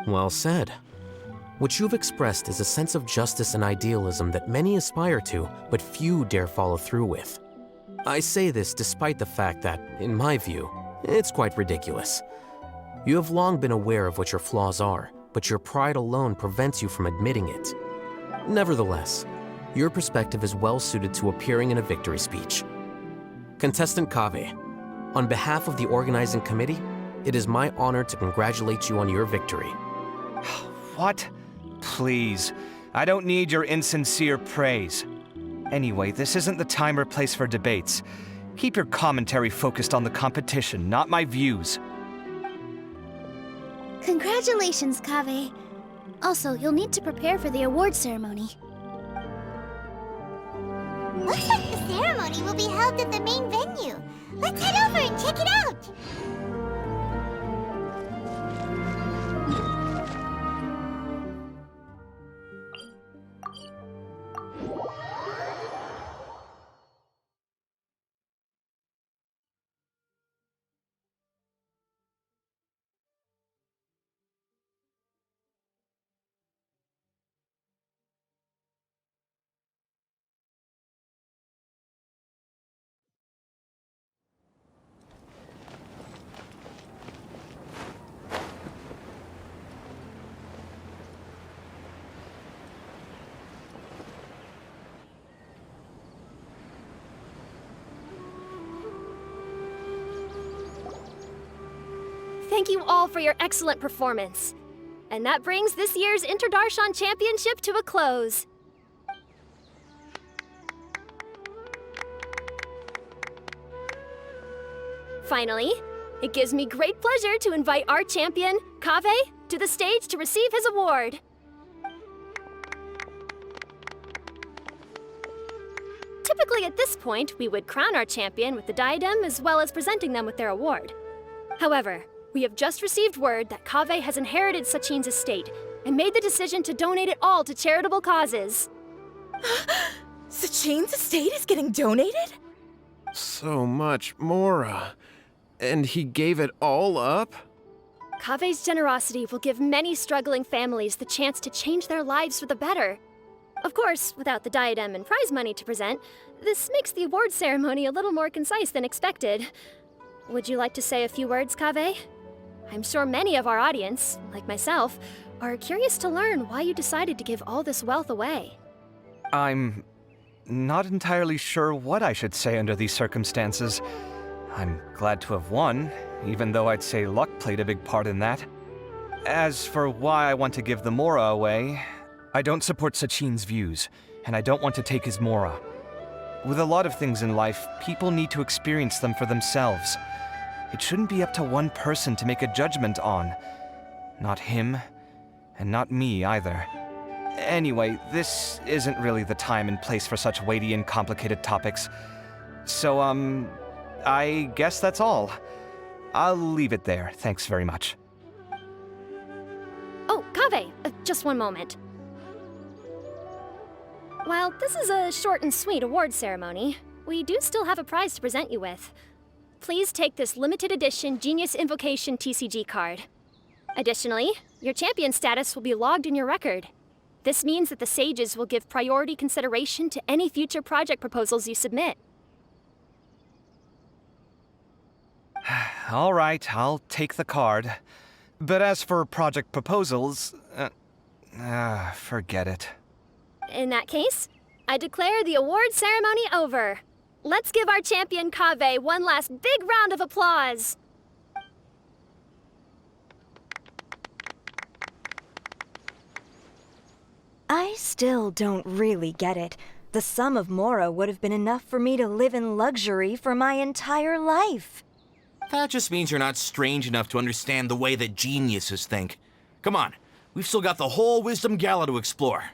Well said. What you've expressed is a sense of justice and idealism that many aspire to, but few dare follow through with. I say this despite the fact that, in my view, it's quite ridiculous. You have long been aware of what your flaws are, but your pride alone prevents you from admitting it. Nevertheless, your perspective is well suited to appearing in a victory speech. Contestant Kaveh, on behalf of the organizing committee, it is my honor to congratulate you on your victory. What? Please. I don't need your insincere praise. Anyway, this isn't the time or place for debates. Keep your commentary focused on the competition, not my views. Congratulations, Kaveh. Also, you'll need to prepare for the award ceremony. Looks like the ceremony will be held at the main venue. Let's head over and check it out! Thank you all for your excellent performance. And that brings this year's Inter-Darshan Championship to a close. Finally, it gives me great pleasure to invite our champion, Kaveh, to the stage to receive his award. Typically at this point, we would crown our champion with the diadem as well as presenting them with their award. However, we have just received word that Kaveh has inherited Sachin's estate and made the decision to donate it all to charitable causes. Sachin's estate is getting donated? So much, Mora. And he gave it all up? Kaveh's generosity will give many struggling families the chance to change their lives for the better. Of course, without the diadem and prize money to present, this makes the award ceremony a little more concise than expected. Would you like to say a few words, Kaveh? I'm sure many of our audience, like myself, are curious to learn why you decided to give all this wealth away. I'm not entirely sure what I should say under these circumstances. I'm glad to have won, even though I'd say luck played a big part in that. As for why I want to give the Mora away, I don't support Sachin's views, and I don't want to take his Mora. With a lot of things in life, people need to experience them for themselves. It shouldn't be up to one person to make a judgment on. Not him, and not me either. Anyway, this isn't really the time and place for such weighty and complicated topics. So, I guess that's all. I'll leave it there, thanks very much. Oh, Kaveh, just one moment. While this is a short and sweet award ceremony, we do still have a prize to present you with. Please take this limited edition Genius Invocation TCG card. Additionally, your champion status will be logged in your record. This means that the sages will give priority consideration to any future project proposals you submit. All right, I'll take the card. But as for project proposals, forget it. In that case, I declare the award ceremony over. Let's give our champion Kaveh one last big round of applause. I still don't really get it. The sum of Mora would have been enough for me to live in luxury for my entire life. That just means you're not strange enough to understand the way that geniuses think. Come on, we've still got the whole Wisdom Gala to explore.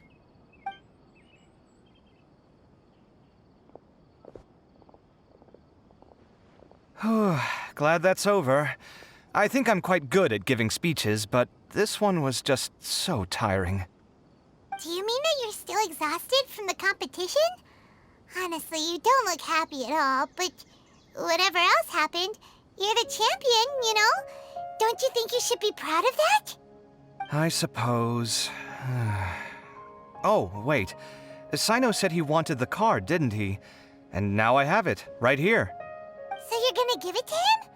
Glad that's over. I think I'm quite good at giving speeches, but this one was just so tiring. Do you mean that you're still exhausted from the competition? Honestly, you don't look happy at all, but whatever else happened, you're the champion, you know? Don't you think you should be proud of that? I suppose. Oh, wait. Sino said he wanted the card, didn't he? And now I have it, right here. So you're gonna give it to him?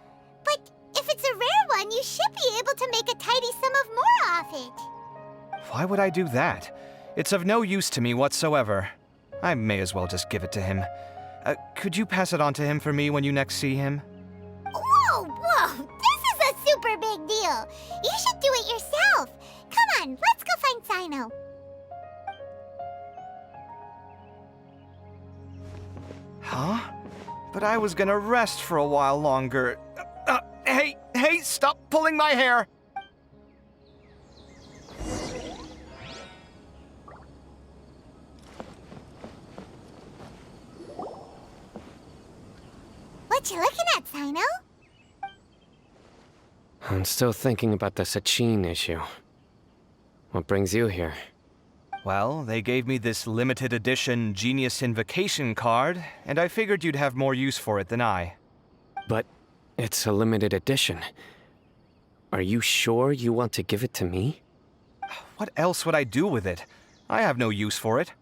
But if it's a rare one, you should be able to make a tidy sum of more off it. Why would I do that? It's of no use to me whatsoever. I may as well just give it to him. Could you pass it on to him for me when you next see him? Whoa, whoa! This is a super big deal! You should do it yourself! Come on, let's go find Sino. Huh? But I was gonna rest for a while longer. Hey, stop pulling my hair! What you looking at, Sino? I'm still thinking about the Sachin issue. What brings you here? Well, they gave me this limited edition Genius Invocation card, and I figured you'd have more use for it than I. But it's a limited edition. Are you sure you want to give it to me? What else would I do with it? I have no use for it.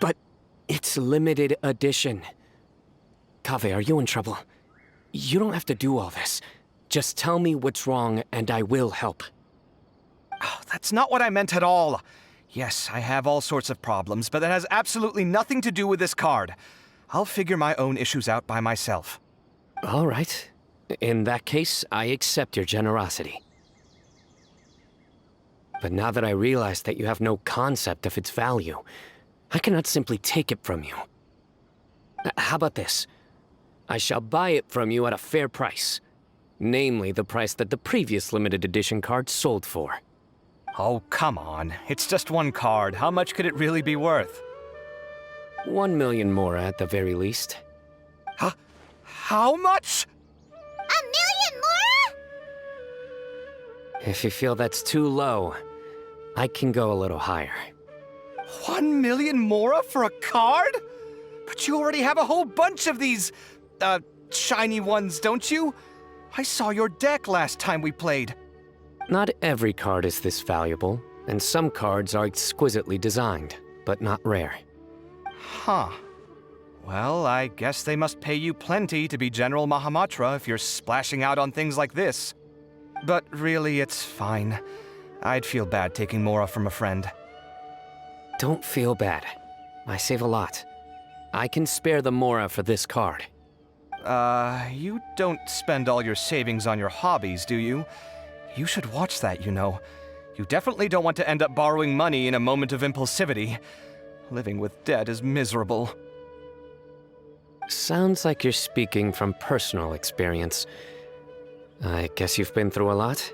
But it's limited edition. Kaveh, are you in trouble? You don't have to do all this. Just tell me what's wrong and I will help. Oh, that's not what I meant at all. Yes, I have all sorts of problems, but that has absolutely nothing to do with this card. I'll figure my own issues out by myself. All right. In that case, I accept your generosity. But now that I realize that you have no concept of its value, I cannot simply take it from you. How about this? I shall buy it from you at a fair price. Namely, the price that the previous limited edition card sold for. Oh, come on. It's just one card. How much could it really be worth? 1 million more at the very least. Huh? How much? 1 million more? If you feel that's too low, I can go a little higher. 1 million mora for a card? But you already have a whole bunch of these, shiny ones, don't you? I saw your deck last time we played. Not every card is this valuable, and some cards are exquisitely designed, but not rare. Huh. Well, I guess they must pay you plenty to be General Mahamatra if you're splashing out on things like this. But really, it's fine. I'd feel bad taking mora from a friend. Don't feel bad. I save a lot. I can spare the mora for this card. You don't spend all your savings on your hobbies, do you? You should watch that, you know. You definitely don't want to end up borrowing money in a moment of impulsivity. Living with debt is miserable. Sounds like you're speaking from personal experience. I guess you've been through a lot?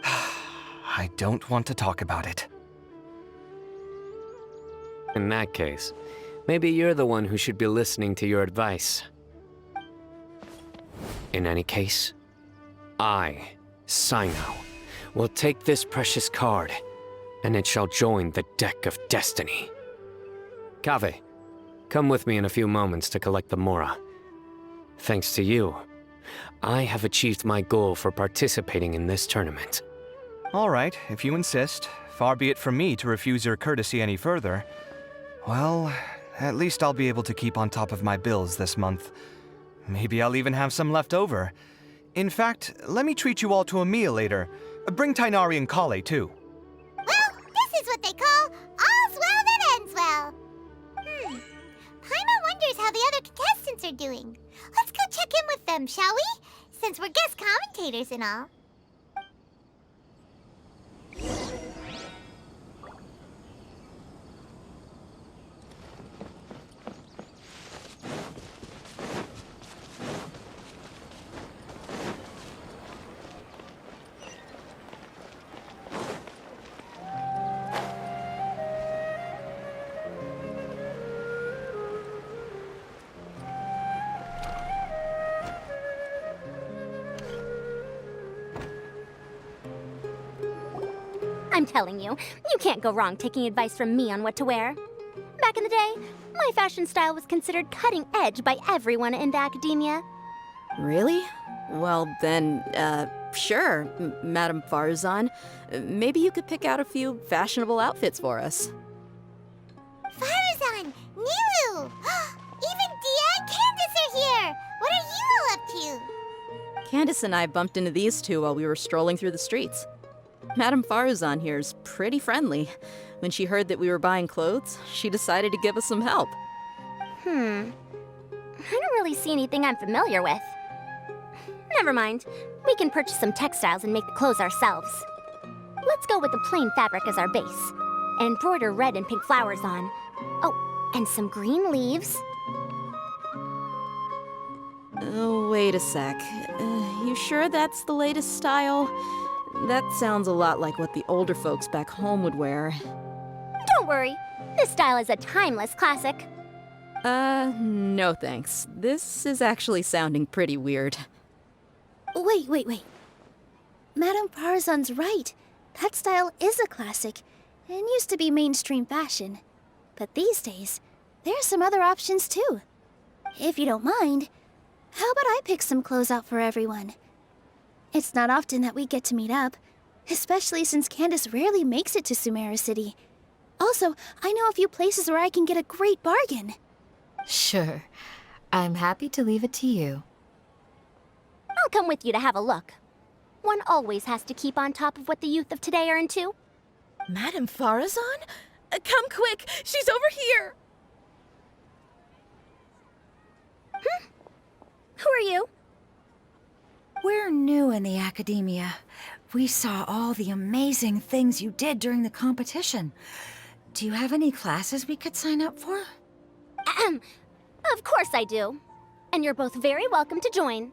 I don't want to talk about it. In that case, maybe you're the one who should be listening to your advice. In any case, I, Sino, will take this precious card, and it shall join the deck of destiny. Kaveh, come with me in a few moments to collect the mora. Thanks to you, I have achieved my goal for participating in this tournament. All right, if you insist. Far be it from me to refuse your courtesy any further. Well, at least I'll be able to keep on top of my bills this month. Maybe I'll even have some left over. In fact, let me treat you all to a meal later. Bring Tainari and Kale, too. Well, this is what they call all's well that ends well. Paimon wonders how the other contestants are doing. Let's go check in with them, shall we? Since we're guest commentators and all. I'm telling you, you can't go wrong taking advice from me on what to wear. Back in the day, my fashion style was considered cutting edge by everyone in the academia. Really? Well, then, sure, Madame Farazan. Maybe you could pick out a few fashionable outfits for us. Farazan! Nilu! Even Dia and Candace are here! What are you all up to? Candace and I bumped into these two while we were strolling through the streets. Madame Farazan here is pretty friendly. When she heard that we were buying clothes, she decided to give us some help. I don't really see anything I'm familiar with. Never mind. We can purchase some textiles and make the clothes ourselves. Let's go with the plain fabric as our base, and embroider red and pink flowers on. Oh, and some green leaves. Oh, wait a sec. You sure that's the latest style? That sounds a lot like what the older folks back home would wear. Don't worry. This style is a timeless classic. No thanks. This is actually sounding pretty weird. Wait. Madame Farazan's right. That style is a classic and used to be mainstream fashion. But these days, there are some other options too. If you don't mind, how about I pick some clothes out for everyone? It's not often that we get to meet up, especially since Candace rarely makes it to Sumeru City. Also, I know a few places where I can get a great bargain. Sure. I'm happy to leave it to you. I'll come with you to have a look. One always has to keep on top of what the youth of today are into. Madame Farazan? Come quick! She's over here! Who are you? We're new in the academia. We saw all the amazing things you did during the competition. Do you have any classes we could sign up for? Of course I do. And you're both very welcome to join.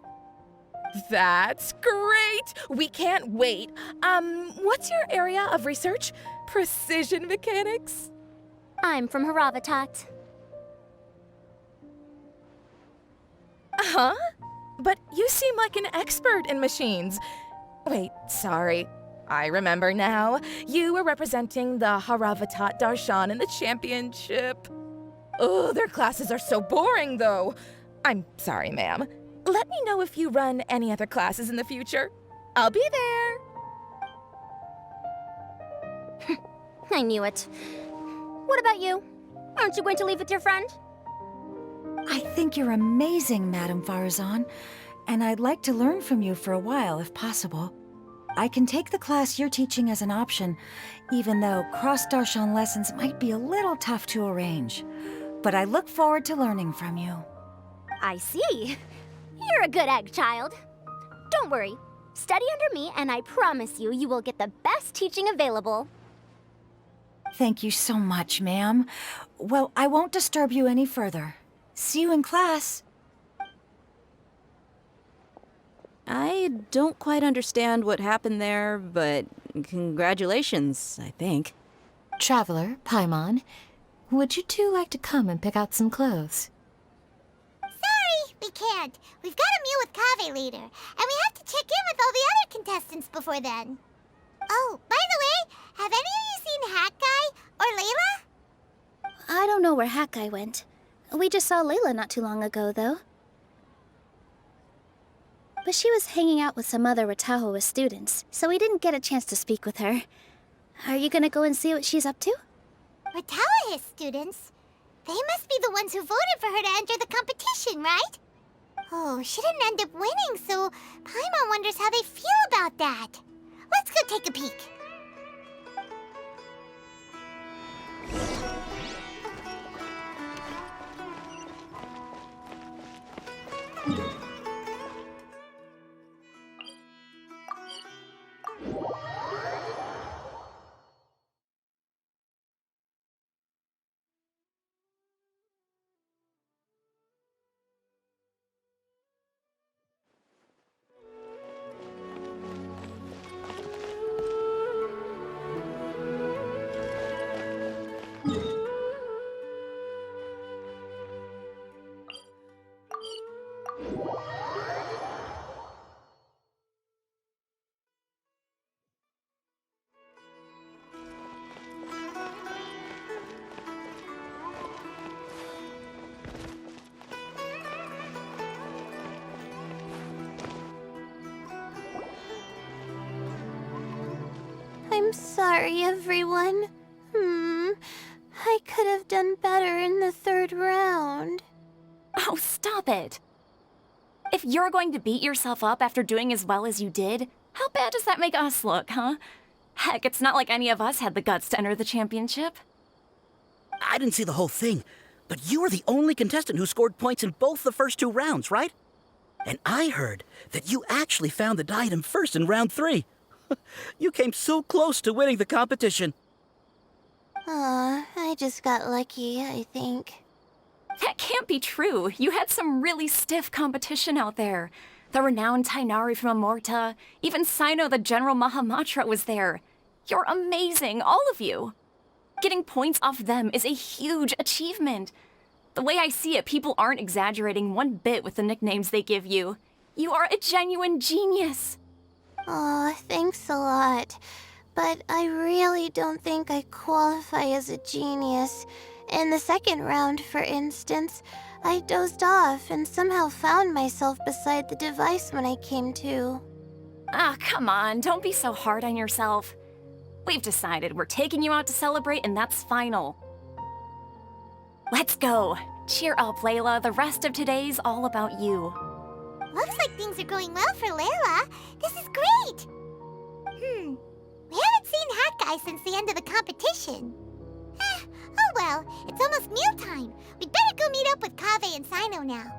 That's great! We can't wait. What's your area of research? Precision mechanics? I'm from Haravatat. Huh? But you seem like an expert in machines. Wait, sorry. I remember now. You were representing the Inter-Darshan in the championship. Oh, their classes are so boring, though. I'm sorry, ma'am. Let me know if you run any other classes in the future. I'll be there. I knew it. What about you? Aren't you going to leave with your friend? I think you're amazing, Madame Farazan, and I'd like to learn from you for a while, if possible. I can take the class you're teaching as an option, even though cross-Darshan lessons might be a little tough to arrange. But I look forward to learning from you. I see. You're a good egg, child. Don't worry. Study under me, and I promise you, you will get the best teaching available. Thank you so much, ma'am. Well, I won't disturb you any further. See you in class. I don't quite understand what happened there, but congratulations, I think. Traveler, Paimon, would you two like to come and pick out some clothes? Sorry, we can't. We've got a meal with Kaveh later, and we have to check in with all the other contestants before then. Oh, by the way, have any of you seen Hat Guy or Layla? I don't know where Hat Guy went. We just saw Layla not too long ago, though. But she was hanging out with some other Ratahoa students, so we didn't get a chance to speak with her. Are you gonna go and see what she's up to? Ratahoa students? They must be the ones who voted for her to enter the competition, right? Oh, she didn't end up winning, so Paimon wonders how they feel about that. Let's go take a peek. I'm sorry, everyone. I could have done better in the third round. Oh, stop it. If you're going to beat yourself up after doing as well as you did, how bad does that make us look, huh? Heck, it's not like any of us had the guts to enter the championship. I didn't see the whole thing, but you were the only contestant who scored points in both the first 2 rounds, right? And I heard that you actually found the diadem first in round 3. You came so close to winning the competition. Aw, I just got lucky, I think. That can't be true. You had some really stiff competition out there. The renowned Tainari from Amorta, even Sino the General Mahamatra was there. You're amazing, all of you. Getting points off them is a huge achievement. The way I see it, people aren't exaggerating one bit with the nicknames they give you. You are a genuine genius. Aw, thanks a lot. But I really don't think I qualify as a genius. In the second round, for instance, I dozed off and somehow found myself beside the device when I came to. Ah, come on, don't be so hard on yourself. We've decided we're taking you out to celebrate, and that's final. Let's go. Cheer up, Layla. The rest of today's all about you. Looks like things are going well for Layla. This is great! We haven't seen Hat Guy since the end of the competition. Oh well, it's almost mealtime. We'd better go meet up with Kaveh and Sino now.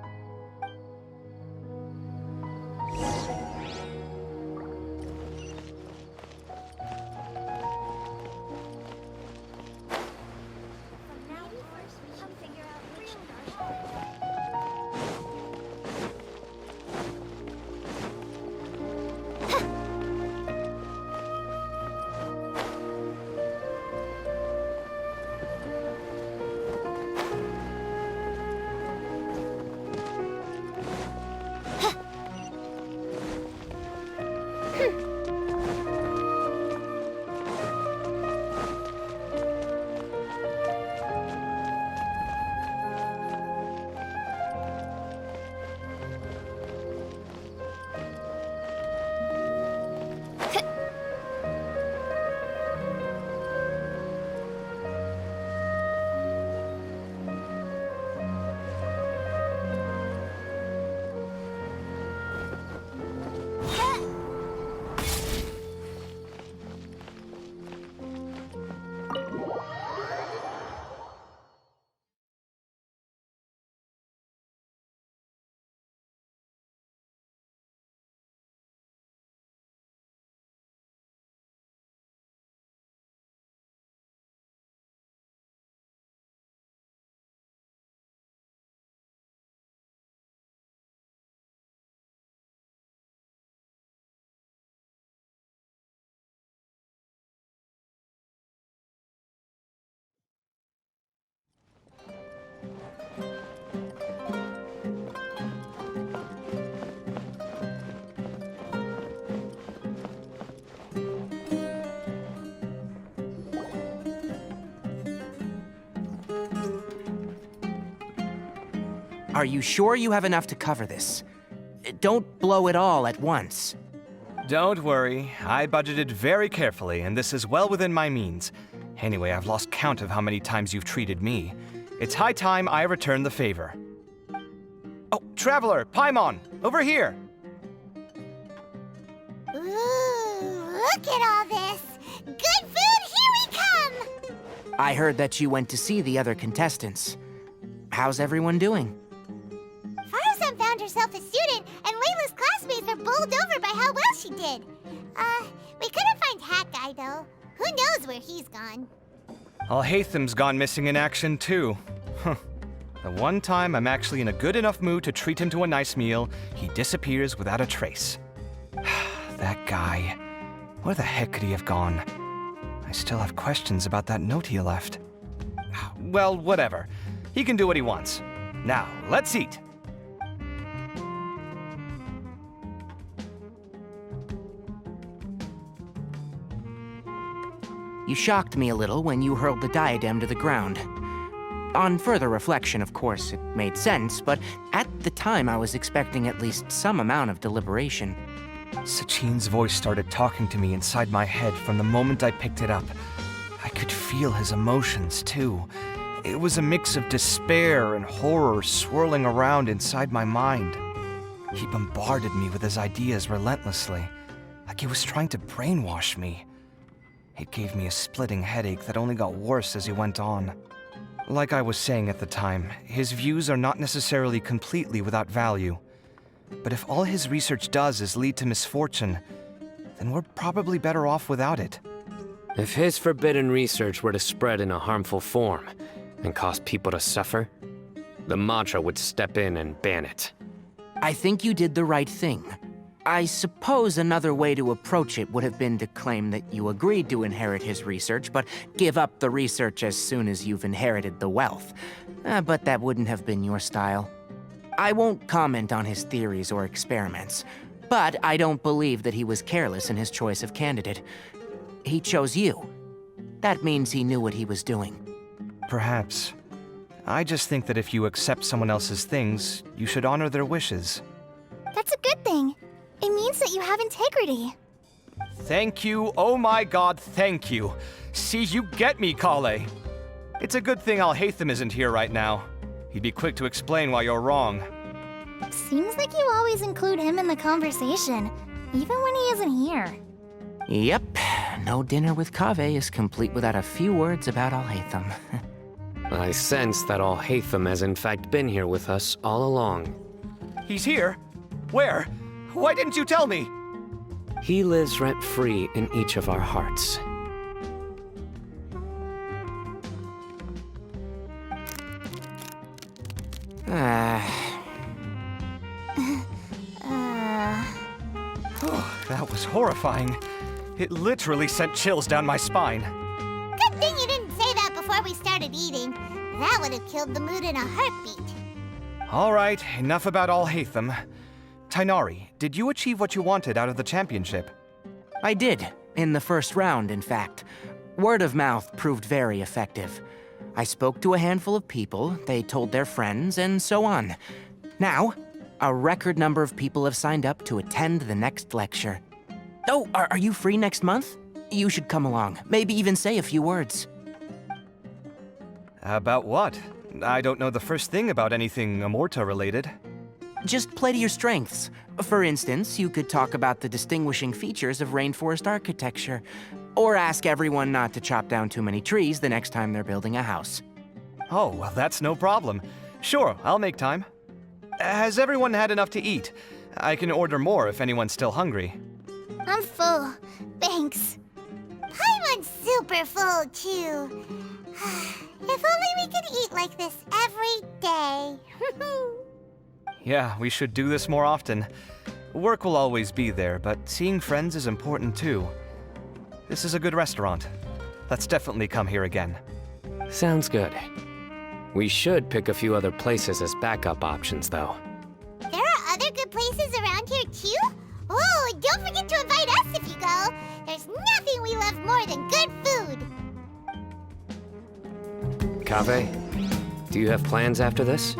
Are you sure you have enough to cover this? Don't blow it all at once. Don't worry, I budgeted very carefully, and this is well within my means. Anyway, I've lost count of how many times you've treated me. It's high time I return the favor. Oh, Traveler, Paimon, over here! Ooh, look at all this! Good food, here we come! I heard that you went to see the other contestants. How's everyone doing? Faruzan found herself a student, and Layla's classmates are bowled over by how well she did. We couldn't find Hat Guy, though. Who knows where he's gone? Alhaitham's gone missing in action, too. Huh. The one time I'm actually in a good enough mood to treat him to a nice meal, he disappears without a trace. That guy. Where the heck could he have gone? I still have questions about that note he left. Well, whatever. He can do what he wants. Now, let's eat. You shocked me a little when you hurled the diadem to the ground. On further reflection, of course, it made sense, but at the time I was expecting at least some amount of deliberation. Sachin's voice started talking to me inside my head from the moment I picked it up. I could feel his emotions, too. It was a mix of despair and horror swirling around inside my mind. He bombarded me with his ideas relentlessly, like he was trying to brainwash me. It gave me a splitting headache that only got worse as he went on. Like I was saying at the time, his views are not necessarily completely without value. But if all his research does is lead to misfortune, then we're probably better off without it. If his forbidden research were to spread in a harmful form and cause people to suffer, the Mantra would step in and ban it. I think you did the right thing. I suppose another way to approach it would have been to claim that you agreed to inherit his research, but give up the research as soon as you've inherited the wealth. But that wouldn't have been your style. I won't comment on his theories or experiments, but I don't believe that he was careless in his choice of candidate. He chose you. That means he knew what he was doing. Perhaps. I just think that if you accept someone else's things, you should honor their wishes. That's a good thing. It means that you have integrity. Thank you, oh my god, thank you. See, you get me, Kale. It's a good thing Alhaitham isn't here right now. He'd be quick to explain why you're wrong. Seems like you always include him in the conversation, even when he isn't here. Yep, no dinner with Kaveh is complete without a few words about Alhaitham. I sense that Alhaitham has in fact been here with us all along. He's here? Where? Why didn't you tell me? He lives rent-free in each of our hearts. That was horrifying. It literally sent chills down my spine. Good thing you didn't say that before we started eating. That would have killed the mood in a heartbeat. All right, enough about Alhaitham. Tainari, did you achieve what you wanted out of the championship? I did, in the first round, in fact. Word of mouth proved very effective. I spoke to a handful of people, they told their friends, and so on. Now, a record number of people have signed up to attend the next lecture. Oh, are you free next month? You should come along, maybe even say a few words. About what? I don't know the first thing about anything Amorta-related. Just play to your strengths. For instance, you could talk about the distinguishing features of rainforest architecture, or ask everyone not to chop down too many trees the next time they're building a house. Oh, well, that's no problem. Sure, I'll make time. Has everyone had enough to eat? I can order more if anyone's still hungry. I'm full. Thanks. Paimon's super full, too. If only we could eat like this every day. Yeah, we should do this more often. Work will always be there, but seeing friends is important too. This is a good restaurant. Let's definitely come here again. Sounds good. We should pick a few other places as backup options, though. There are other good places around here, too? Oh, and don't forget to invite us if you go. There's nothing we love more than good food. Kaveh, do you have plans after this?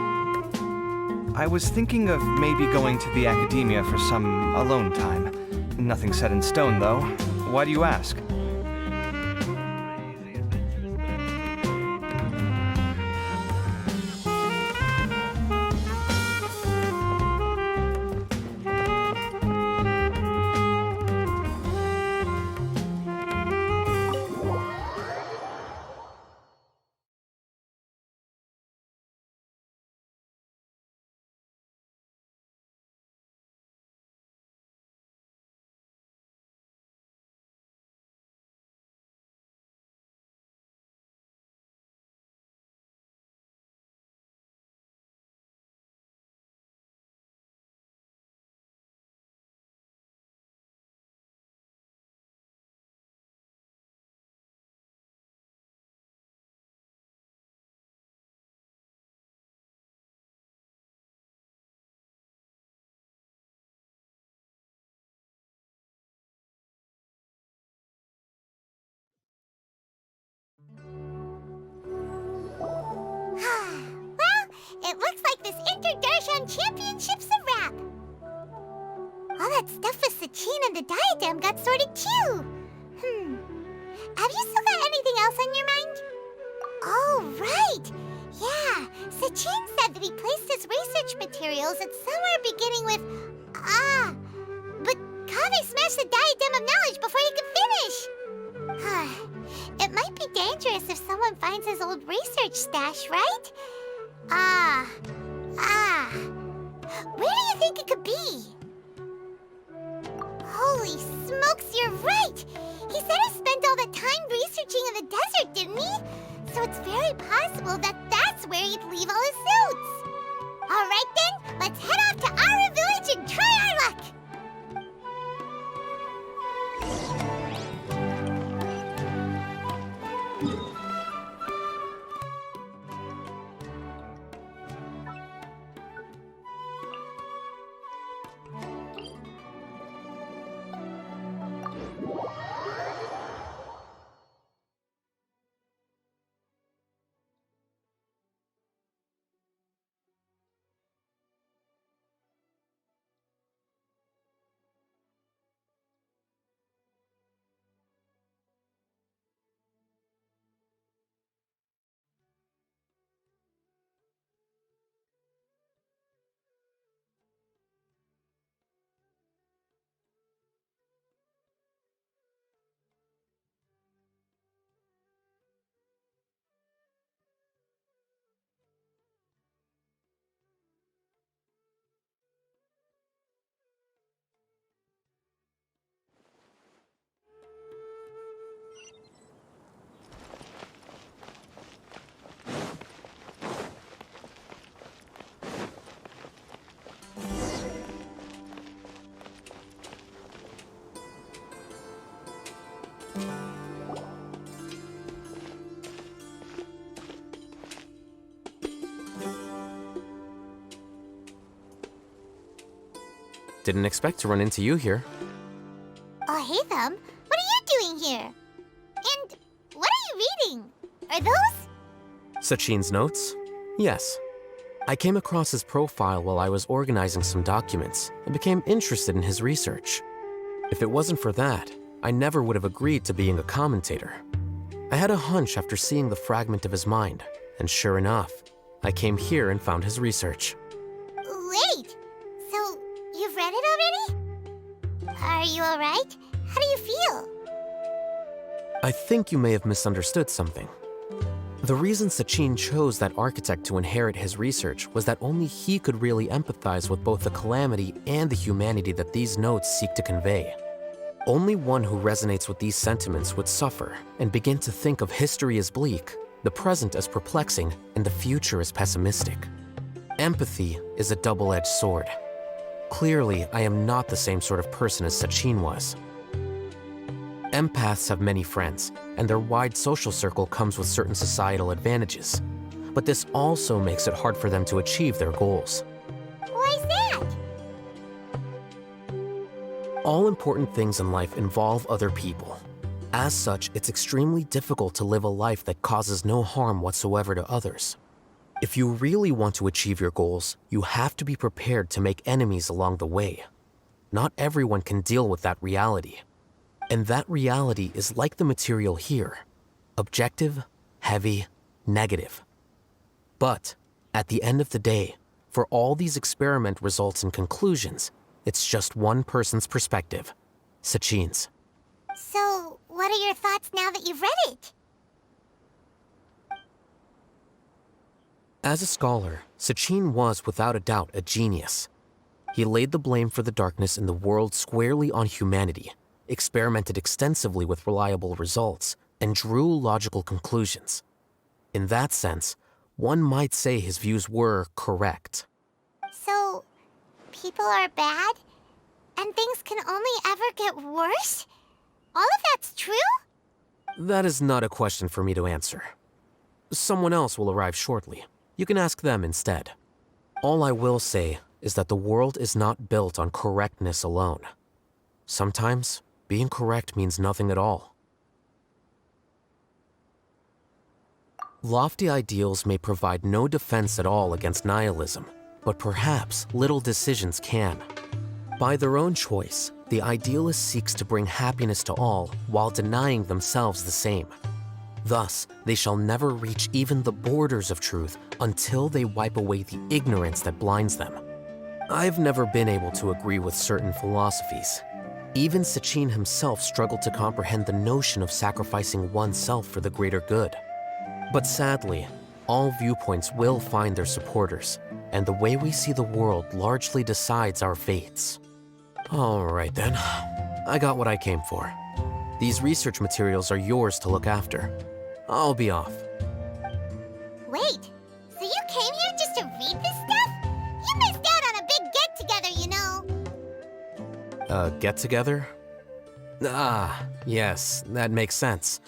I was thinking of maybe going to the academia for some alone time. Nothing set in stone, though. Why do you ask? It looks like this Inter-Darshan championship's a wrap. All that stuff with Sachin and the diadem got sorted too. Have you still got anything else on your mind? Oh, right. Yeah, Sachin said that he placed his research materials at somewhere beginning with but Kaveh smashed the diadem of knowledge before he could finish. It might be dangerous if someone finds his old research stash, right? Where do you think it could be? Holy smokes, you're right! He said he spent all that time researching in the desert, didn't he? So it's very possible that that's where he'd leave all his notes. All right then, let's head off to Aru Village and try our luck! Didn't expect to run into you here. Oh, hey, Thumb. What are you doing here? And what are you reading? Are those? Sachin's notes? Yes. I came across his profile while I was organizing some documents and became interested in his research. If it wasn't for that, I never would have agreed to being a commentator. I had a hunch after seeing the fragment of his mind, and sure enough, I came here and found his research. Wait! So, you've read it already? Are you alright? How do you feel? I think you may have misunderstood something. The reason Sachin chose that architect to inherit his research was that only he could really empathize with both the calamity and the humanity that these notes seek to convey. Only one who resonates with these sentiments would suffer and begin to think of history as bleak, the present as perplexing, and the future as pessimistic. Empathy is a double-edged sword. Clearly, I am not the same sort of person as Sachin was. Empaths have many friends, and their wide social circle comes with certain societal advantages. But this also makes it hard for them to achieve their goals. Why's that? All important things in life involve other people. As such, it's extremely difficult to live a life that causes no harm whatsoever to others. If you really want to achieve your goals, you have to be prepared to make enemies along the way. Not everyone can deal with that reality. And that reality is like the material here. Objective, heavy, negative. But, at the end of the day, for all these experiment results and conclusions, it's just one person's perspective, Sachin's. So, what are your thoughts now that you've read it? As a scholar, Sachin was without a doubt a genius. He laid the blame for the darkness in the world squarely on humanity, experimented extensively with reliable results, and drew logical conclusions. In that sense, one might say his views were correct. So, people are bad? And things can only ever get worse? All of that's true? That is not a question for me to answer. Someone else will arrive shortly. You can ask them instead. All I will say is that the world is not built on correctness alone. Sometimes, being correct means nothing at all. Lofty ideals may provide no defense at all against nihilism, but perhaps little decisions can. By their own choice, the idealist seeks to bring happiness to all while denying themselves the same. Thus, they shall never reach even the borders of truth until they wipe away the ignorance that blinds them. I've never been able to agree with certain philosophies. Even Sachin himself struggled to comprehend the notion of sacrificing oneself for the greater good. But sadly, all viewpoints will find their supporters, and the way we see the world largely decides our fates. All right then, I got what I came for. These research materials are yours to look after. I'll be off. Wait, so you came here just to read this stuff? You missed out on a big get-together, you know. Get-together? Ah, yes, that makes sense.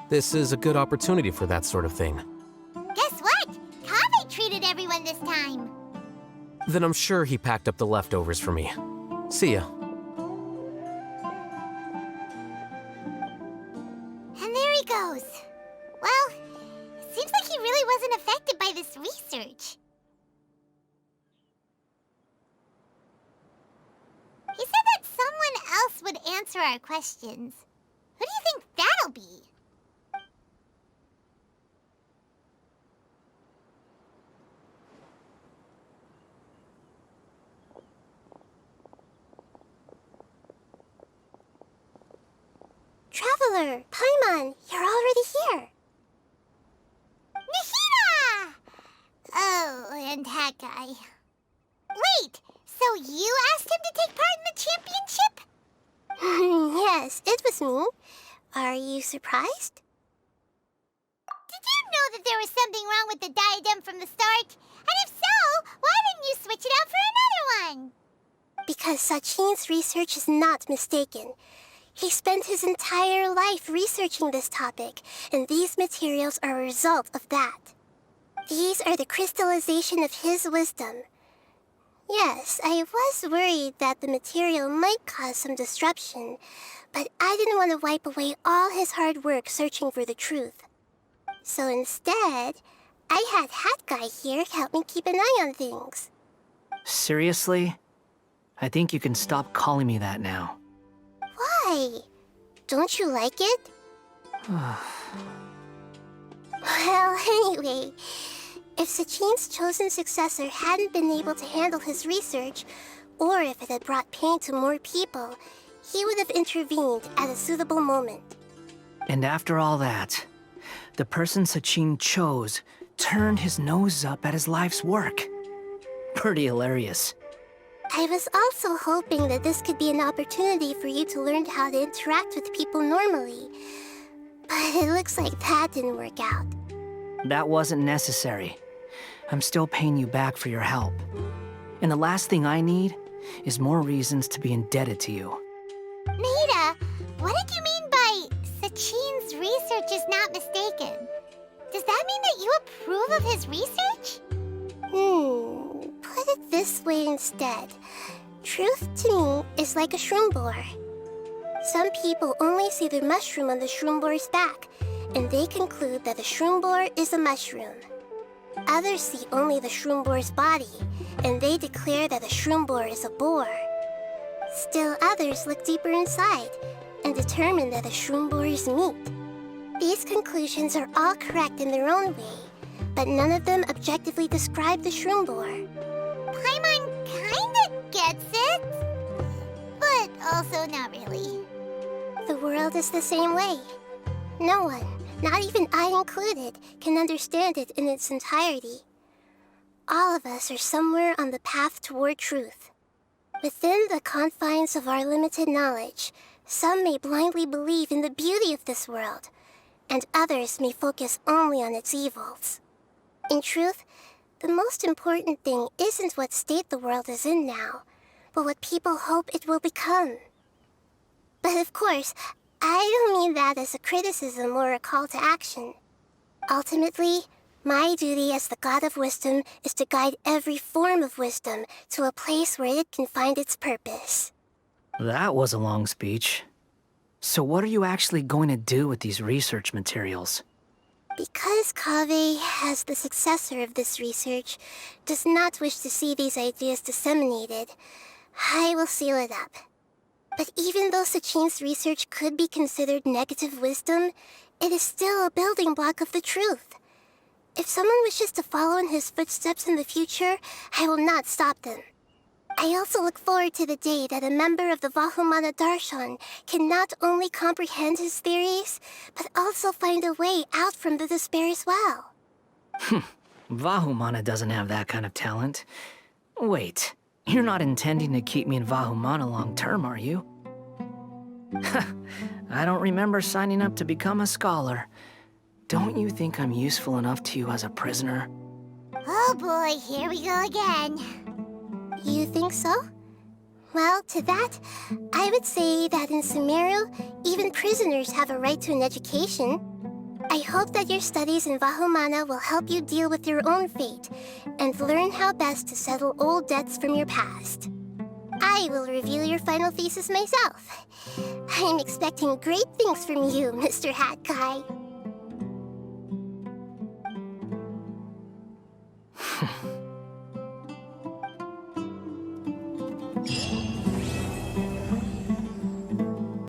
This is a good opportunity for that sort of thing. Guess what? Kaveh treated everyone this time. Then I'm sure he packed up the leftovers for me. See ya. And there he goes. Well, seems like he really wasn't affected by this research. He said that someone else would answer our questions. Who do you think that'll be? Traveler, Paimon, you're already here. Nahida! Oh, and that guy. Wait, so you asked him to take part in the championship? Yes, it was me. Are you surprised? Did you know that there was something wrong with the diadem from the start? And if so, why didn't you switch it out for another one? Because Sachin's research is not mistaken. He spent his entire life researching this topic, and these materials are a result of that. These are the crystallization of his wisdom. Yes, I was worried that the material might cause some disruption, but I didn't want to wipe away all his hard work searching for the truth. So instead, I had Hat Guy here help me keep an eye on things. Seriously? I think you can stop calling me that now. Why? Don't you like it? Well, anyway, if Sachin's chosen successor hadn't been able to handle his research, or if it had brought pain to more people, he would have intervened at a suitable moment. And after all that, the person Sachin chose turned his nose up at his life's work. Pretty hilarious. I was also hoping that this could be an opportunity for you to learn how to interact with people normally. But it looks like that didn't work out. That wasn't necessary. I'm still paying you back for your help. And the last thing I need is more reasons to be indebted to you. Nahida, what did you mean by Sachin's research is not mistaken? Does that mean that you approve of his research? Put it this way instead. Truth to me is like a shroom boar. Some people only see the mushroom on the shroom boar's back, and they conclude that the shroom boar is a mushroom. Others see only the shroom boar's body, and they declare that the shroom boar is a boar. Still others look deeper inside, and determine that the shroom boar is meat. These conclusions are all correct in their own way, but none of them objectively describe the shroom boar. Paimon kinda gets it, but also not really. The world is the same way. No one, not even I included, can understand it in its entirety. All of us are somewhere on the path toward truth. Within the confines of our limited knowledge, some may blindly believe in the beauty of this world, and others may focus only on its evils. In truth, the most important thing isn't what state the world is in now, but what people hope it will become. But of course, I don't mean that as a criticism or a call to action. Ultimately, my duty as the God of Wisdom is to guide every form of wisdom to a place where it can find its purpose. That was a long speech. So what are you actually going to do with these research materials? Because Kaveh, as the successor of this research, does not wish to see these ideas disseminated, I will seal it up. But even though Sachin's research could be considered negative wisdom, it is still a building block of the truth. If someone wishes to follow in his footsteps in the future, I will not stop them. I also look forward to the day that a member of the Vahumana Darshan can not only comprehend his theories, but also find a way out from the despair as well. Vahumana doesn't have that kind of talent. Wait, you're not intending to keep me in Vahumana long term, are you? I don't remember signing up to become a scholar. Don't you think I'm useful enough to you as a prisoner? Oh boy, here we go again. You think so? Well, to that, I would say that in Sumeru, even prisoners have a right to an education. I hope that your studies in Vahumana will help you deal with your own fate and learn how best to settle old debts from your past. I will review your final thesis myself. I'm expecting great things from you, Mr. Hat Guy.